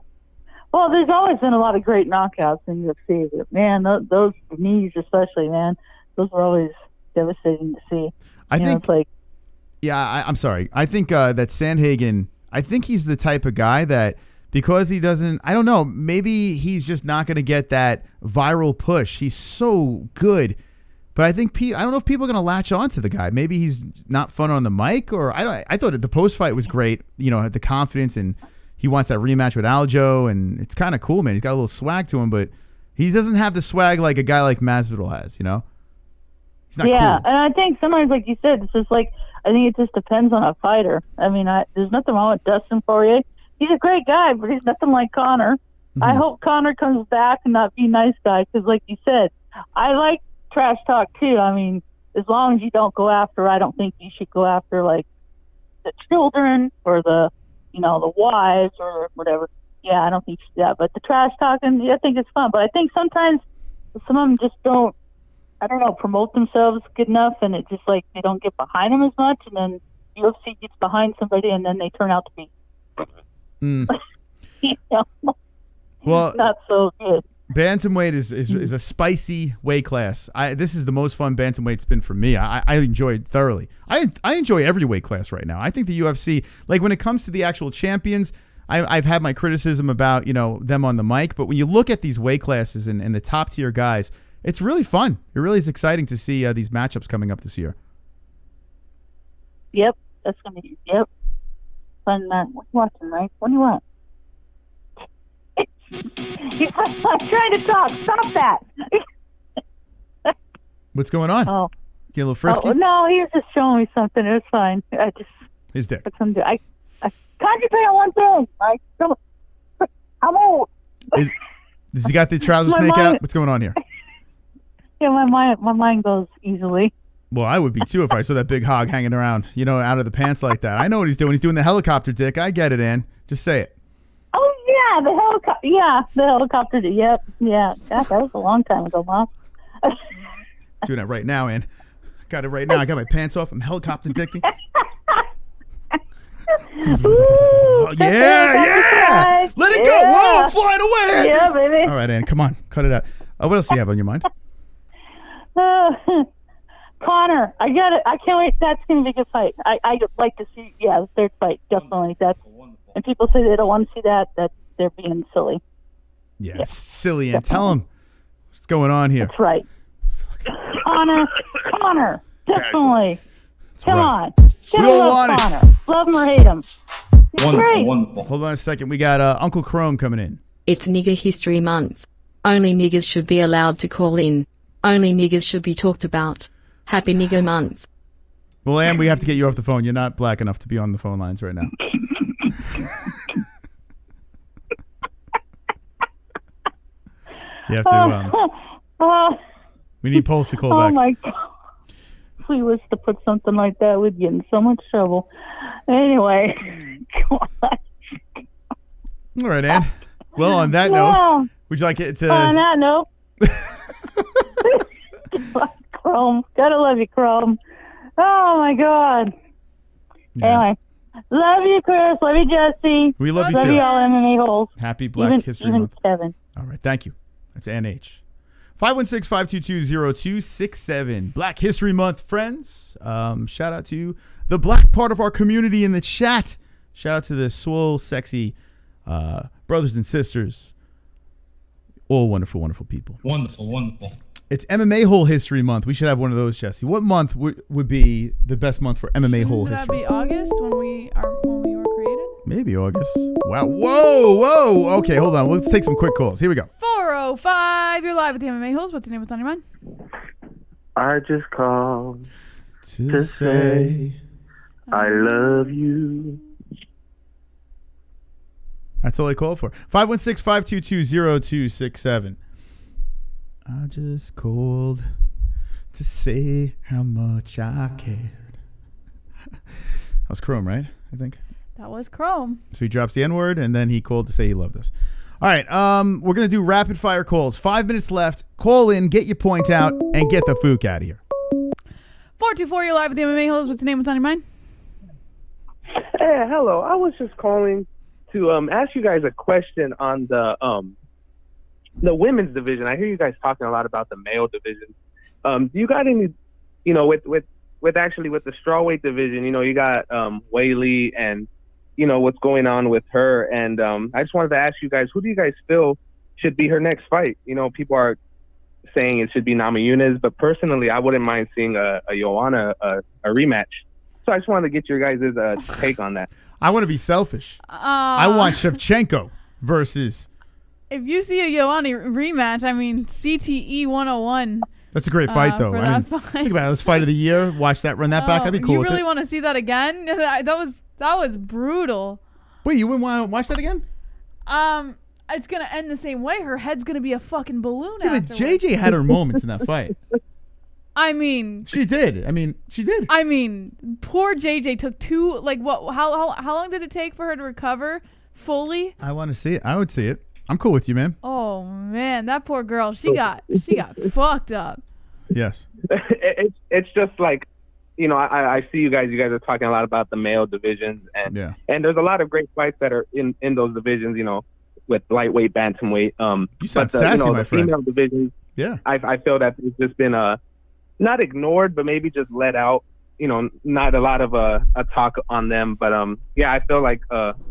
Well, there's always been a lot of great knockouts in UFC, but man, those knees especially, man, those were always devastating to see. I think. It's like, yeah, I'm sorry. I think that Sandhagen. I think he's the type of guy that, because he doesn't, I don't know, maybe he's just not going to get that viral push. He's so good. But I think I don't know if people are going to latch on to the guy. Maybe he's not fun on the mic, or I thought the post fight was great. Had the confidence, and he wants that rematch with Aljo, and it's kind of cool, man. He's got a little swag to him, but he doesn't have the swag like a guy like Masvidal has. He's not cool. And I think sometimes, like you said, it's just like, I think it just depends on a fighter. I mean, there's nothing wrong with Dustin Poirier. He's a great guy, but he's nothing like Conor. Mm-hmm. I hope Conor comes back and not be nice guy, because like you said, I like trash talk too. I mean, as long as you don't go after, I don't think you should go after like the children or the wives or whatever. Yeah, I don't think you should do that. But the trash talking, I think it's fun. But I think sometimes some of them just don't, I don't know, promote themselves good enough, and it just like they don't get behind them as much, and then UFC gets behind somebody, and then they turn out to be, well, not so good. Bantamweight is a spicy weight class. This is the most fun bantamweight's been for me. I enjoy it thoroughly. I enjoy every weight class right now. I think the UFC, like when it comes to the actual champions, I've had my criticism about them on the mic, but when you look at these weight classes and the top tier guys, it's really fun. It really is exciting to see these matchups coming up this year. Yep, that's gonna be fun. What are you watching, Mike? What do you want? I'm trying to talk. Stop that. What's going on? Oh, get a little frisky? Oh, no, he was just showing me something. It was fine. His dick. I concentrate on one thing. I'm old. Does he got the trouser snake out? What's going on here? Yeah, my mind goes easily. Well, I would be too if I saw that big hog hanging around, out of the pants like that. I know what he's doing. He's doing the helicopter dick. I get it, Ann. Just say it. Oh yeah, the helicopter. Yeah, the helicopter. Yep. Yeah. God, that was a long time ago, Mom. Doing that right now, Ann. Got it right now. I got my pants off. I'm helicopter dicking. Ooh, yeah. Let it go. Whoa, I'm flying away. Yeah, baby. All right, Ann, come on. Cut it out. What else do you have on your mind? Connor, I got it. I can't wait. That's going to be a good fight. I'd like to see, the third fight. Definitely. And people say they don't want to see that they're being silly. Yeah, silly. And tell them what's going on here. That's right. Connor, definitely. Come on. We all want Connor. Love him or hate him. Wonderful. Hold on a second. We got Uncle Chrome coming in. It's Nigger History Month. Only niggers should be allowed to call in. Only niggers should be talked about. Happy Nigger Month. Well, Ann, we have to get you off the phone. You're not black enough to be on the phone lines right now. You have to. We need Pulse to call back. Oh my God! If we was to put something like that, we'd get in so much trouble. Anyway, all right, Ann. Well, on that note, would you like it to? On that note, Chrome, gotta love you, Chrome. Oh my God. Yeah. Anyway, love you, Chris. Love you, Jesse. We love you too. Love you all, MMA-Holes. Happy Black History Month. Kevin. All right, thank you. That's NH. 516-522-0267. Black History Month, friends. Shout out to the black part of our community in the chat. Shout out to the swole, sexy brothers and sisters. All wonderful, wonderful people. Wonderful. It's MMA-Hole History Month. We should have one of those, Jesse. What month would be the best month for MMA-Hole history? Would that be August when we were created? Maybe August. Wow. Whoa. Okay, hold on. Let's take some quick calls. Here we go. 405. You're live with the MMA-Holes. What's your name? What's on your mind? I just called to say I love you. That's all I called for. 516-522-0267. I just called to say how much I cared. That was Chrome, right? I think. That was Chrome. So he drops the N-word, and then he called to say he loved us. All right, we're going to do rapid-fire calls. 5 minutes left. Call in, get your point out, and get the fook out of here. 424, you're live with the MMA-Holes. What's your name? What's on your mind? Hey, hello. I was just calling to ask you guys a question on the women's division. I hear you guys talking a lot about the male division. Do you got any, you know, with the strawweight division, you know, you got Weili and, you know, what's going on with her. And I just wanted to ask you guys, who do you guys feel should be her next fight? You know, people are saying it should be Namajunas, but personally, I wouldn't mind seeing a Joanna a rematch. So I just wanted to get your guys' take on that. I want to be selfish. I want Shevchenko versus. If you see a Joanna rematch, I mean, CTE 101. That's a great fight, though. I mean, think about it. It was fight of the year. Watch that, run that back. I'd be cool You with really it. want to see that again? That was brutal. Wait, you wouldn't want to watch that again? It's gonna end the same way. Her head's gonna be a fucking balloon. Yeah, but JJ had her moments in that fight. I mean, she did. She did. I mean, poor JJ took two. Like, what? How long did it take for her to recover fully? I want to see it. I would see it. I'm cool with you, man. Oh man, that poor girl. She got fucked up. Yes. It's just like, you know, I see you guys. You guys are talking a lot about the male divisions, and there's a lot of great fights that are in those divisions. You know, with lightweight, bantamweight. You sound sassy, my friend. Female divisions. Yeah. I feel that it's just been not ignored, but maybe just let out. You know, not a lot of a talk on them, but I feel like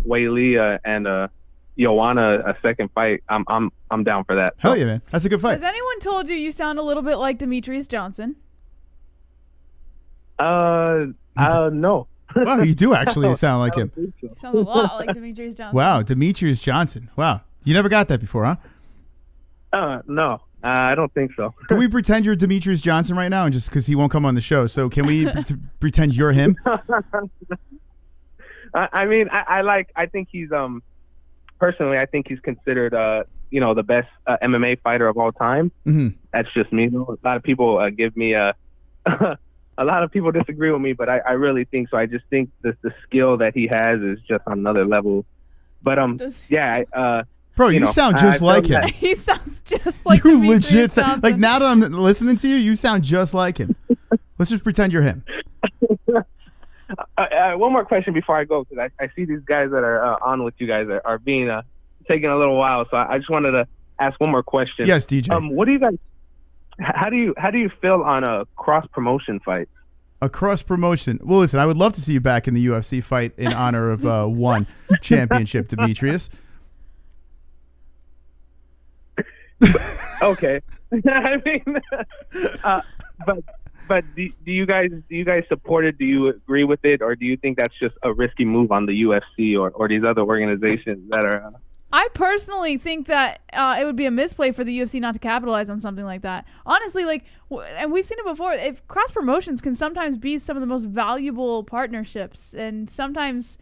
Weili and Joanna a second fight. I'm down for that. Hell yeah, man. That's a good fight. Has anyone told you you sound a little bit like Demetrius Johnson? No. Wow, you do actually sound like him. You sound a lot like Demetrius Johnson. Wow, Demetrius Johnson. Wow, you never got that before, huh? No. I don't think so. Can we pretend you're Demetrius Johnson right now, and just because he won't come on the show? So can we pretend you're him? I mean, I think he's personally, I think he's considered you know, the best MMA fighter of all time. Mm-hmm. That's just me. A lot of people give me a lot of people disagree with me, but I really think so. I just think the skill that he has is just on another level. But bro, you sound just like him. He sounds just like you. Demetrius Legit Johnson. like now that I'm listening to you, you sound just like him. Let's just pretend you're him. One more question before I go, because I see these guys that are on with you guys are being taking a little while, so I just wanted to ask one more question. Yes, DJ. What do you guys? How do you feel on a cross promotion fight? A cross promotion. Well, listen, I would love to see you back in the UFC fight in honor of one championship, Demetrius. Okay. I mean, but do you guys support it? Do you agree with it, or do you think that's just a risky move on the UFC or these other organizations that are? I personally think that it would be a misplay for the UFC not to capitalize on something like that. Honestly, like, and we've seen it before. If cross promotions can sometimes be some of the most valuable partnerships, and sometimes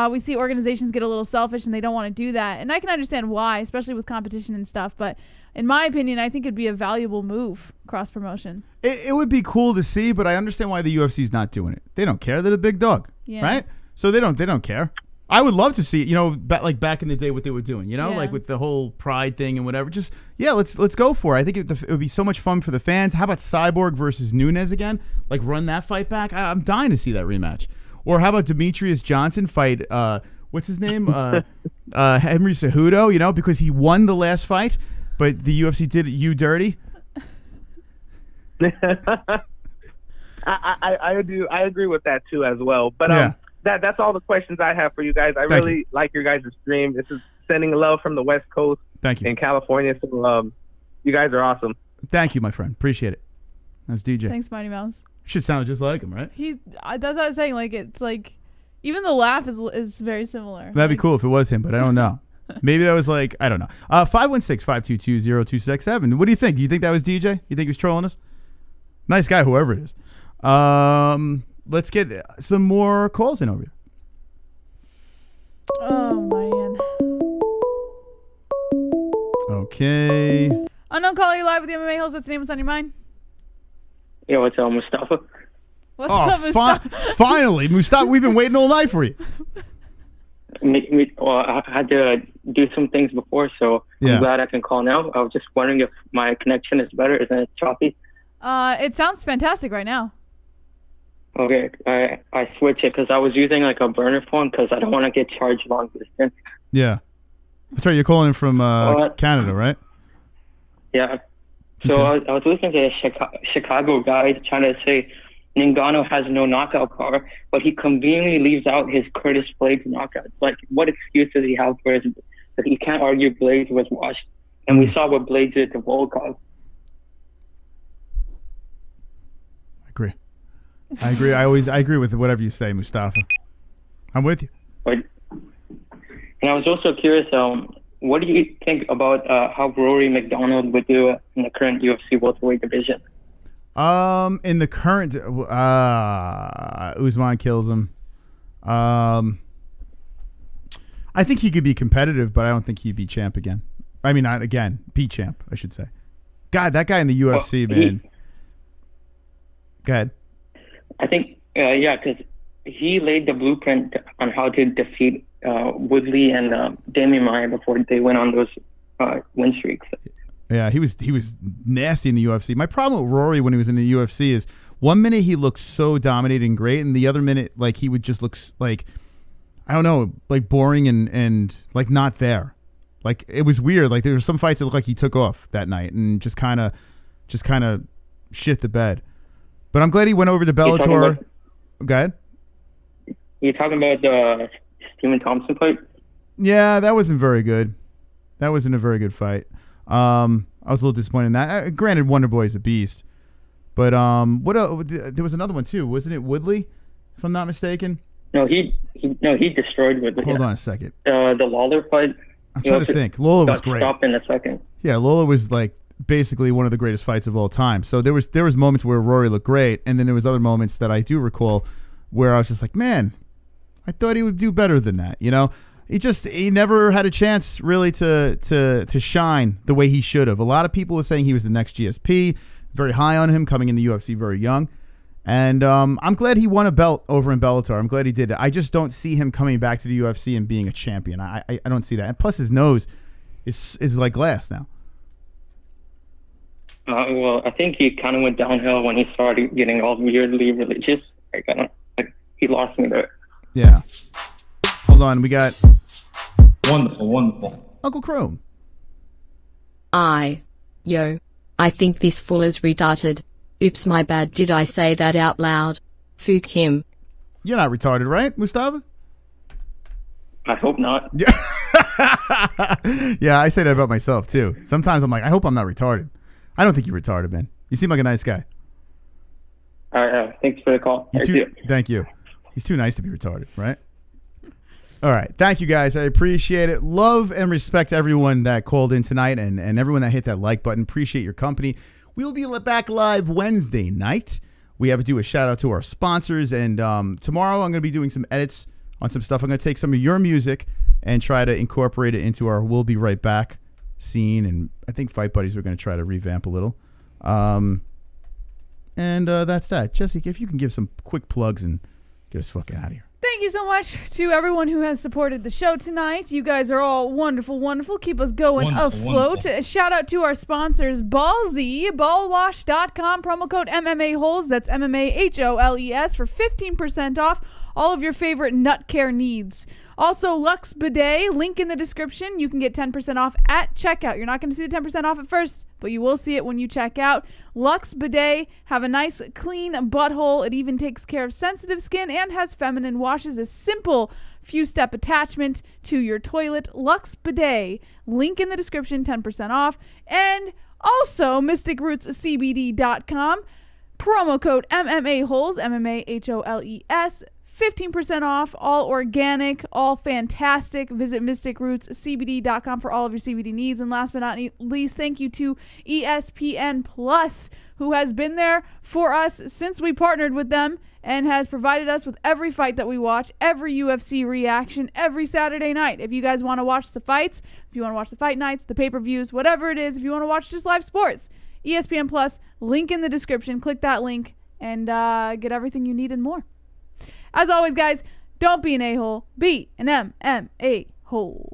we see organizations get a little selfish and they don't want to do that. And I can understand why, especially with competition and stuff. But in my opinion, I think it'd be a valuable move, cross promotion. It would be cool to see, but I understand why the UFC's not doing it. They don't care. They're the big dog, right? So they don't care. I would love to see, you know, back in the day what they were doing, you know, like with the whole pride thing and whatever. Just let's go for it. I think it would be so much fun for the fans. How about Cyborg versus Nunes again? Like run that fight back. I'm dying to see that rematch. Or how about Demetrius Johnson fight? What's his name? Henry Cejudo. You know, because he won the last fight, but the UFC did you dirty. I agree with that too as well. But that's all the questions I have for you guys. I really like your guys' stream. This is sending love from the West Coast. Thank you. In California. So you guys are awesome. Thank you, my friend. Appreciate it. That's DJ. Thanks, Mighty Mouse. Should sound just like him, right? That's what I was saying. Like, it's like even the laugh is very similar. That'd be cool if it was him, but I don't know. Maybe that was like, I don't know. 516-522-0267. What do you think? Do you think that was DJ? You think he was trolling us? Nice guy, whoever it is. Let's get some more calls in over here. Oh, man. Okay. Unknown caller, you live with the MMA-Holes. What's your name? What's on your mind? Yeah, what's up, Mustafa? What's up, Mustafa? Finally, Mustafa, we've been waiting all night for you. Well, I had to do some things before, so I'm glad I can call now. I was just wondering if my connection is better. Isn't it choppy? It sounds fantastic right now. Okay, I switch it because I was using like a burner phone because I don't want to get charged long distance. Yeah. That's right. You're calling in from Canada, right? Yeah. So I was listening to a Chicago guy trying to say Ngannou has no knockout power, but he conveniently leaves out his Curtis Blades knockout. Like, what excuse does he have for his? That he can't argue Blades was washed, and we saw what Blades did to Volkov. I agree. I agree with whatever you say, Mustafa. I'm with you. And I was also curious, what do you think about how Rory McDonald would do in the current UFC welterweight division? In the current, Usman kills him. I think he could be competitive, but I don't think he'd be champ again. I mean, not again, be champ, I should say. God, that guy in the UFC, man. Go ahead. I think, because he laid the blueprint on how to defeat Woodley and Damian Maia before they went on those win streaks. Yeah, he was nasty in the UFC. My problem with Rory when he was in the UFC is 1 minute he looked so dominating great, and the other minute like he would just look like, I don't know, like boring and like not there. Like it was weird. Like there were some fights that looked like he took off that night and just kind of shit the bed. But I'm glad he went over to Bellator. Go ahead. You talking about the Stephen Thompson fight? Yeah, that wasn't very good. That wasn't a very good fight. I was a little disappointed in that. Granted, Wonderboy is a beast, but what? There was another one too, wasn't it? Woodley, if I'm not mistaken. No, he destroyed Woodley. Hold on a second. The Lawler fight. I'm trying to think. Lola was great. Stopped in a second. Yeah, Lola was like basically one of the greatest fights of all time. So there was moments where Rory looked great, and then there was other moments that I do recall where I was just like, man, I thought he would do better than that. You know, he never had a chance really to shine the way he should have. A lot of people were saying he was the next GSP, very high on him coming in the UFC very young. And I'm glad he won a belt over in Bellator. I'm glad he did it. I just don't see him coming back to the UFC and being a champion. I don't see that. And plus his nose is like glass now. Well, I think he kind of went downhill when he started getting all weirdly religious. He lost me there. Yeah. Hold on, we got wonderful. Uncle Chrome. I think this fool is retarded. Oops, my bad. Did I say that out loud? Fuck him. You're not retarded, right, Mustafa? I hope not. Yeah. Yeah, I say that about myself too. Sometimes I'm like, I hope I'm not retarded. I don't think you're retarded, man. You seem like a nice guy. All right, thanks for the call. Thank you. He's too nice to be retarded, right? All right. Thank you, guys. I appreciate it. Love and respect everyone that called in tonight and everyone that hit that like button. Appreciate your company. We will be back live Wednesday night. We have to do a shout out to our sponsors. And tomorrow I'm going to be doing some edits on some stuff. I'm going to take some of your music and try to incorporate it into our We'll Be Right Back scene. And I think Fight Buddies are going to try to revamp a little. And that's that. Jesse, if you can give some quick plugs and get us fucking out of here. Thank you so much to everyone who has supported the show tonight. You guys are all wonderful, wonderful. Keep us going afloat. Shout out to our sponsors, Ballsy, ballwash.com, promo code MMA-Holes. That's MMA-Holes for 15% off all of your favorite nut care needs. Also, Lux Bidet, link in the description. You can get 10% off at checkout. You're not going to see the 10% off at first, but you will see it when you check out. Lux Bidet, have a nice clean butthole. It even takes care of sensitive skin and has feminine washes. A simple few-step attachment to your toilet. Lux Bidet, link in the description, 10% off. And also, mysticrootscbd.com, promo code MMA-Holes, MMA-Holes, 15% off, all organic, all fantastic. Visit mysticrootscbd.com for all of your CBD needs. And last but not least, thank you to ESPN Plus, who has been there for us since we partnered with them and has provided us with every fight that we watch, every UFC reaction, every Saturday night. If you guys want to watch the fights, if you want to watch the fight nights, the pay-per-views, whatever it is, if you want to watch just live sports, ESPN Plus, link in the description. Click that link and get everything you need and more. As always, guys, don't be an a-hole. Be an MMA-hole.